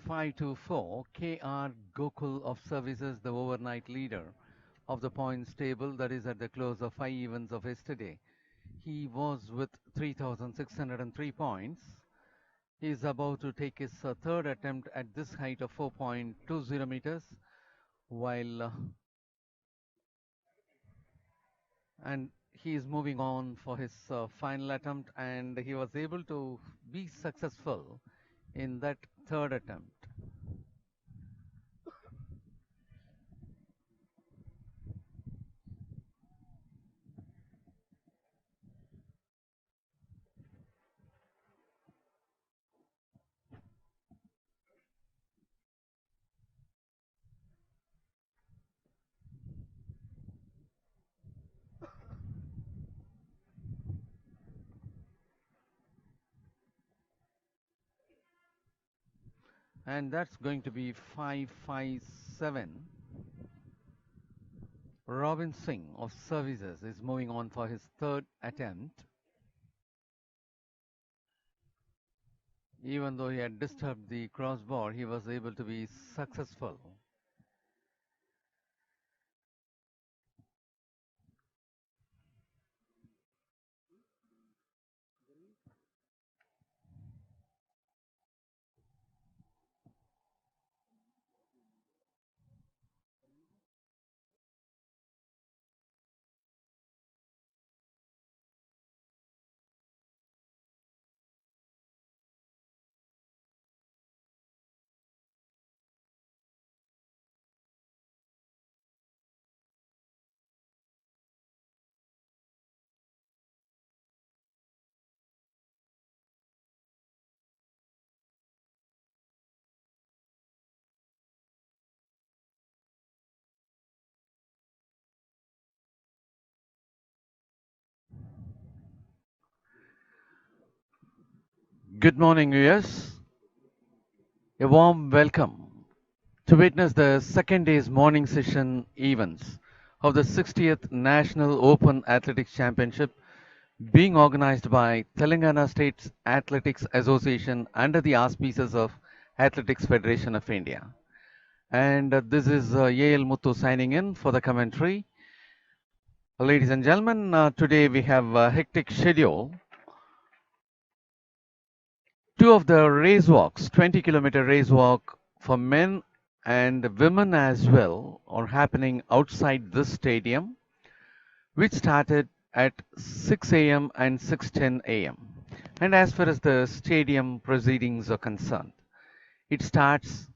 Five to four, K.R. Gokul of Services, the overnight leader of the points table, that is at the close of 5 events of yesterday. He was with 3,603 points. He is about to take his third attempt at this height of 4.20 meters, while and he is moving on for his final attempt, and he was able to be successful in that third attempt. And that's going to be 5.57. Robin Singh of Services is moving on for his third attempt. Even though he had disturbed the crossbar, he was able to be successful. Good morning, viewers. A warm welcome to witness the second day's morning session events of the 60th National Open Athletics Championship being organized by Telangana State Athletics Association under the auspices of Athletics Federation of India. And this is A.L. Muthu signing in for the commentary. Ladies and gentlemen, today we have a hectic schedule Two of the race walks, 20-kilometer race walk for men and women as well, are happening outside this stadium, which started at 6 a.m. and 6:10 a.m. And as far as the stadium proceedings are concerned, it starts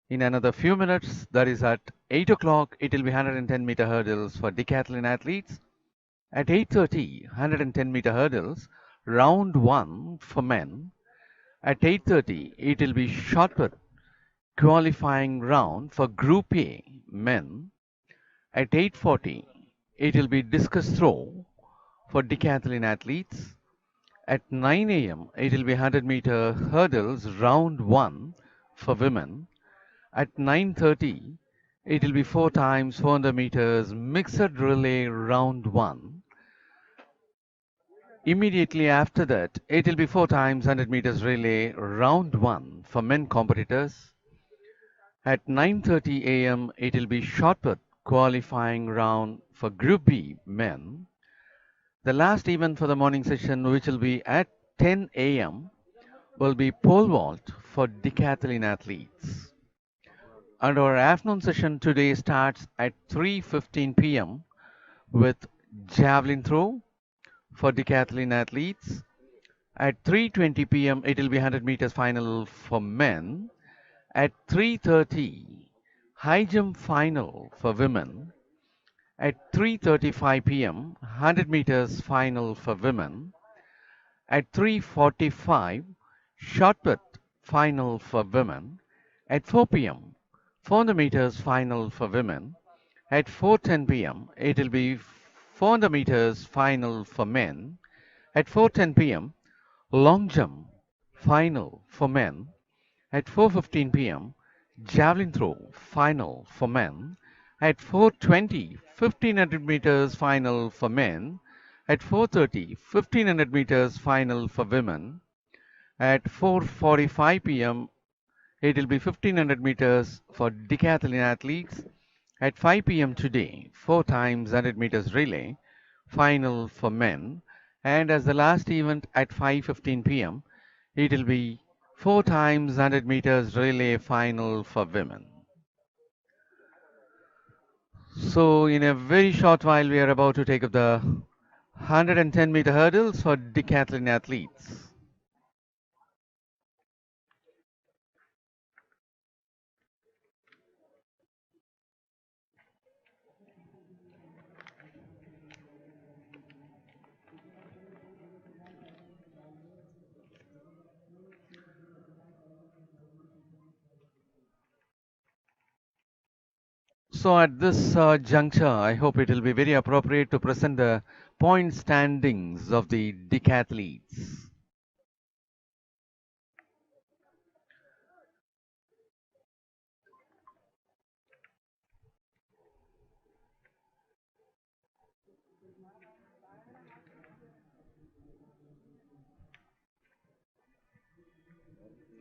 in another few minutes. That is at 8 o'clock. It will be 110-meter hurdles for decathlon athletes. At 8:30, 110-meter hurdles, round one for men. At 8:30, it will be shot put qualifying round for Group A men. At 8:40, it will be discus throw for decathlon athletes. At 9 a.m., it will be 100-meter hurdles round one for women. At 9:30, it will be 4 times 400 meters mixed relay round one. Immediately after that, it will be 4 times 100 meters relay round one for men competitors. At 9:30 a.m., it will be shot put qualifying round for Group B men. The last event for the morning session, which will be at 10 a.m., will be pole vault for decathlon athletes. And our afternoon session today starts at 3:15 p.m. with javelin throw for decathlon athletes. At 3:20 p.m., it will be 100 meters final for men. At 3:30, high jump final for women. At 3:35 p.m., 100 meters final for women. At 3:45, shot put final for women. At 4 p.m., 400 meters final for women. At 4:10 p.m., it will be 400 meters final for men. At 4:10 p.m., long jump final for men. At 4:15 p.m., javelin throw final for men. At 4:20, 1500 meters final for men. At 4:30, 1500 meters final for women. At 4:45 p.m., it will be 1500 meters for decathlon athletes. At 5 p.m. today, 4 times 100 meters relay final for men. And as the last event at 5:15 p.m., it will be 4 times 100 meters relay final for women. So in a very short while, we are about to take up the 110-meter hurdles for decathlon athletes. So at this juncture, I hope it will be very appropriate to present the point standings of the decathletes.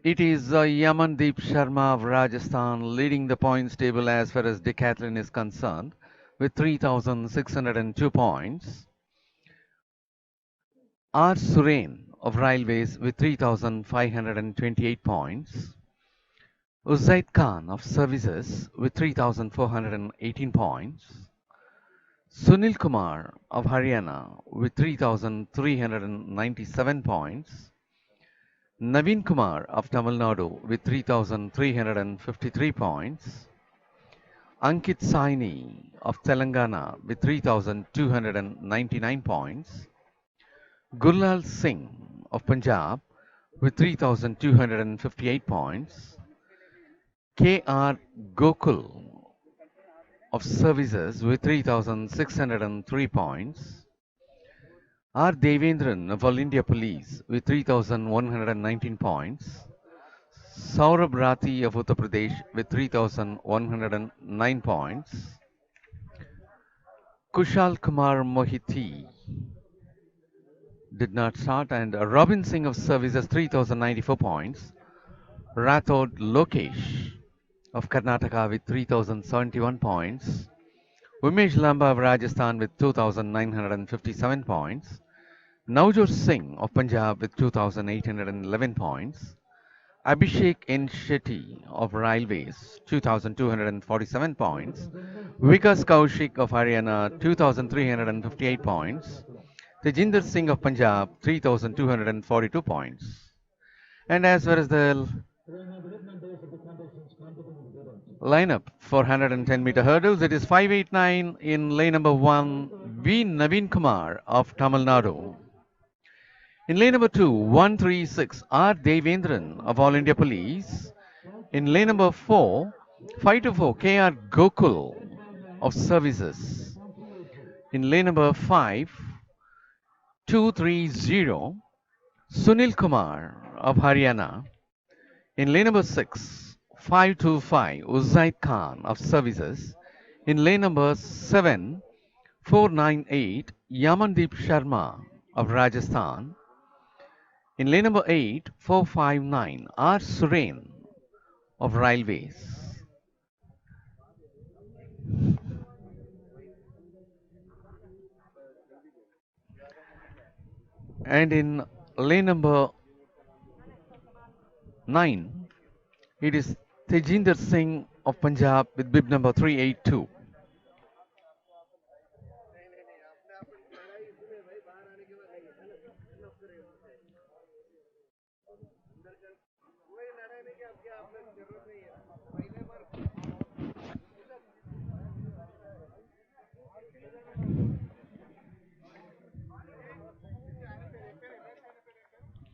It is Yamandeep Sharma of Rajasthan leading the points table as far as decathlon is concerned with 3,602 points. R. Suren of Railways with 3,528 points. Uzaid Khan of Services with 3,418 points. Sunil Kumar of Haryana with 3,397 points. Naveen Kumar of Tamil Nadu with 3,353 points. Ankit Saini of Telangana with 3,299 points. Gurlal Singh of Punjab with 3,258 points. K.R. Gokul of Services with 3,603 points. R. Devendran of All India Police with 3,119 points. Saurabh Rathi of Uttar Pradesh with 3,109 points. Kushal Kumar Mohiti did not start, and Robin Singh of Services 3,094 points. Rathod Lokesh of Karnataka with 3,071 points. Umesh Lamba of Rajasthan with 2,957 points. Navjot Singh of Punjab with 2,811 points. Abhishek N. Shetty of Railways, 2,247 points. Vikas Kaushik of Haryana, 2,358 points. Tejinder Singh of Punjab, 3,242 points. And as far as the lineup for 110-meter hurdles, it is 589 in lane number 1, V. Naveen Kumar of Tamil Nadu. In lane number 2, 136, R. Devendran of All India Police. In lane number 4, 524, K.R. Gokul of Services. In lane number 5, 230, Sunil Kumar of Haryana. In lane number 6, 525, Uzaid Khan of Services. In lane number 7, 498, Yamandeep Sharma of Rajasthan. In lane number 8, 459, R. Suren of Railways. And in lane number 9, it is Tejinder Singh of Punjab with bib number 382.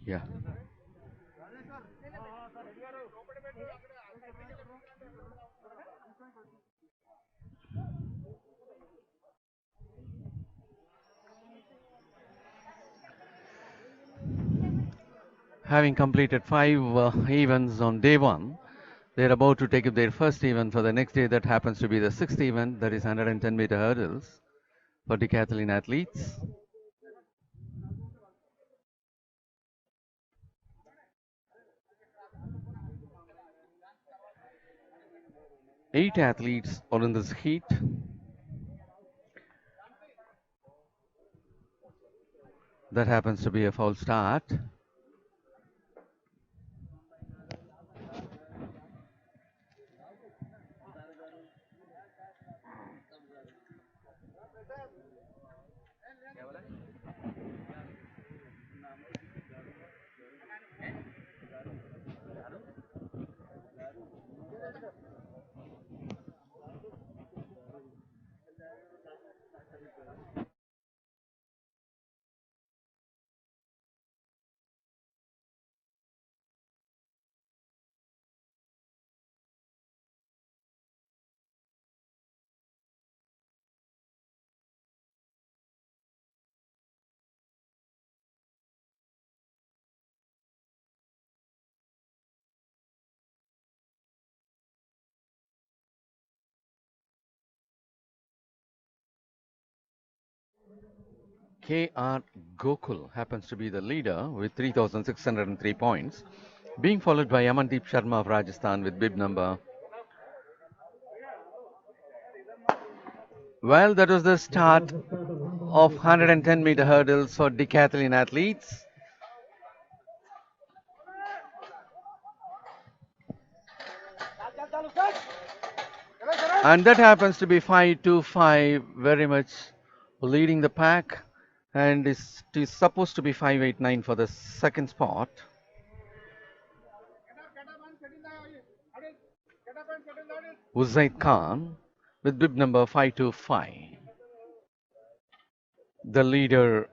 Yeah. Having completed 5 events on day 1, they are about to take up their first event for the next day. That happens to be the 6th event, that is 110-meter hurdles for decathlon athletes. 8 athletes are in this heat. That happens to be a false start. K.R. Gokul happens to be the leader with 3,603 points, being followed by Amandeep Sharma of Rajasthan with bib number. Well, that was the start of 110-meter hurdles for decathlon athletes. And that happens to be 525, very much leading the pack. And it is supposed to be 589 for the second spot. Uzaid Khan with bib number 525. The leader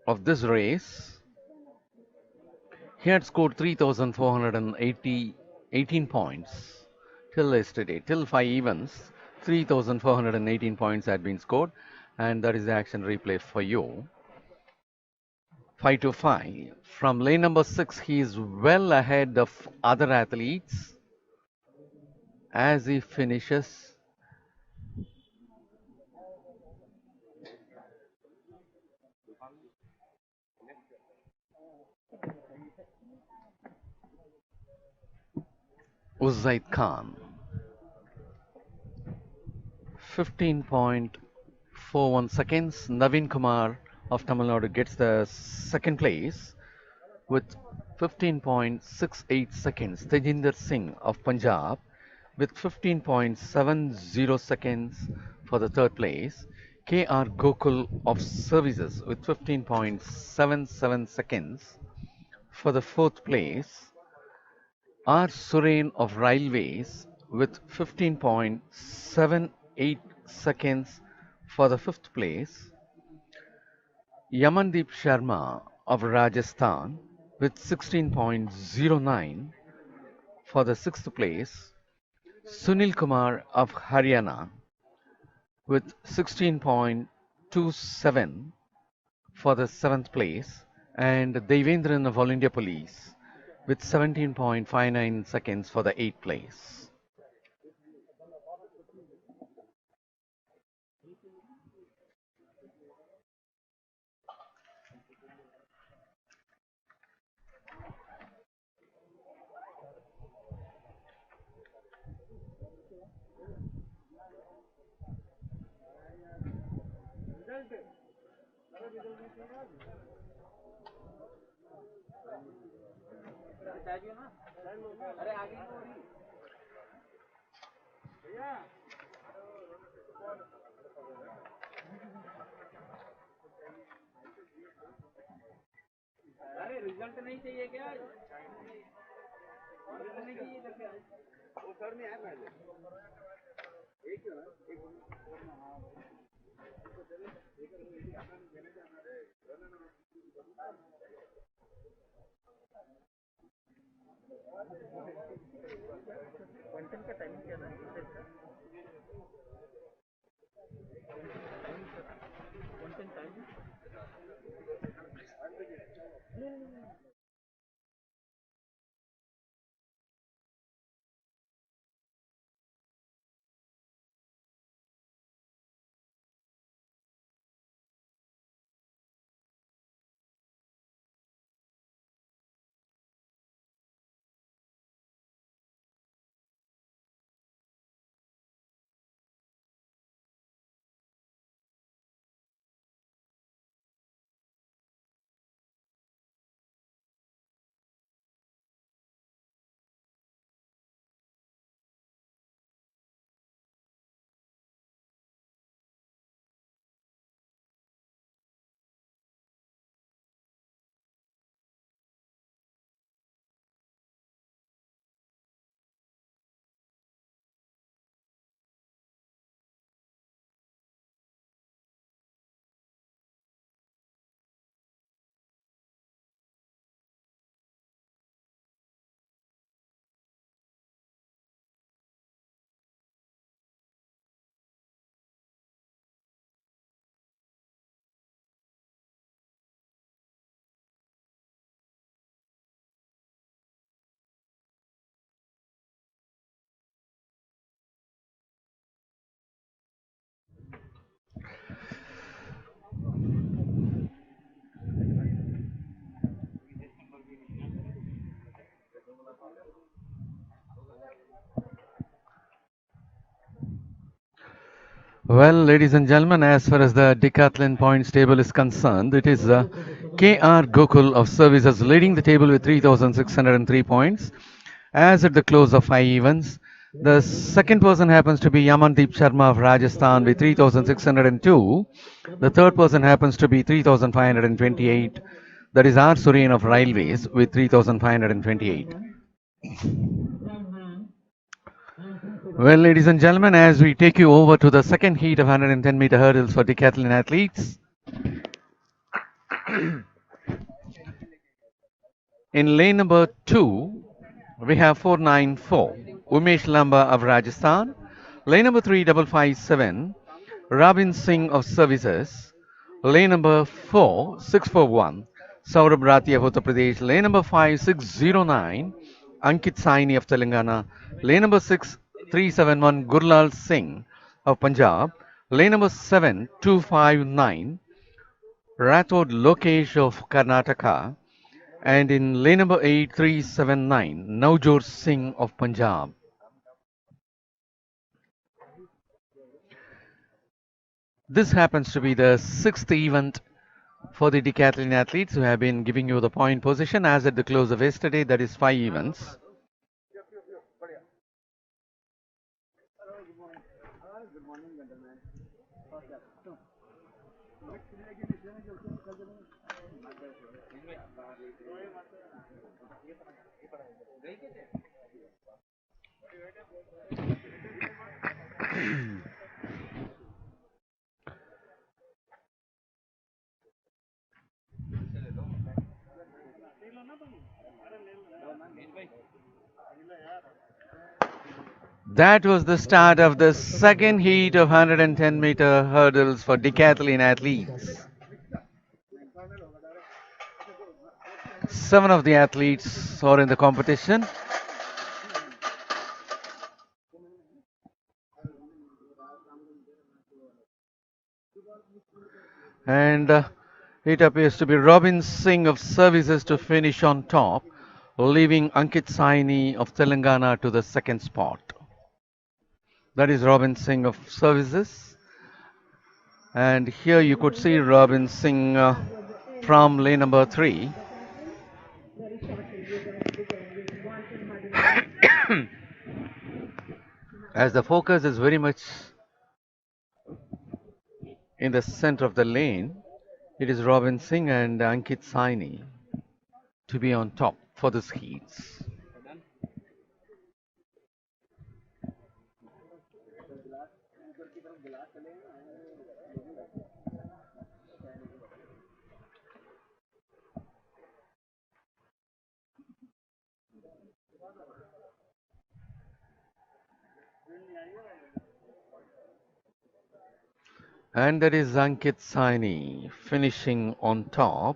of this race. He had scored 3,418 points till yesterday, till 5 events. 3,418 points had been scored, and that is the action replay for you. 525. From lane number 6, he is well ahead of other athletes as he finishes. Uzaid Khan 15.4 15.41 seconds. Naveen Kumar of Tamil Nadu gets the second place with 15.68 seconds. Tejinder Singh of Punjab with 15.70 seconds for the third place. K.R. Gokul of Services with 15.77 seconds for the fourth place. R. Suren of Railways with 15.78 seconds for the fifth place. Yamandeep Sharma of Rajasthan with 16.09 for the sixth place. Sunil Kumar of Haryana with 16.27 for the seventh place. And Devendran of All India Police with 17.59 seconds for the eighth place. अरे result नहीं चाहिए क्या result नहीं चाहिए इधर क्या वो sir में है पहले एक क्यों ना एक क्वांटम का टाइमिंग क्या था quantum timing Well, ladies and gentlemen, as far as the decathlon points table is concerned, it is K.R. Gokul of Services leading the table with 3,603 points. As at the close of 5 events, the second person happens to be Yamandeep Sharma of Rajasthan with 3,602. The third person happens to be 3,528. That is R. Suren of Railways with 3,528. Well, ladies and gentlemen, as we take you over to the second heat of 110-meter hurdles for decathlon athletes. In lane number 2, we have 494, Umesh Lamba of Rajasthan. Lane number 3, 557, Rabin Singh of Services. Lane number 4, 641, Saurabh Rathi of Uttar Pradesh. Lane number 5, 609, Ankit Saini of Telangana. Lane number 6, 371, Gurlal Singh of Punjab. Lane number 7, 259, Rathod Lokesh of Karnataka. And in lane number 8, 379, Navjot Singh of Punjab. This happens to be the sixth event for the decathlon athletes who have been giving you the point position as at the close of yesterday. That is 5 events. That was the start of the second heat of 110-meter hurdles for decathlon athletes. 7 of the athletes are in the competition. And it appears to be Robin Singh of Services to finish on top, leaving Ankit Saini of Telangana to the second spot. That is Robin Singh of Services. And here you could see Robin Singh from lane number 3. As the focus is very much in the center of the lane, it is Robin Singh and Ankit Saini to be on top for this heats. And that is Ankit Saini finishing on top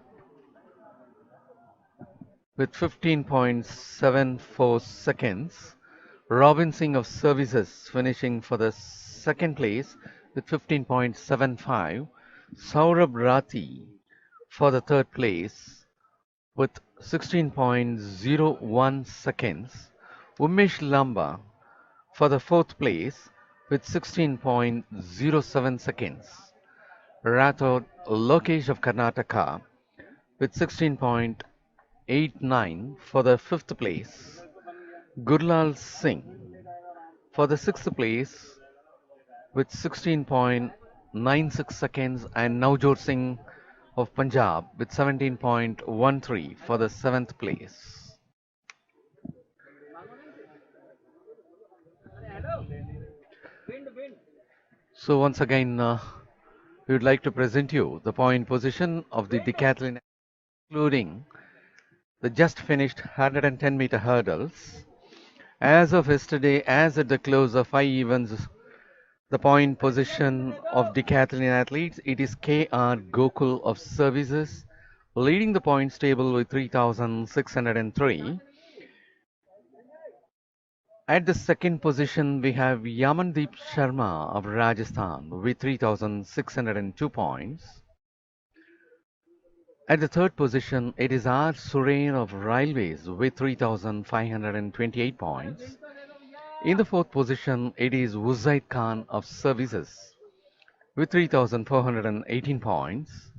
with 15.74 seconds. Robin Singh of Services finishing for the second place with 15.75. Saurabh Rathi for the third place with 16.01 seconds. Umesh Lamba for the fourth place with 16.07 seconds. Rathod Lokesh of Karnataka with 16.89 for the fifth place. Gurlal Singh for the sixth place with 16.96 seconds, and Navjot Singh of Punjab with 17.13 for the seventh place. So once again, we would like to present you the point position of the decathlon, including the just finished 110-meter hurdles. As of yesterday, as at the close of 5 events, the point position of decathlon athletes, it is K.R. Gokul of Services, leading the points table with 3,603. At the second position, we have Yamandeep Sharma of Rajasthan with 3,602 points. At the third position, it is R. Surain of Railways with 3,528 points. In the fourth position, it is Uzaid Khan of Services with 3,418 points.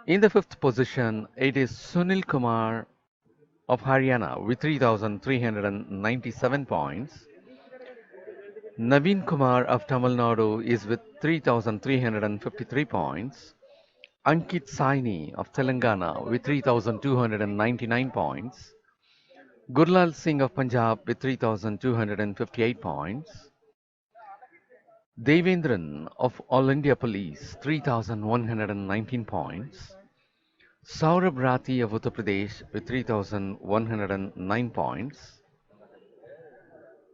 In the fifth position, it is Sunil Kumar of Haryana with 3,397 points. Naveen Kumar of Tamil Nadu is with 3,353 points. Ankit Saini of Telangana with 3,299 points. Gurlal Singh of Punjab with 3,258 points. Devendran of All India Police 3,119 points. Saurabh Rathi of Uttar Pradesh with 3,109 points.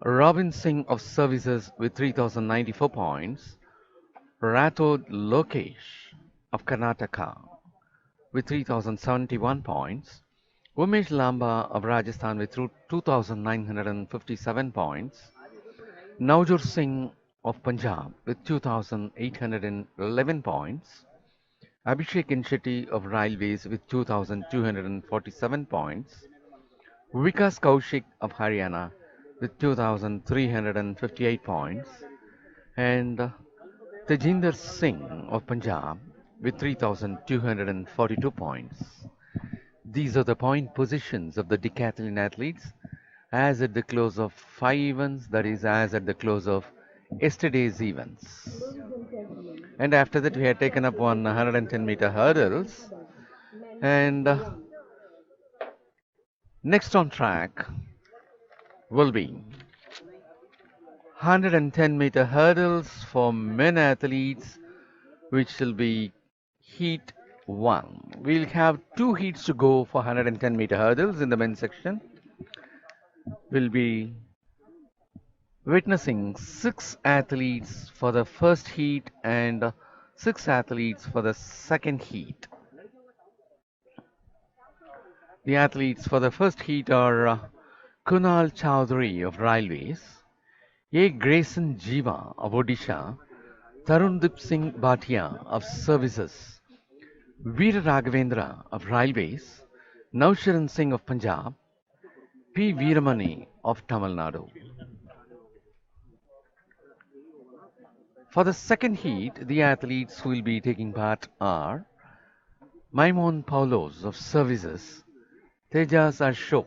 Robin Singh of Services with 3,094 points. Rathod Lokesh of Karnataka with 3,071 points. Umesh Lamba of Rajasthan with 2,957 points. Navjot Singh of Punjab with 2,811 points. Abhishek Shetty of Railways with 2,247 points. Vikas Kaushik of Haryana with 2,358 points. And Tejinder Singh of Punjab with 3,242 points. These are the point positions of the decathlon athletes as at the close of 5 events, that is, as at the close of yesterday's events. Ladies and gentlemen, And after that, we had taken up the 110-meter gold hurdles. medal, men And one. next on track will be 110-meter hurdles for men athletes, which will be heat 1. We'll have two heats to go for 110-meter hurdles in the men's section. We'll be witnessing 6 athletes for the first heat and 6 athletes for the second heat. The athletes for the first heat are Kunal Chowdhury of Railways, A. Grayson Jiva of Odisha, Tarundip Singh Bhatia of Services, Veera Raghavendra of Railways, Nausharan Singh of Punjab, P. Veeramani of Tamil Nadu. For the second heat, the athletes who will be taking part are Maimon Paulos of Services, Tejas Ashok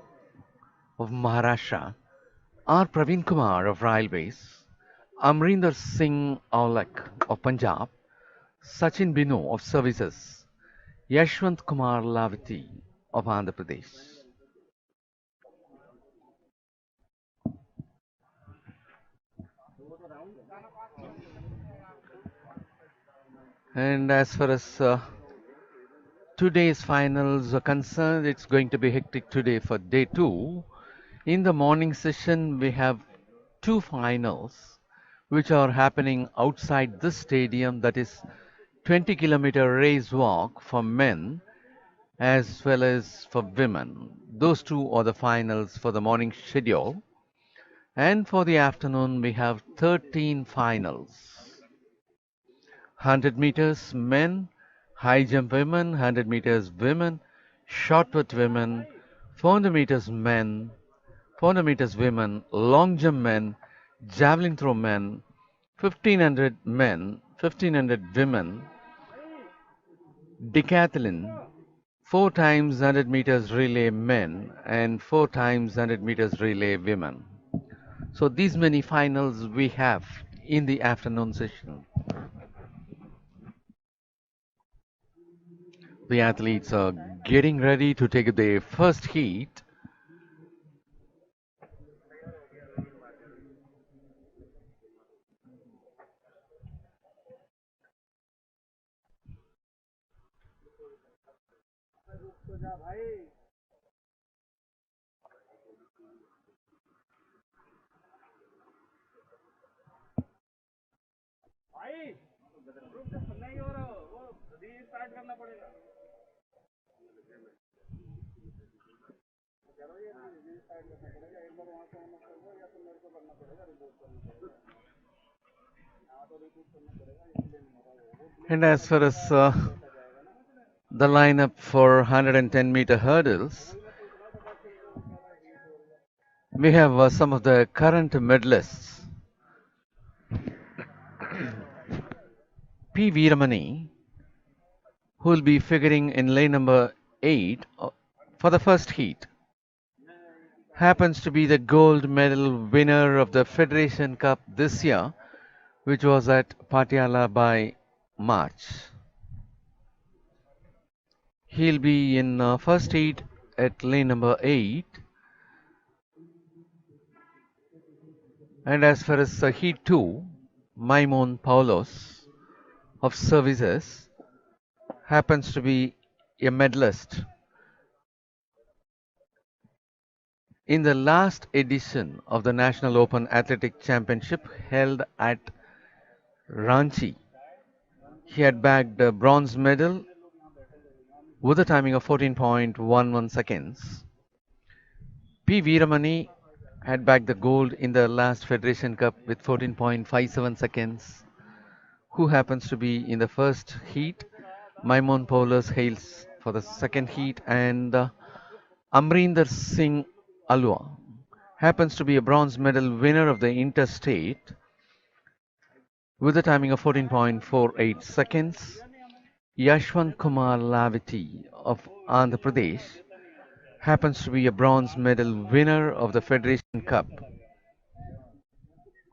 of Maharashtra, R. Praveen Kumar of Railways, Amrinder Singh Aulak of Punjab, Sachin Bino of Services, Yashwant Kumar Lavati of Andhra Pradesh. And as far as today's finals are concerned, it's going to be hectic today for day 2. In the morning session, we have 2 finals which are happening outside this stadium, that is 20-kilometer race walk for men as well as for women. Those two are the finals for the morning schedule. And for the afternoon, we have 13 finals. 100 meters men, high jump women, 100 meters women, shot put women, 400 meters men, 400 meters women, long jump men, javelin throw men, 1500 men, 1500 women, decathlon, 4 times 100 meters relay men, and 4 times 100 meters relay women. So these many finals we have in the afternoon session. The athletes are getting ready to take their first heat. And as far as the lineup for 110-meter hurdles, we have some of the current medalists. P. Veeramani, who will be figuring in lane number 8 for the first heat, happens to be the gold medal winner of the Federation Cup this year, which was at Patiala by March. He'll be in first heat at lane number 8. And as far as heat 2, Maimon Paulos of Services happens to be a medalist in the last edition of the National Open Athletic Championship held at Ranchi. He had bagged a bronze medal with a timing of 14.11 seconds. P. Veeramani had bagged the gold in the last Federation Cup with 14.57 seconds. Who happens to be in the first heat? Maimon Paulos hails for the second heat, and Amrinder Singh Alwa happens to be a bronze medal winner of the interstate with a timing of 14.48 seconds. Yashwant Kumar Laviti of Andhra Pradesh happens to be a bronze medal winner of the Federation Cup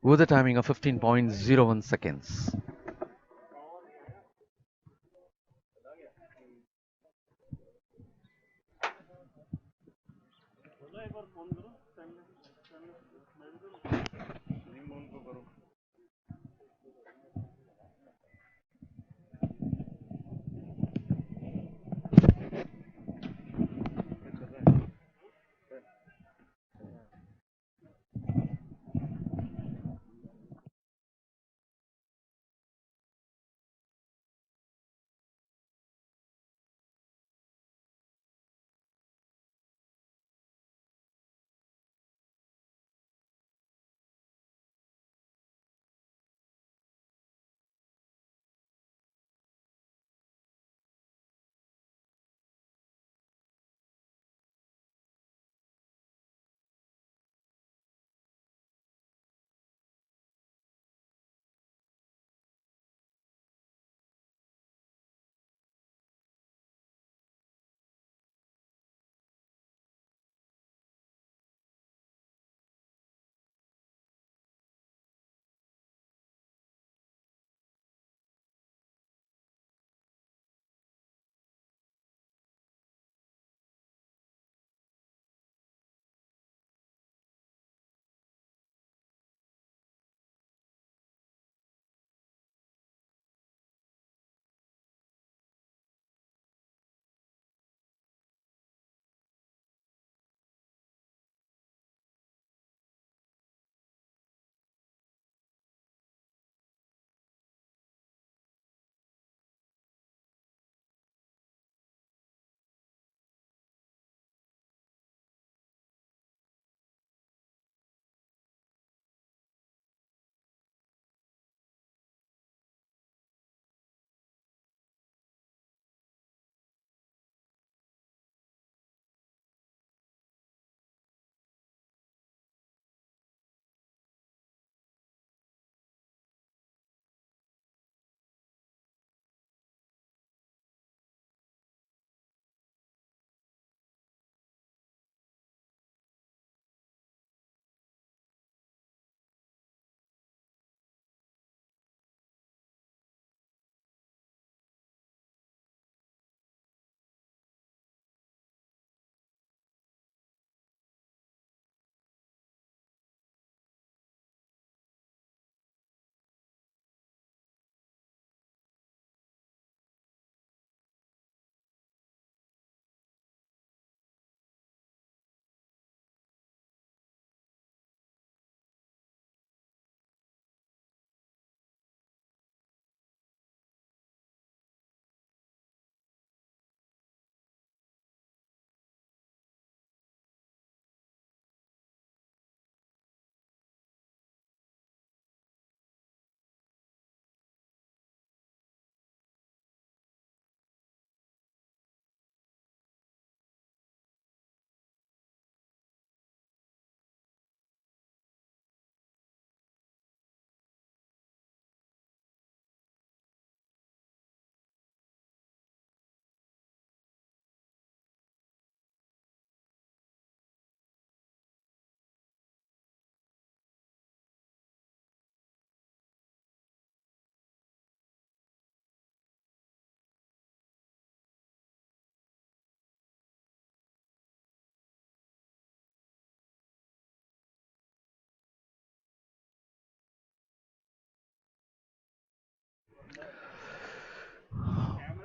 with a timing of 15.01 seconds.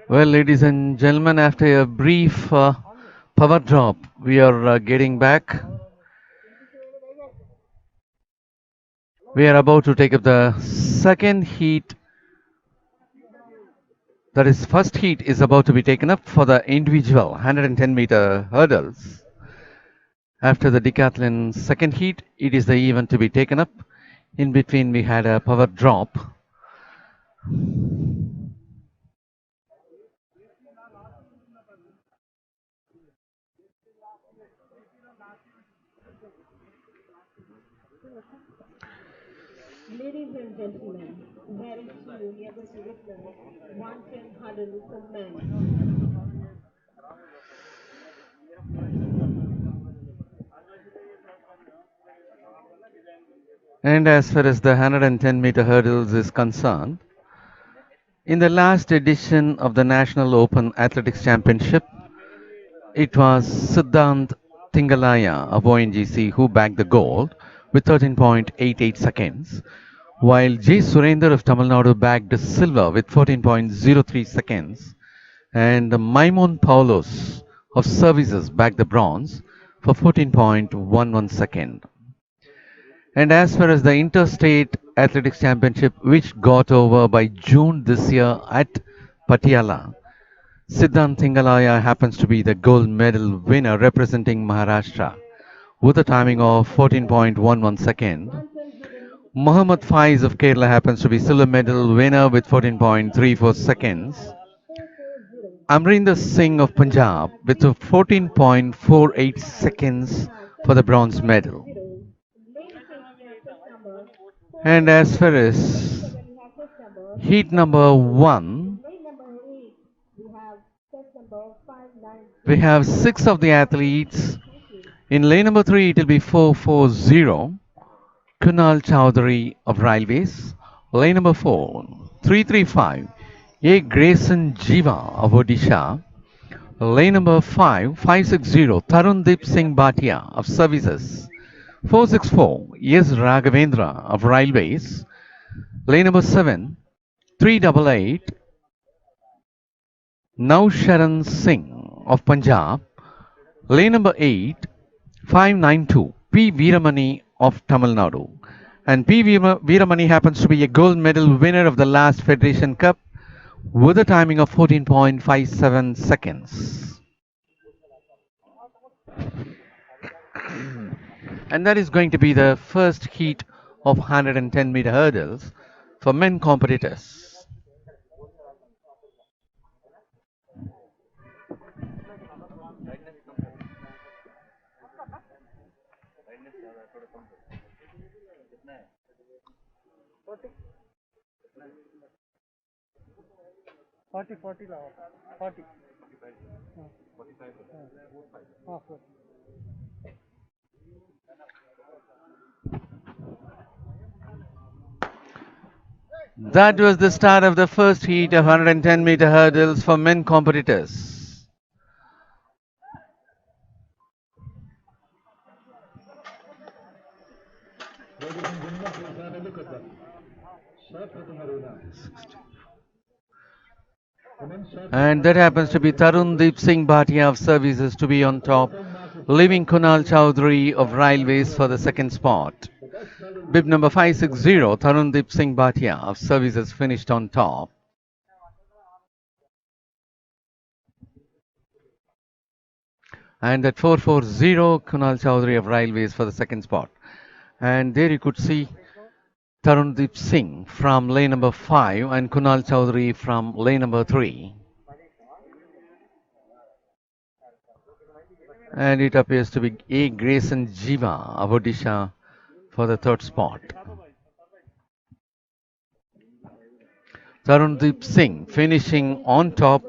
Well, ladies and gentlemen, after a brief power drop, we are getting back. We are about to take up the second heat. That is, first heat is about to be taken up for the individual 110-meter hurdles. After the decathlon second heat, it is the event to be taken up. In between, we had a power drop. Ladies and gentlemen, very soon we are going to witness 110 hurdle for men. And as far as the 110-meter hurdles is concerned, in the last edition of the National Open Athletics Championship, it was Siddhant Tingalaya of ONGC who bagged the gold with 13.88 seconds, while J. Surender of Tamil Nadu bagged silver with 14.03 seconds, and Maimon Paulos of Services bagged the bronze for 14.11 second. And as far as the Interstate Athletics Championship, which got over by June this year at Patiala, Siddhant Thingalaya happens to be the gold medal winner representing Maharashtra with a timing of 14.11 second. Mohammad Faiz of Kerala happens to be silver medal winner with 14.34 seconds. Amrinder Singh of Punjab with a 14.48 seconds for the bronze medal. And as far as heat number 1, we have 6 of the athletes. In lane number 3, it will be 440, Kunal Chowdhury of Railways. Lane number 4, 335, A. Grayson Jiva of Odisha. Lane number 5, 560, Tarundeep Singh Bhatia of Services. 464, S. Raghavendra of Railways. Lane number 7, 388, Nausharan Singh of Punjab. Lane number 8, 592, P. Veeramani of Tamil Nadu. And P. Veeramani happens to be a gold medal winner of the last Federation Cup with a timing of 14.57 seconds. And that is going to be the first heat of 110-meter hurdles for men competitors. Forty लाओ 40 हाँ 40 That was the start of the first heat of 110-meter hurdles for men competitors. Ladies and gentlemen, please have a look at that. Short putting arena. And that happens to be Tarundeep Singh Bhatia of Services to be on top, leaving Kunal Chowdhury of Railways for the second spot. Bib number 560, Tarundeep Singh Bhatia of Services finished on top. And at 440, Kunal Chowdhury of Railways for the second spot. And there you could see Tarundeep Singh from lane number 5 and Kunal Chowdhury from lane number 3. And it appears to be A. Grayson Jiva of Odisha for the third spot. Tarundeep Singh finishing on top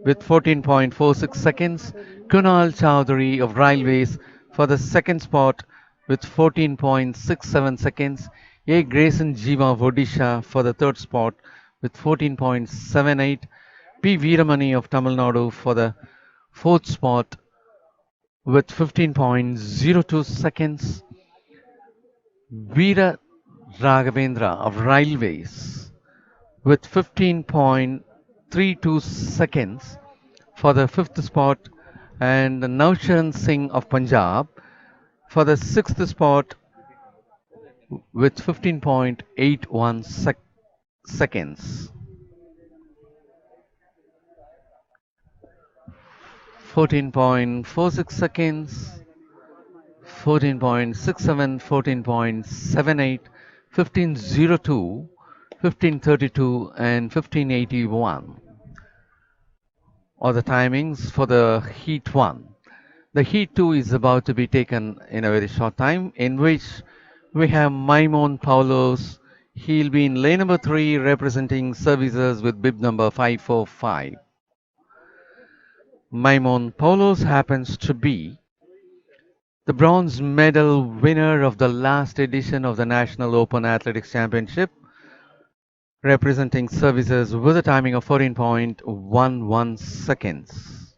with 14.46 seconds. Kunal Chowdhury of Railways for the second spot with 14.67 seconds. A. Grayson Jiva of Odisha for the third spot with 14.78. P. Veeramani of Tamil Nadu for the fourth spot with 15.02 seconds. Veera Raghavendra of Railways with 15.32 seconds for the fifth spot, and Nausharan Singh of Punjab for the sixth spot with 15.81 seconds. 14.46 seconds, 14.67, 14.78, 15.02, 15.32 and 15.81 are the timings for the Heat 1. The Heat 2 is about to be taken in a very short time, in which we have Maimon Paulos, He'll be in lane number 3 representing services with bib number 545. Maimon Paulos happens to be the bronze medal winner of the last edition of the National Open Athletics Championship, representing services with a timing of 14.11 seconds.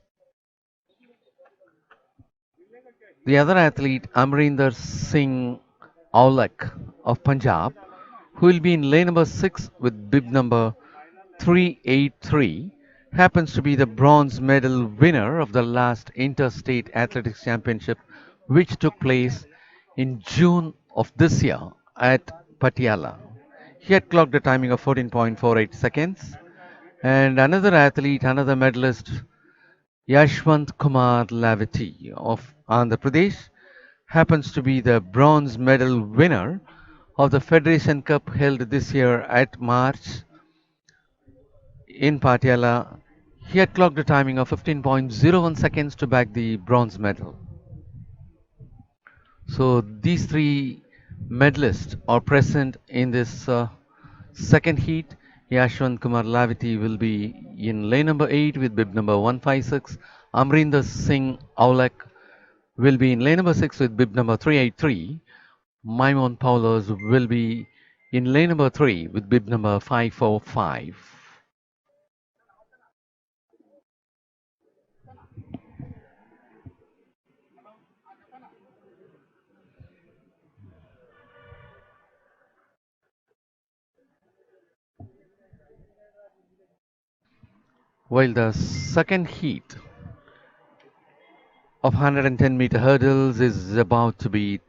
The other athlete, Amrinder Singh Aulak of Punjab, who will be in lane number 6 with bib number 383, happens to be the bronze medal winner of the last Interstate Athletics Championship, which took place in June of this year at Patiala. He had clocked a timing of 14.48 seconds. And another athlete, another medalist, Yashwant Kumar Lavati of Andhra Pradesh, happens to be the bronze medal winner of the Federation Cup held this year at March in Patiala. He had clocked a timing of 15.01 seconds to bag the bronze medal. So these three medalists are present in this second heat. Yashwant Kumar Lavati will be in lane number 8 with bib number 156. Amrinder Singh Aulak will be in lane number 6 with bib number 383. Maimon Paulos will be in lane number 3 with bib number 545. While the second heat of 110-meter hurdles is about to be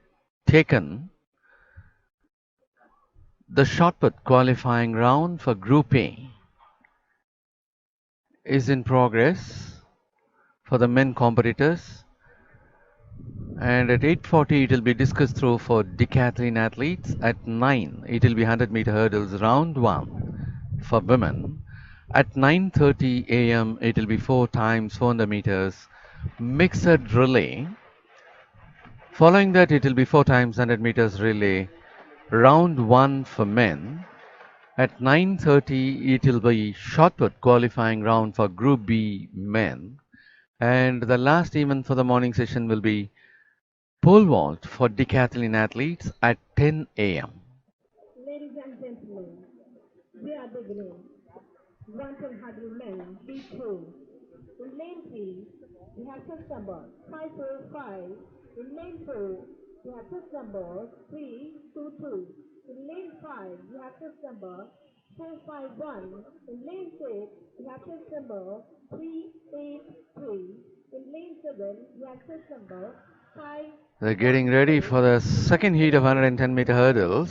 taken, the shot put qualifying round for Group A is in progress for the men competitors, and at 8:40 it will be discussed through for decathlon athletes. At 9 it will be 100-meter hurdles round 1 for women. At 9:30 a.m. it will be 4 times 400 meters mixed relay. Following that it will be 4 times 100 meters relay round 1 for men. At 9:30 it will be shot put qualifying round for Group B men, and the last event for the morning session will be pole vault for decathlon athletes at 10 a.m. Ladies and gentlemen, we are beginning. 100 men, B2. In lane 3, we have test number 545. In lane 4, we have test number 322. In lane 5, we have test number 451. In lane 6, we have test number 383. In lane 7, we have test number 5. They're getting ready for the second heat of 110-meter hurdles.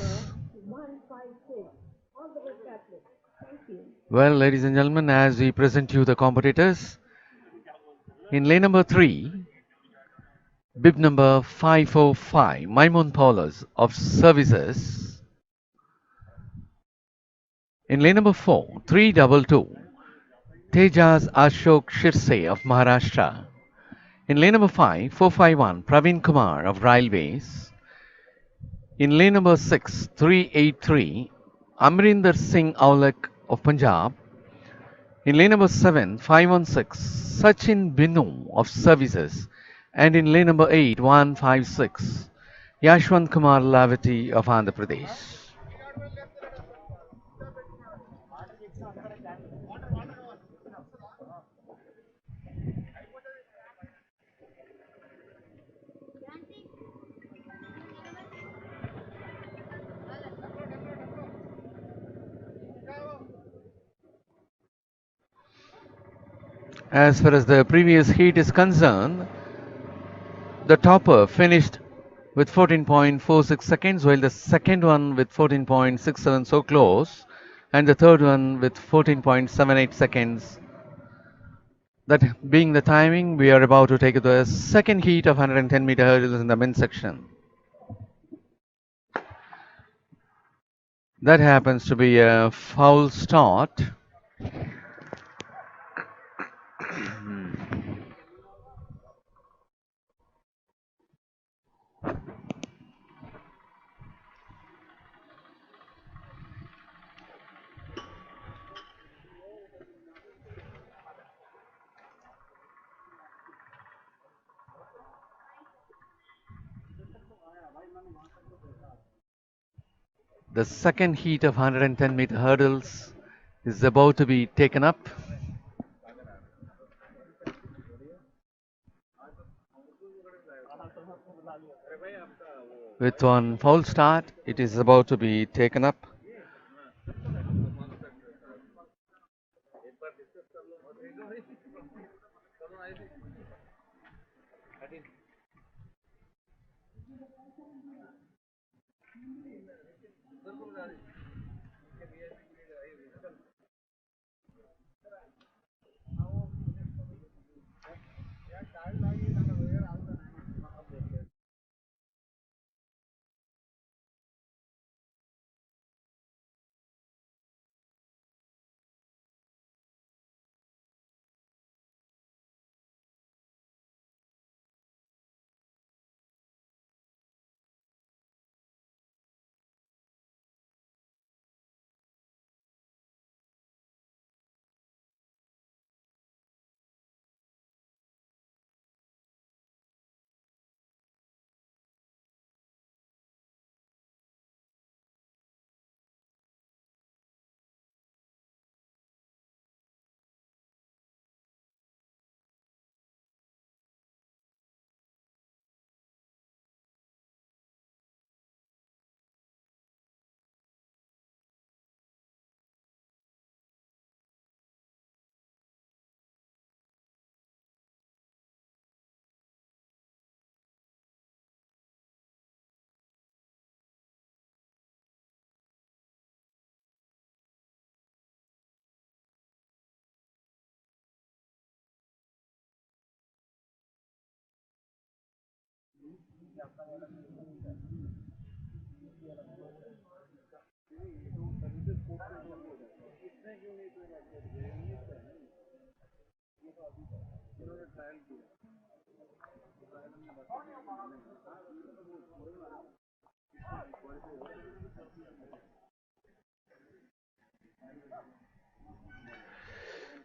156. All the best athletes. Thank you. Well, ladies and gentlemen, as we present you the competitors, in lane number 3, bib number 545, Maimon Paulos of Services. In lane number 4, 322, Tejas Ashok Shirse of Maharashtra. In lane number 5, 451, Praveen Kumar of Railways. In lane number 6, 383, Amrinder Singh Aulak of Punjab. In lane number 7, 516, Sachin Binu of Services. And in lane number 8, 156, Yashwant Kumar Lavati of Andhra Pradesh. As far as the previous heat is concerned, the topper finished with 14.46 seconds, while the second one with 14.67, so close, and the third one with 14.78 seconds. That being the timing, we are about to take the second heat of 110-meter hurdles in the men's section. That happens to be a foul start. The second heat of 110-meter hurdles is about to be taken up. With one foul start, it is about to be taken up.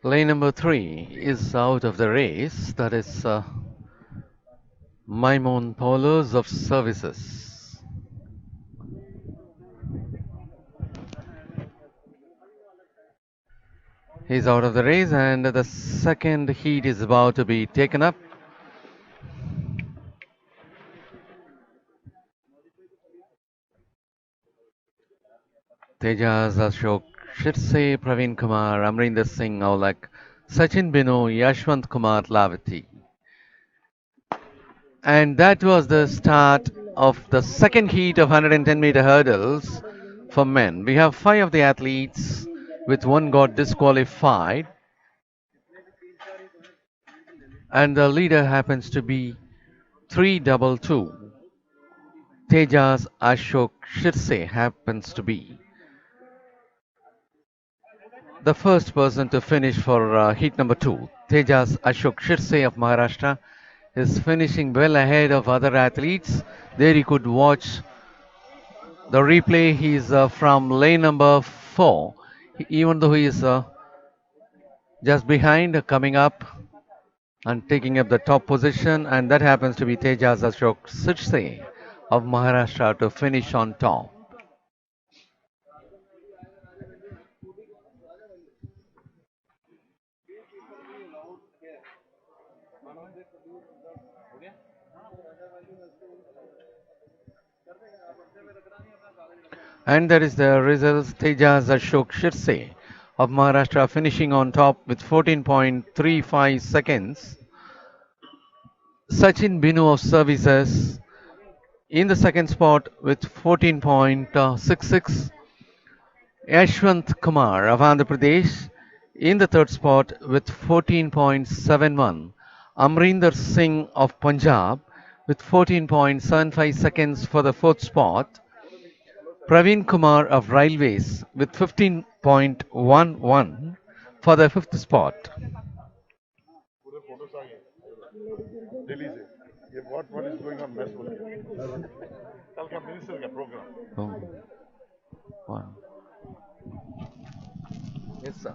Lane number 3 is out of the race. That is Maimon Paulus of Services. He's out of the race, and the second heat is about to be taken up. Tejas Ashok Shirse, Praveen Kumar, Amrinder Singh Aulak, Sachin Binu, Yashwant Kumar Lavati. And that was the start of the second heat of 110-meter hurdles for men. We have 5 of the athletes, with one got disqualified, and the leader happens to be 322. Tejas Ashok Shirse happens to be the first person to finish for heat number 2. Tejas Ashok Shirse of Maharashtra is finishing well ahead of other athletes. There you could watch the replay. He's from lane number 4. Even though he is just behind, coming up and taking up the top position, and that happens to be Tejas Ashok Shirse of Maharashtra to finish on top. And there is the results. Tejas Ashok Shirse of Maharashtra finishing on top with 14.35 seconds. Sachin Binu of Services in the second spot with 14.66. Yashwant Kumar of Andhra Pradesh in the third spot with 14.71. Amrinder Singh of Punjab with 14.75 seconds for the fourth spot. Praveen Kumar of Railways with 15.11 for the fifth spot. पूरे photos आ गए दिल्ली से ये what is going on मैस बोल के कल का मिनिस्टर का programme Oh, wow. Yes, sir.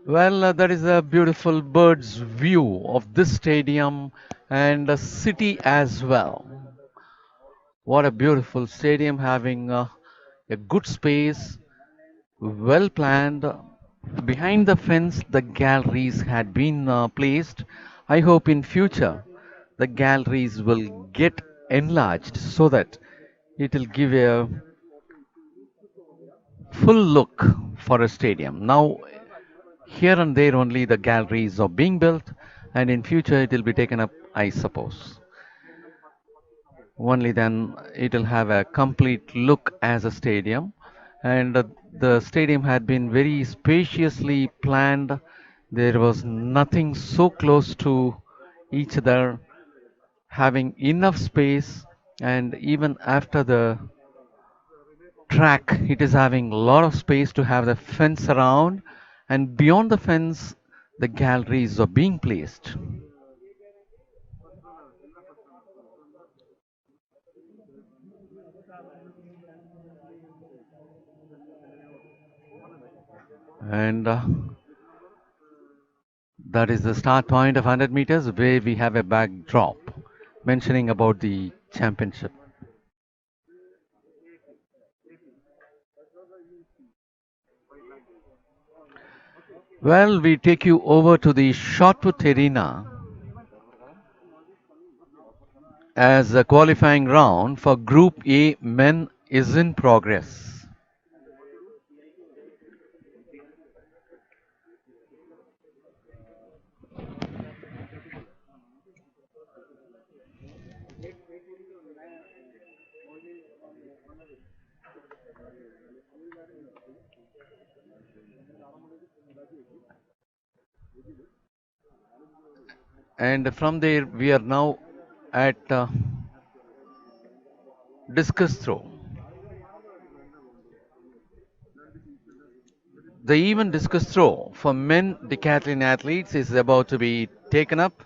Well, that is a beautiful bird's view of this stadium and the city as well. What a beautiful stadium having a good space, well planned. Behind the fence, the galleries had been placed. I hope in future the galleries will get enlarged so that it will give a full look for a stadium. Now, here and there only the galleries are being built, and in future it will be taken up, I suppose. Only then it will have a complete look as a stadium. And the stadium had been very spaciously planned. There was nothing so close to each other, having enough space, and even after the track, it is having a lot of space to have the fence around, and beyond the fence, the galleries are being placed. And that is the start point of 100 meters where we have a backdrop mentioning about the championship. Well, we take you over to the shot put arena as the qualifying round for Group A men is in progress. And from there, we are now at discus throw. The even discus throw for men decathlon athletes is about to be taken up.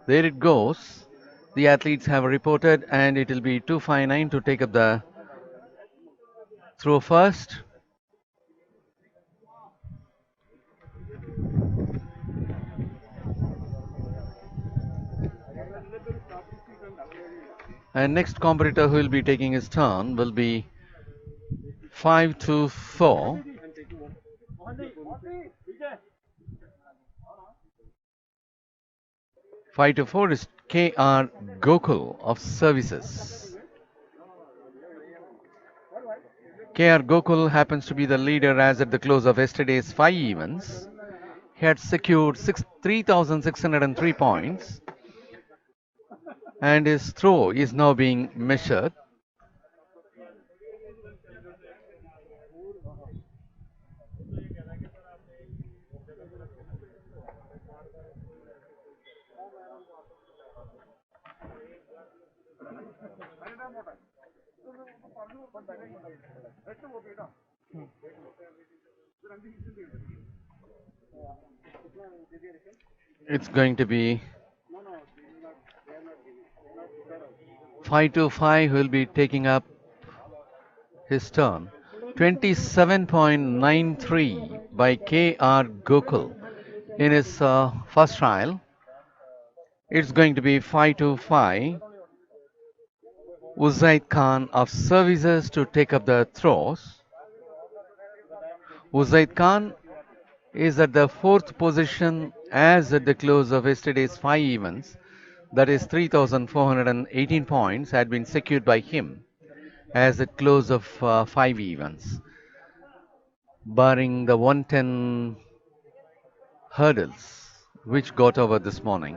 There it goes. The athletes have reported, and it will be 259 to take up the throw first. And next competitor who will be taking his turn will be 524. 524 is KR Gokul of Services. KR Gokul happens to be the leader as at the close of yesterday's 5 events. He had secured 3,603 points, and his throw is now being measured. It's going to be 525 who will be taking up his turn. 27.93 by KR Gokul in his first trial. It's going to be 525 Uzaid Khan of Services to take up the throws. Uzaid Khan is at the fourth position as at the close of yesterday's 5 events. That is 3,418 points had been secured by him as at close of 5 events, barring the 110 hurdles which got over this morning.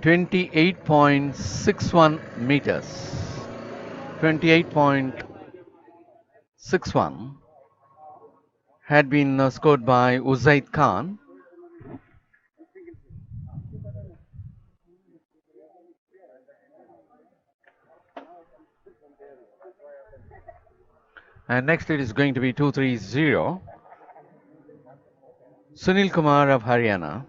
.61 meters. 28.61 had been scored by Uzaid Khan. And next it is going to be 230. Sunil Kumar of Haryana.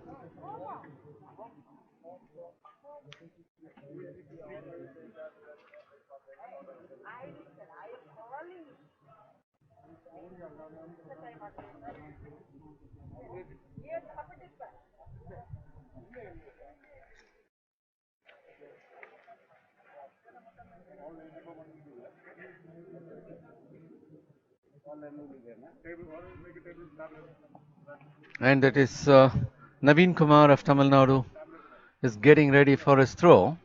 And that is Naveen Kumar of Tamil Nadu is getting ready for his throw.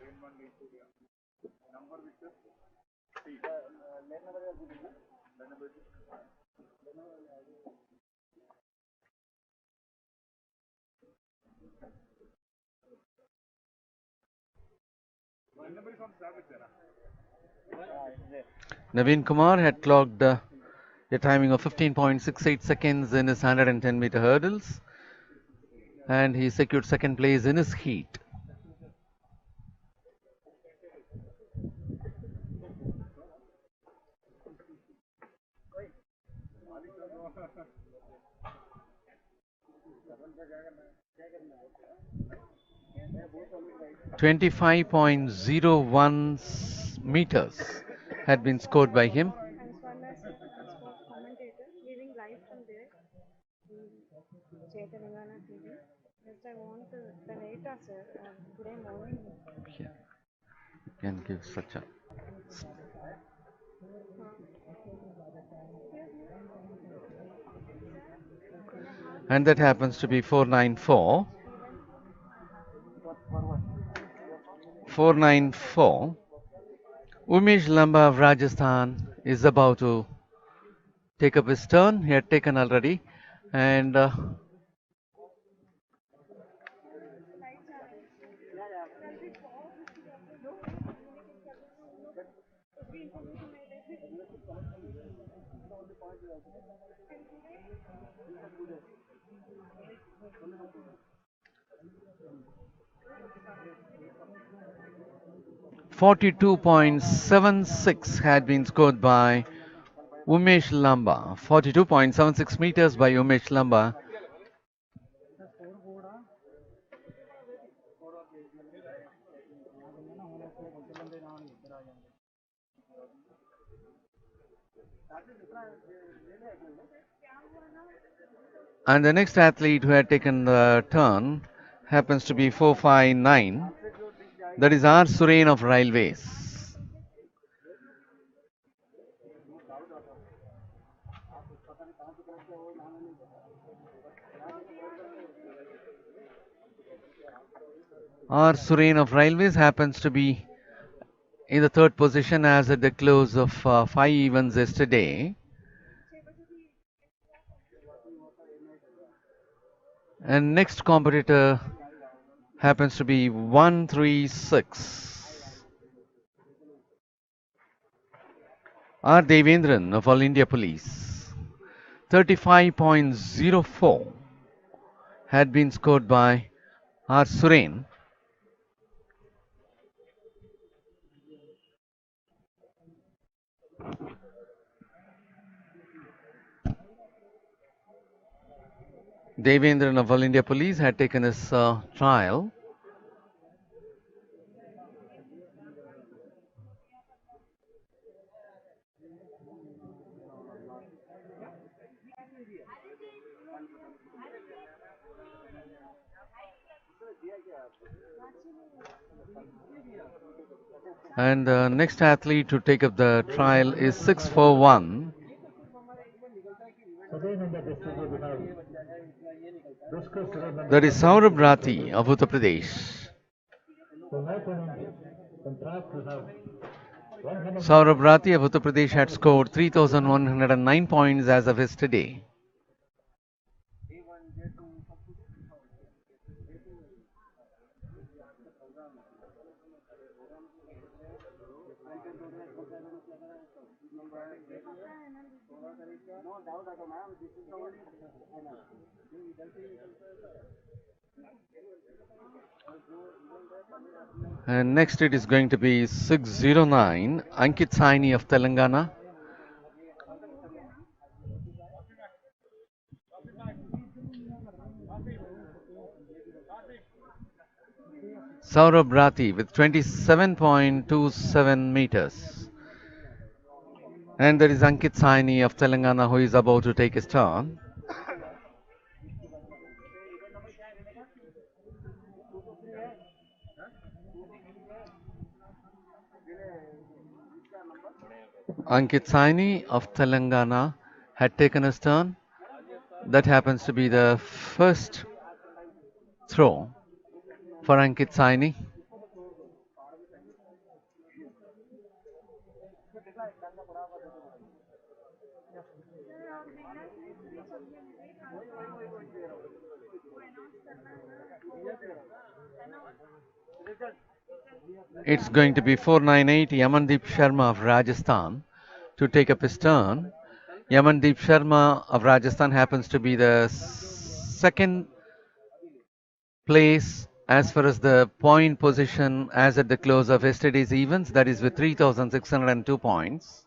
Naveen Kumar had clocked a timing of 15.68 seconds in his 110-meter hurdles, and he secured second place in his heat. .01 meters had been scored by him. I'm Swarna, sir, commentator, living live from there in Telangana TV. Just I want the data, sir, today morning. Yeah, can give such a. And that happens to be 494. 494. Umesh Lamba of Rajasthan is about to take up his turn. He had taken already, and 42.76 had been scored by Umesh Lamba. 42.76 meters by Umesh Lamba. And the next athlete who had taken the turn happens to be 459. That is R. Surain of Railways. R. Surain of Railways happens to be in the third position as at the close of 5 events yesterday. And next competitor happens to be 136. R. Devendran of All India Police. 35.04 had been scored by R. Surain. Devendran of All India Police had taken his trial. And the next athlete to take up the trial is 641. That is Saurabh Rathi of Uttar Pradesh. Saurabh Rathi of Uttar Pradesh had scored 3,109 points as of yesterday. And next it is going to be 609, Ankit Saini of Telangana. Saurabh Rathi with 27.27 meters. And there is Ankit Saini of Telangana who is about to take his turn. Ankit Saini of Telangana had taken his turn. That happens to be the first throw for Ankit Saini. It's going to be 498 Yamandeep Sharma of Rajasthan to take up his turn. Yamandeep Sharma of Rajasthan happens to be the second place as far as the point position as at the close of yesterday's events, that is with 3,602 points.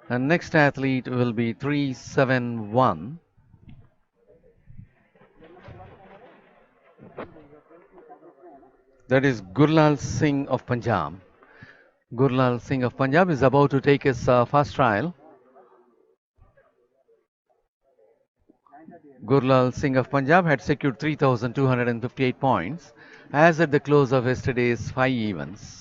And next athlete will be 371. That is Gurlal Singh of Punjab. Gurlal Singh of Punjab is about to take his first trial. Gurlal Singh of Punjab had secured 3,258 points as at the close of yesterday's 5 events.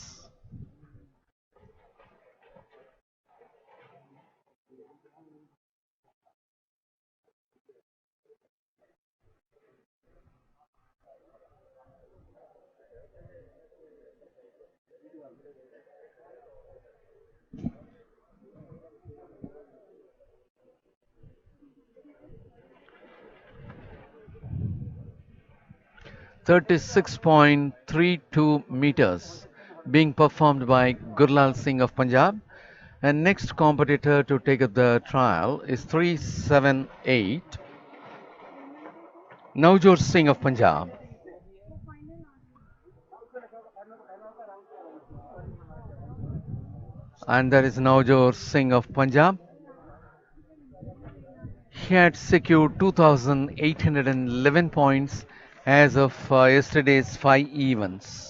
.32 meters being performed by Gurlal Singh of Punjab. And next competitor to take up the trial is 378 Navjot Singh of Punjab. And there is Navjot Singh of Punjab. He had secured 2,811 points as of yesterday's 5 events.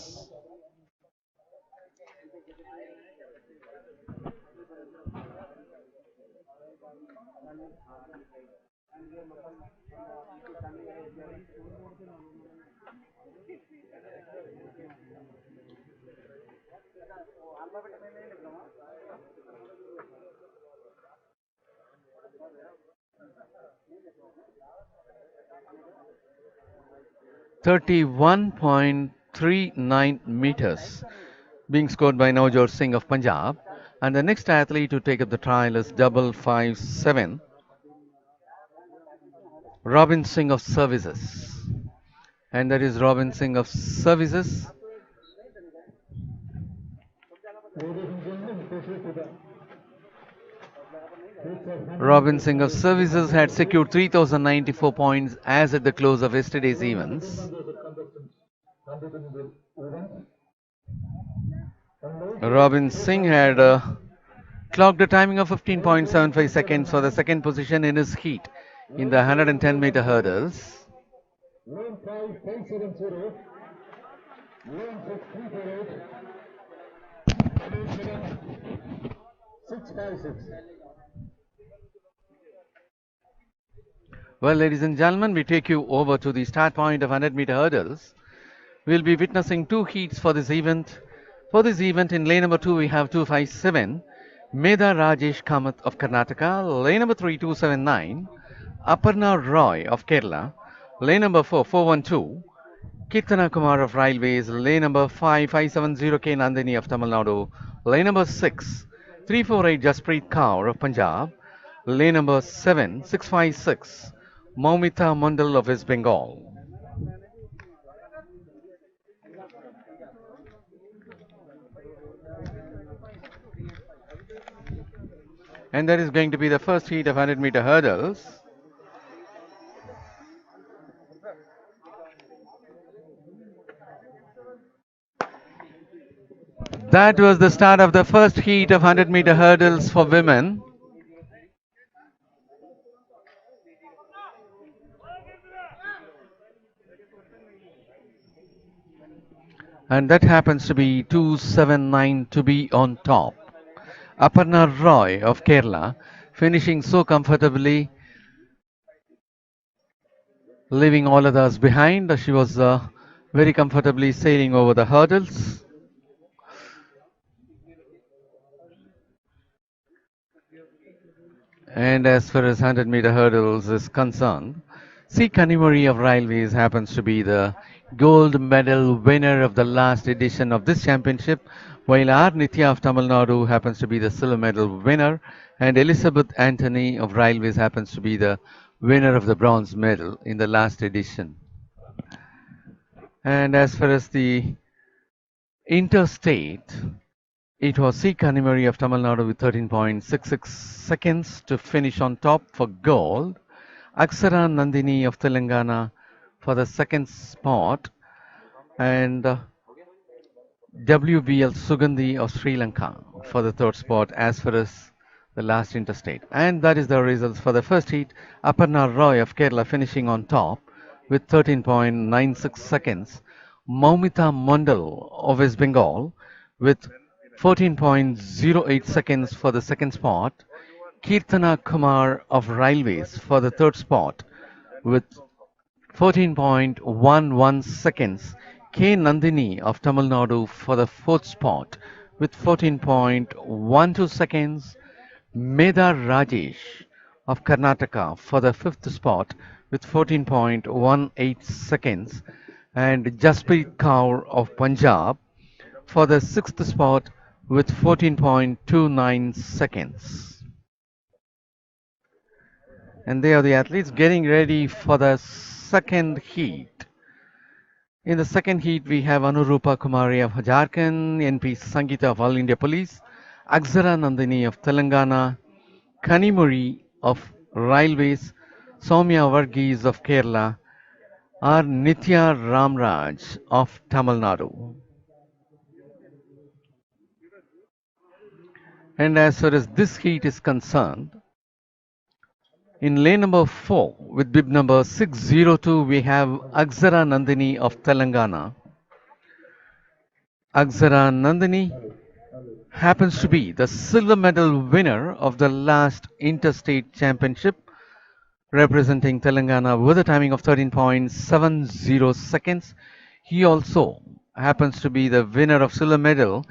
.31.39 meters being scored by Navjot Singh of Punjab. And the next athlete to take up the trial is 557 Robin Singh of Services. And that is Robin Singh of Services. Robin Singh of Services had secured 3,094 points as at the close of yesterday's events. Robin Singh had clocked a timing of 15.75 seconds for the second position in his heat in the 110-meter hurdles. Well, ladies and gentlemen, we take you over to the start point of 100-meter hurdles. We'll be witnessing 2 heats for this event. For this event, in lane number 2, we have 257 Medha Rajesh Kamath of Karnataka. Lane number 3, 279 Aparna Roy of Kerala. Lane number 4, 412 Kirtana Kumar of Railways. Lane number 5, 570 K Nandini of Tamil Nadu. Lane number 6, 348 Jaspreet Kaur of Punjab. Lane number 7, 656 Maumita Mandal of West Bengal. And that is going to be the first heat of 100-meter hurdles. That was the start of the first heat of 100-meter hurdles for women. And that happens to be 279 to be on top. Aparna Roy of Kerala finishing so comfortably, leaving all others behind. She was very comfortably sailing over the hurdles. And as far as 100-meter hurdles is concerned, C. Kanimuri of Railways happens to be the gold medal winner of the last edition of this championship, while R. Nithya of Tamil Nadu happens to be the silver medal winner, and Elizabeth Anthony of Railways happens to be the winner of the bronze medal in the last edition. And as far as the interstate, it was C. Kanimuri of Tamil Nadu with 13.66 seconds to finish on top for gold. Aksara Nandini of Telangana for the second spot, and WBL Sugandhi of Sri Lanka for the third spot as far as the last interstate. And that is the results for the first heat. Aparna Roy of Kerala finishing on top with 13.96 seconds. Maumita Mandal of West Bengal with 14.08 seconds for the second spot. Kirtana Kumar of Railways for the third spot with 14.11 seconds. K. Nandini of Tamil Nadu for the fourth spot with 14.12 seconds. Medha Rajesh of Karnataka for the fifth spot with 14.18 seconds. And Jasprit Kaur of Punjab for the sixth spot with 14.29 seconds. And they are the athletes getting ready for the second heat. In the second heat, we have Anurupa Kumari of Jharkhand, NP Sangeeta of All India Police, Aksara Nandini of Telangana, Kanimuri of Railways, Soumya Varghese of Kerala, or Nithya Ramraj of Tamil Nadu. And as far as this heat is concerned, in lane number 4 with bib number 602, we have Aksara Nandini of Telangana. Aksara Nandini happens to be the silver medal winner of the last interstate championship, representing Telangana with a timing of 13.70 seconds. He also happens to be the winner of silver medal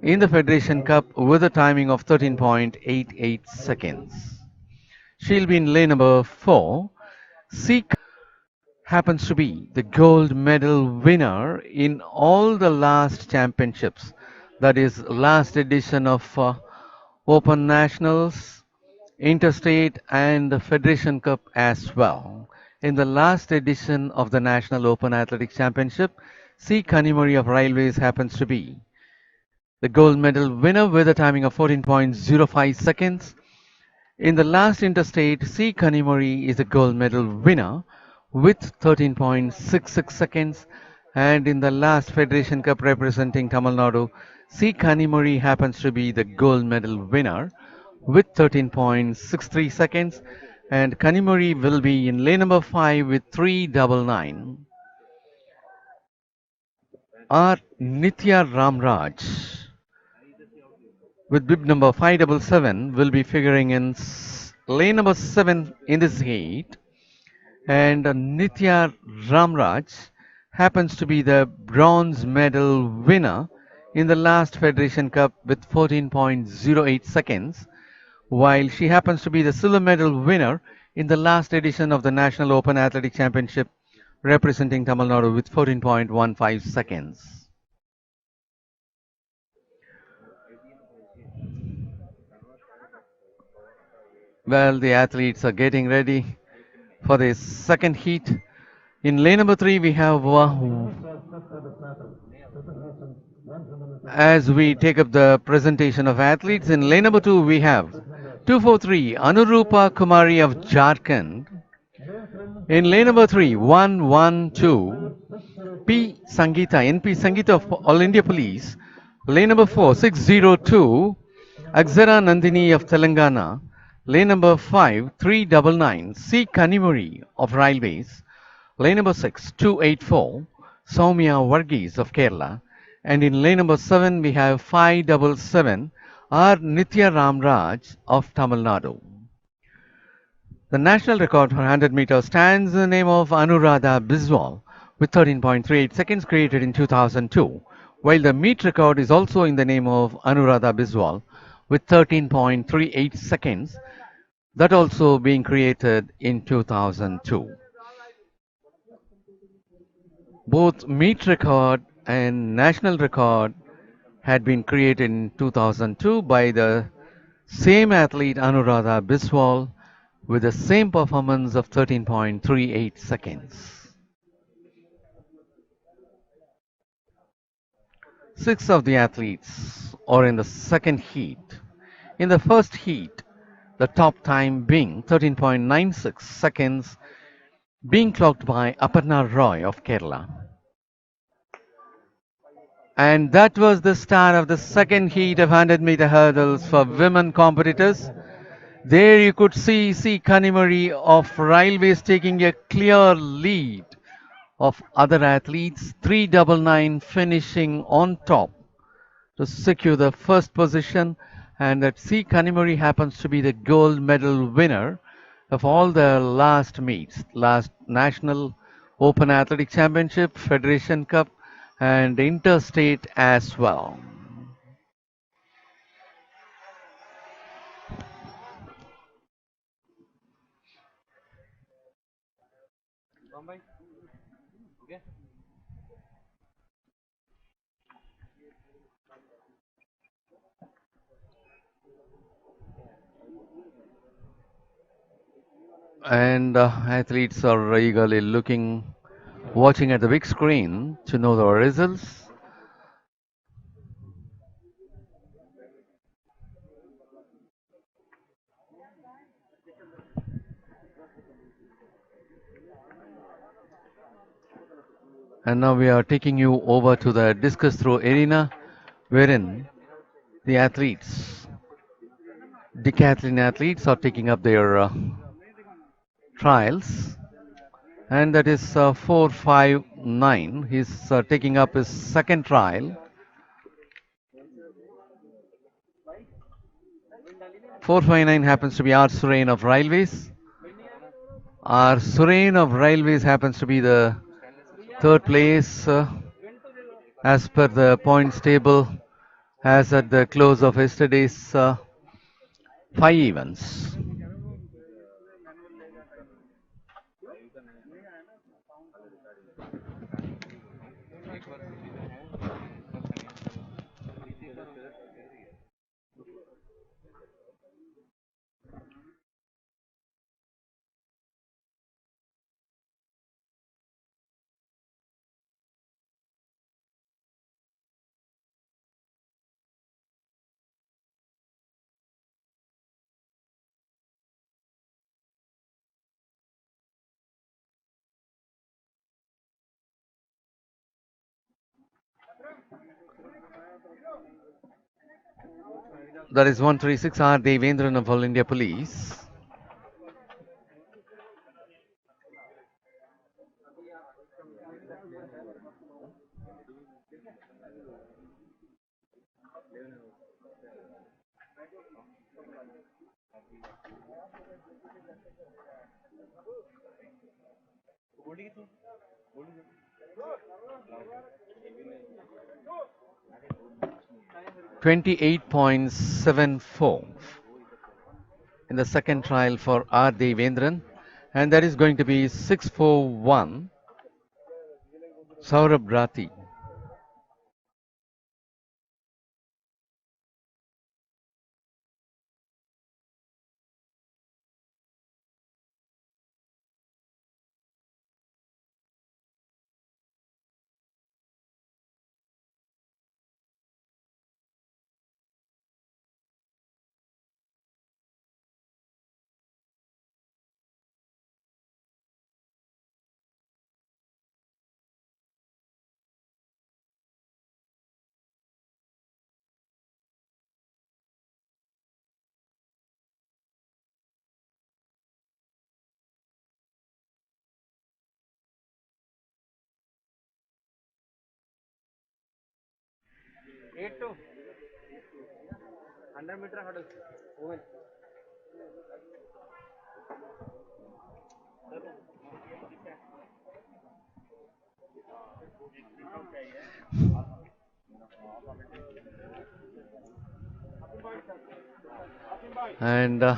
in the Federation Cup with a timing of 13.88 seconds. She'll be in lane number 4. C happens to be the gold medal winner in all the last championships, that is last edition of Open Nationals, Interstate and the Federation Cup as well. In the last edition of the National Open Athletics Championship, C. Kanimuri of Railways happens to be the gold medal winner with a timing of 14.05 seconds. In the last interstate, C. Kanimuri is the gold medal winner with 13.66 seconds. And in the last Federation Cup representing Tamil Nadu, C. Kanimuri happens to be the gold medal winner with 13.63 seconds. And Kanimuri will be in lane number 5 with 399. R. Nithya Ramraj with bib number 577 will be figuring in lane number 7 in this heat, and Nithya Ramraj happens to be the bronze medal winner in the last Federation Cup with 14.08 seconds, while she happens to be the silver medal winner in the last edition of the National Open Athletic Championship representing Tamil Nadu with 14.15 seconds. Well, the athletes are getting ready for the second heat. In lane number 3, we have, as we take up the presentation of athletes, in lane number 2, we have 243, Anurupa Kumari of Jharkhand. In lane number 3, 112, P. Sangeeta, NP Sangeeta of All India Police, Lane number 4, 602, Axara Nandini of Telangana. Lane number 5, 399, C. Kanimuri of Railways. Lane number 6, 284, Soumya Varghese of Kerala. And in lane number 7, we have 577, R. Nitya Ramraj of Tamil Nadu. The national record for 100 meters stands in the name of Anuradha Biswal with 13.38 seconds created in 2002, while the meet record is also in the name of Anuradha Biswal with 13.38 seconds, that also being created in 2002. Both meet record and national record had been created in 2002 by the same athlete Anuradha Biswal with the same performance of 13.38 seconds. 6 of the athletes are in the second heat. In the first heat, the top time being 13.96 seconds, being clocked by Aparna Roy of Kerala. And that was the start of the second heat of 100-meter hurdles for women competitors. There you could see Kanimari of Railways taking a clear lead of other athletes, 399 finishing on top to secure the first position, and that C. Kanimari happens to be the gold medal winner of all the last meets, last National Open Athletic Championship, Federation Cup, and Interstate as well. And athletes are eagerly watching at the big screen to know the results. And now we are taking you over to the discus throw arena, wherein the athletes, decathlon athletes, are taking up their trials. And that is 459. He's taking up his second trial. 459 happens to be R. Surain of Railways. R. Surain of Railways happens to be the third place as per the points table as at the close of yesterday's 5 events. That is 136 R. Devendran of All India Police. .7874 in the second trial for R. Devendran, and that is going to be 641 Saurabh Rati. 100-meter hurdle. Women. And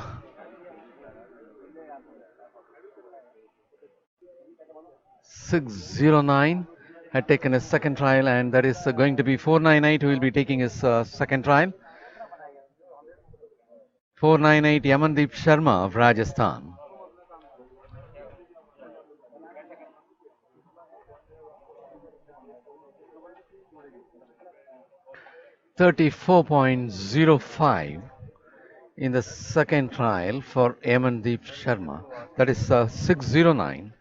609 had taken his second trial, and that is going to be 498 who will be taking his second trial. 498 Yamandeep Sharma of Rajasthan. .05 in the second trial for Yamandeep Sharma. That is 609.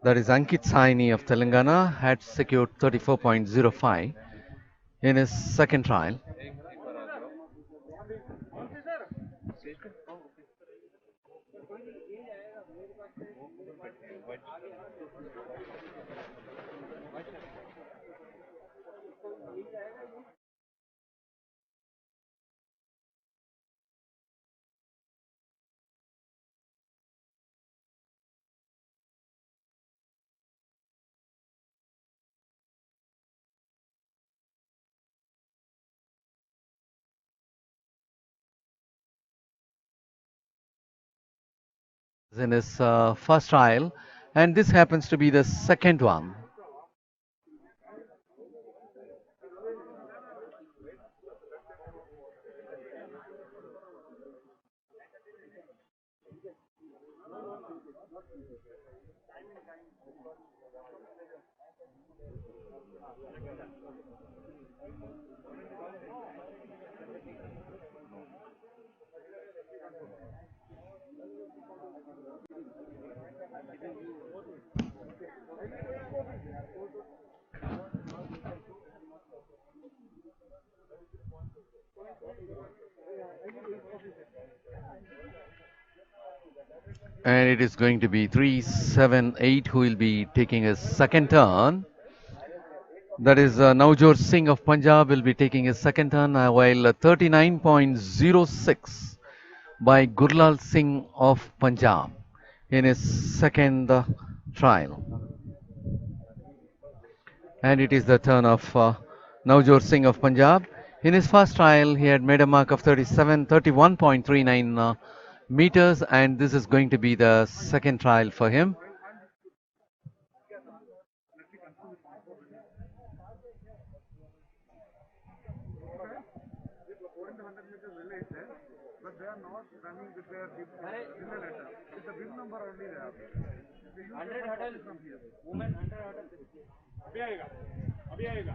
That is Ankit Saini of Telangana had secured 34.05 in his second trial. In his first trial, and this happens to be the second one. And it is going to be 378 who will be taking his second turn. That is Navjot Singh of Punjab will be taking his second turn, while 39.06 by Gurlal Singh of Punjab in his second trial. And it is the turn of Navjot Singh of Punjab. In his first trial, he had made a mark of 31.39 meters, and this is going to be the second trial for him. But they are not running with their dinner letter. It's the bib number only they have. They use 100 hurdle from here. Women 100 hurdle. अभी आएगा. अभी आएगा.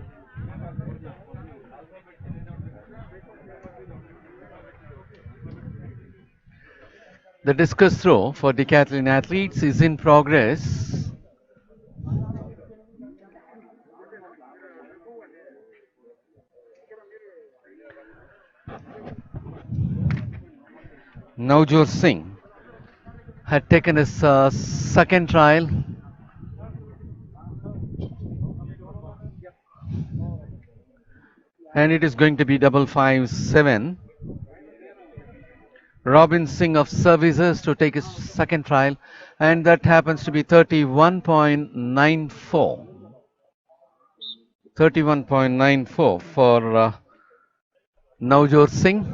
The discus throw for decathlon athletes is in progress. Navjot Singh had taken his second trial. And it is going to be 557. Robin Singh of Services to take his second trial, and that happens to be 31.94. 31.94 for Navjot Singh.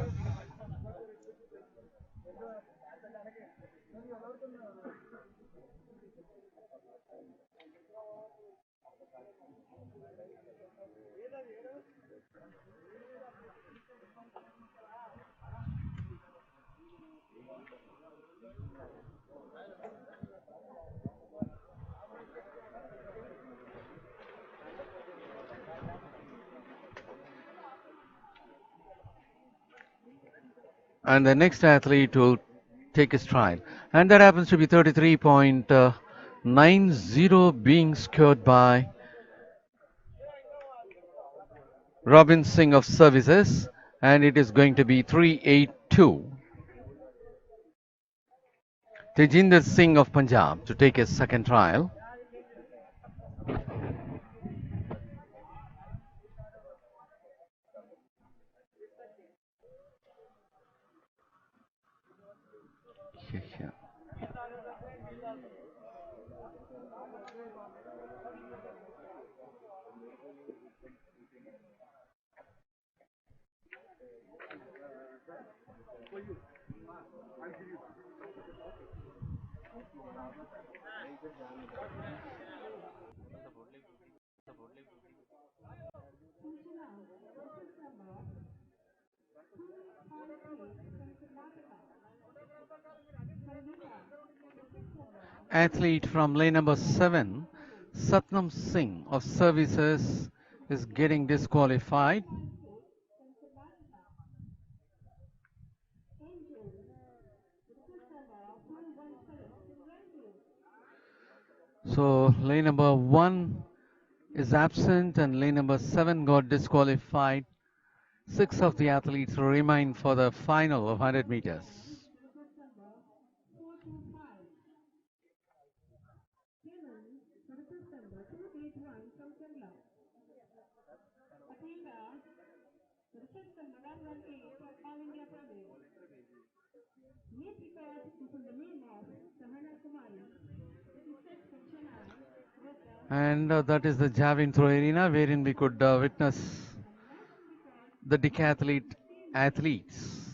And the next athlete will take his trial, and that happens to be 33.90 being scored by Robin Singh of Services, and it is going to be 382. Tejinder Singh of Punjab to take his second trial. Athlete from lane number 7, Satnam Singh of Services, is getting disqualified. So lane number 1 is absent and lane number 7 got disqualified. 6 of the athletes remain for the final of 100 meters. And that is the javelin throw arena wherein we could witness the decathlete athletes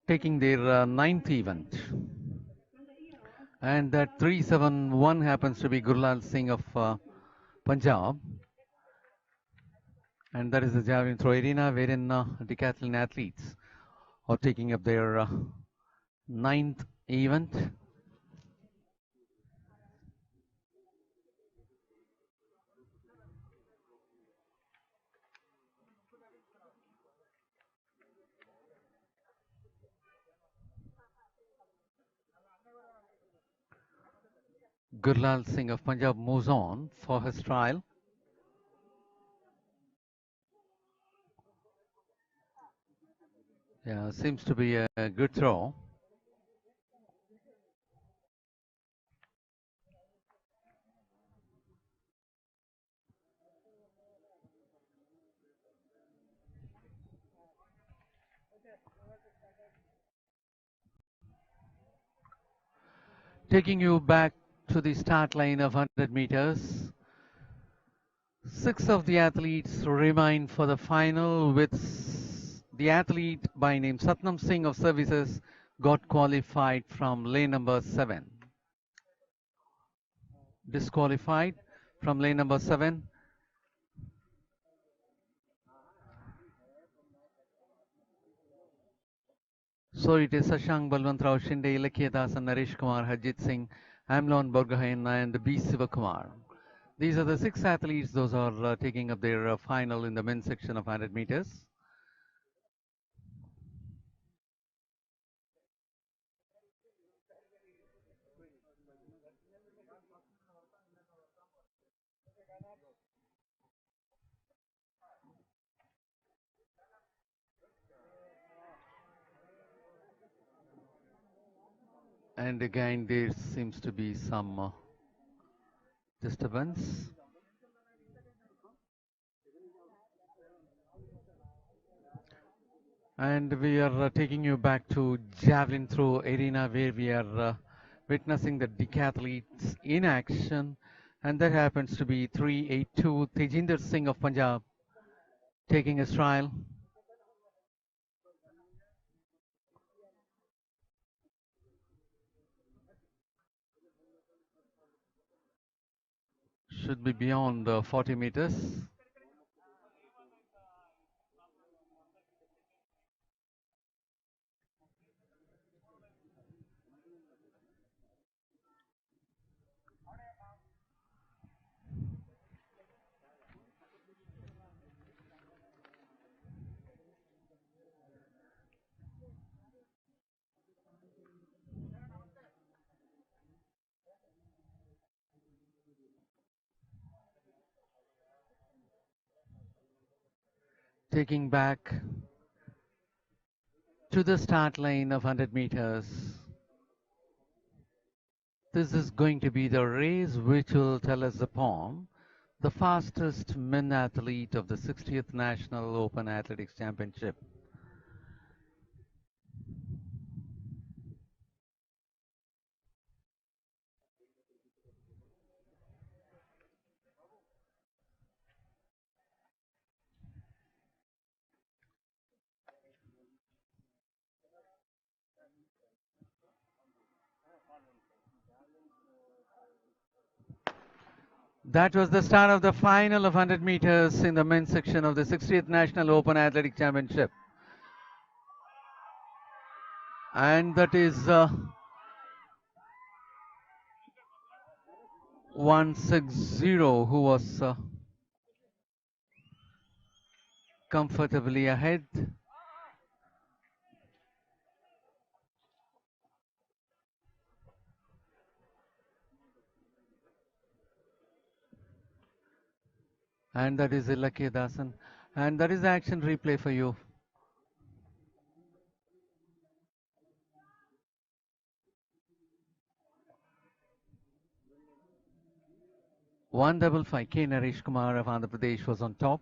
taking their ninth event. And that 371 happens to be Gurlal Singh of Punjab. And that is the javelin throw arena wherein decathlon athletes are taking up their ninth event. Gurlal Singh of Punjab moves on for his trial. Yeah, seems to be a good throw. Taking you back to the start line of 100 meters. 6 of the athletes remain for the final, with the athlete by name Satnam Singh of Services got qualified from lane number 7. Disqualified from lane number 7. So it is Sashank, Balwantrao, Shinde, Ilakya Das, and Naresh Kumar, Harjit Singh, Amlon Borgohain, and B. Sivakumar. These are the 6 athletes. Those are taking up their final in the men's section of 100 meters. And again, there seems to be some disturbance. And we are taking you back to javelin throw arena where we are witnessing the decathletes in action. And that happens to be 382 Tejinder Singh of Punjab taking his trial. Should be beyond 40 meters. Taking back to the start line of 100 meters. This is going to be the race which will tell us upon the fastest men athlete of the 60th National Open Athletics Championship. That was the start of the final of 100 meters in the men's section of the 60th National Open Athletic Championship. And that is 160, who was comfortably ahead. And that is Ilakya Dasan. And that is the action replay for you. One double five. K. Naresh Kumar of Andhra Pradesh was on top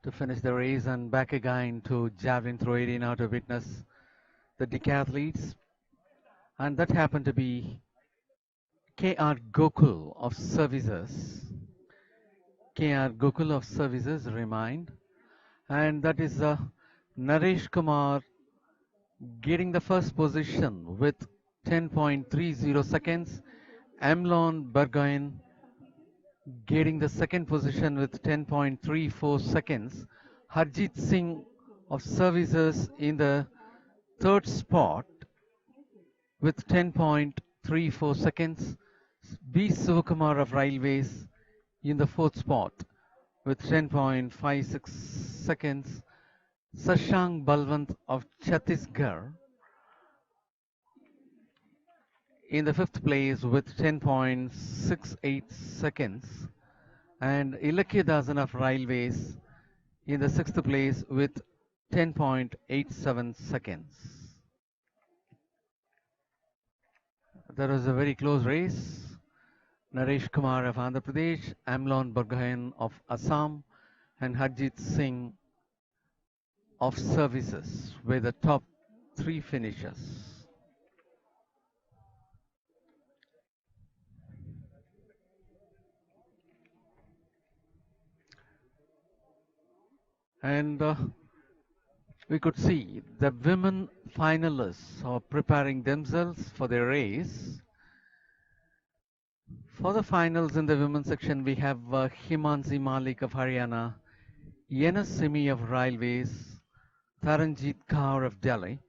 to finish the race, and back again to javelin throw arena to witness the decathletes. And that happened to be K.R. Gokul of Services. K.R. Gokul of Services, remind. And that is Naresh Kumar getting the first position with 10.30 seconds. Amlon Burgoyne getting the second position with 10.34 seconds. Harjit Singh of Services in the third spot with 10.34 seconds. B. Sivakumar of Railways in the fourth spot with 10.56 seconds. Sashank Balwant of Chhattisgarh in the fifth place with 10.68 seconds. And Ilakya Dasan of Railways in the sixth place with 10.87 seconds. That was a very close race. Naresh Kumar of Andhra Pradesh, Amlon Burgoyne of Assam, and Harjit Singh of Services were the top three finishers. And we could see the women finalists are preparing themselves for their race. For the finals in the women's section, we have Himanshi Malik of Haryana, Yenas Simi of Railways, Taranjit Kaur of Delhi,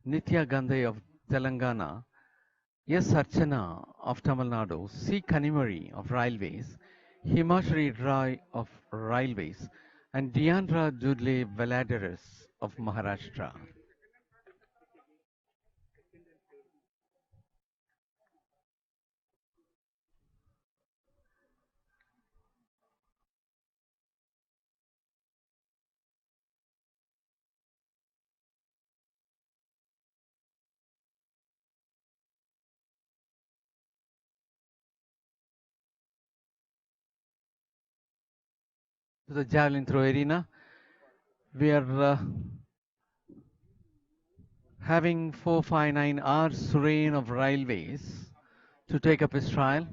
Nitya Gandhi of Telangana, S. Archana of Tamil Nadu, C. Kanimari of Railways, Himashri Rai of Railways, and Deandra Dudley Valadares of Maharashtra. To the javelin throw arena, we are having 459R Surain of Railways to take up his trial.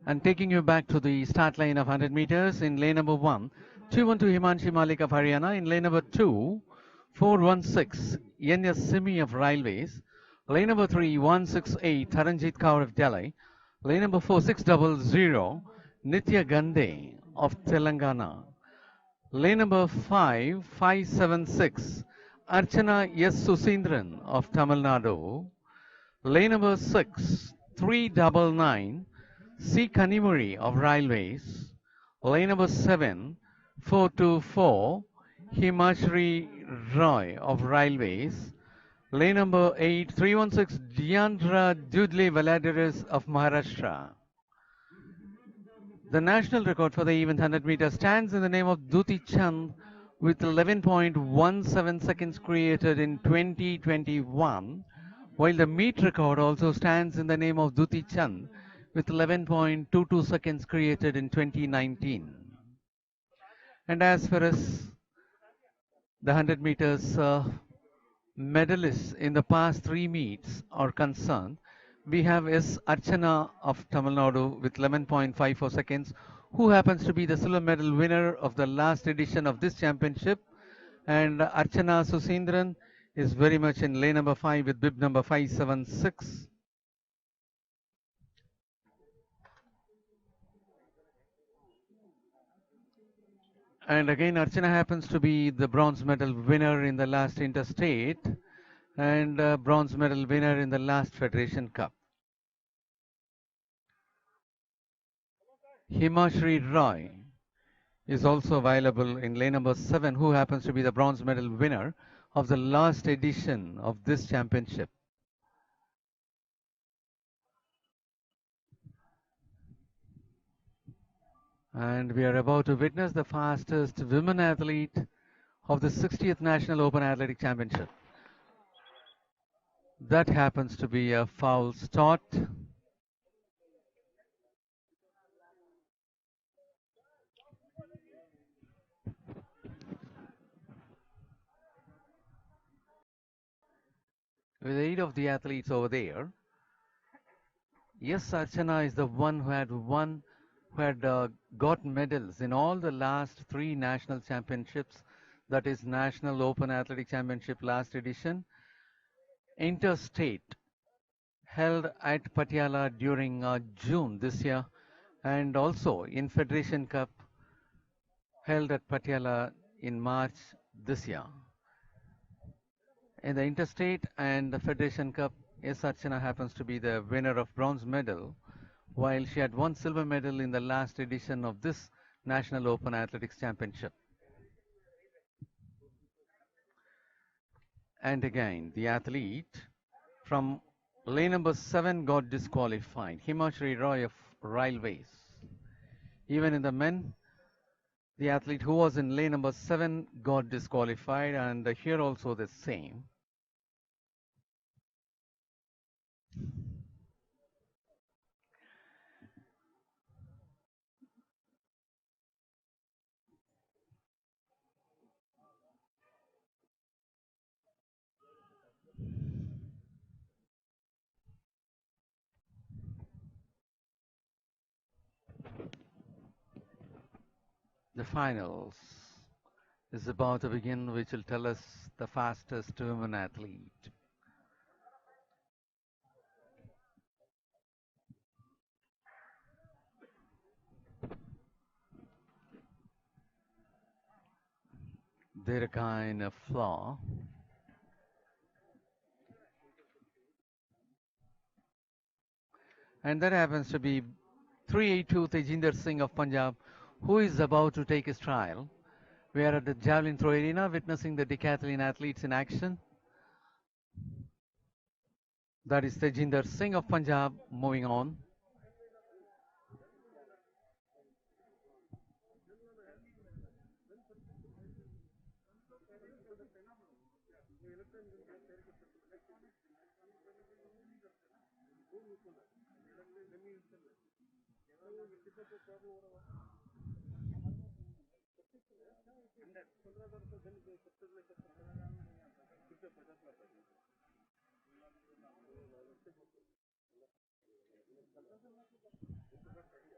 And taking you back to the start line of 100 meters in lane number 1, 212 Himanshi Malik of Haryana. In lane number 2, 416 Yenya Simi of Railways. Lane number 3, 168 Taranjit Kaur of Delhi. Lane number 4, 600 Nitya Gandhi of Telangana. Lane number 5, 576 Archana S. Susindran of Tamil Nadu. Lane number 6, 399 C. Kanimuri of Railways. Lane number 7, 424 Himashri Roy of Railways. Lane number 8, 316 Deandra Dudley Valadares of Maharashtra. The national record for the event 100 meters stands in the name of Duti Chand with 11.17 seconds created in 2021. while the meet record also stands in the name of Duti Chand with 11.22 seconds created in 2019. And as far as the 100 meters medalists in the past three meets are concerned, we have S. Archana of Tamil Nadu with 11.54 seconds, who happens to be the silver medal winner of the last edition of this championship. And Archana Susindran is very much in lane number 5 with bib number 576. And again, Archana happens to be the bronze medal winner in the last interstate and bronze medal winner in the last Federation Cup. Himashri Roy is also available in lane number 7, who happens to be the bronze medal winner of the last edition of this championship. And we are about to witness the fastest women athlete of the 60th National Open Athletic Championship. That happens to be a foul start. With the aid of the athletes over there, yes, Archana is the one who had got medals in all the last three national championships, that is National Open Athletic Championship last edition, Interstate held at Patiala during June this year, and also in Federation Cup held at Patiala in March this year. In the Interstate and the Federation Cup, S. Archana happens to be the winner of bronze medal, while she had won silver medal in the last edition of this National Open Athletics Championship. And again, the athlete from lane number 7 got disqualified, Himashri Roy of Railways. Even in the men, the athlete who was in lane number 7 got disqualified, and here also the same. The finals is about to begin, which will tell us the fastest women athlete. They're a kind of flaw. And that happens to be 382 Tejinder Singh of Punjab, who is about to take his trial. We are at the javelin throw arena witnessing the decathlon athletes in action. That is Tejinder Singh of Punjab moving on.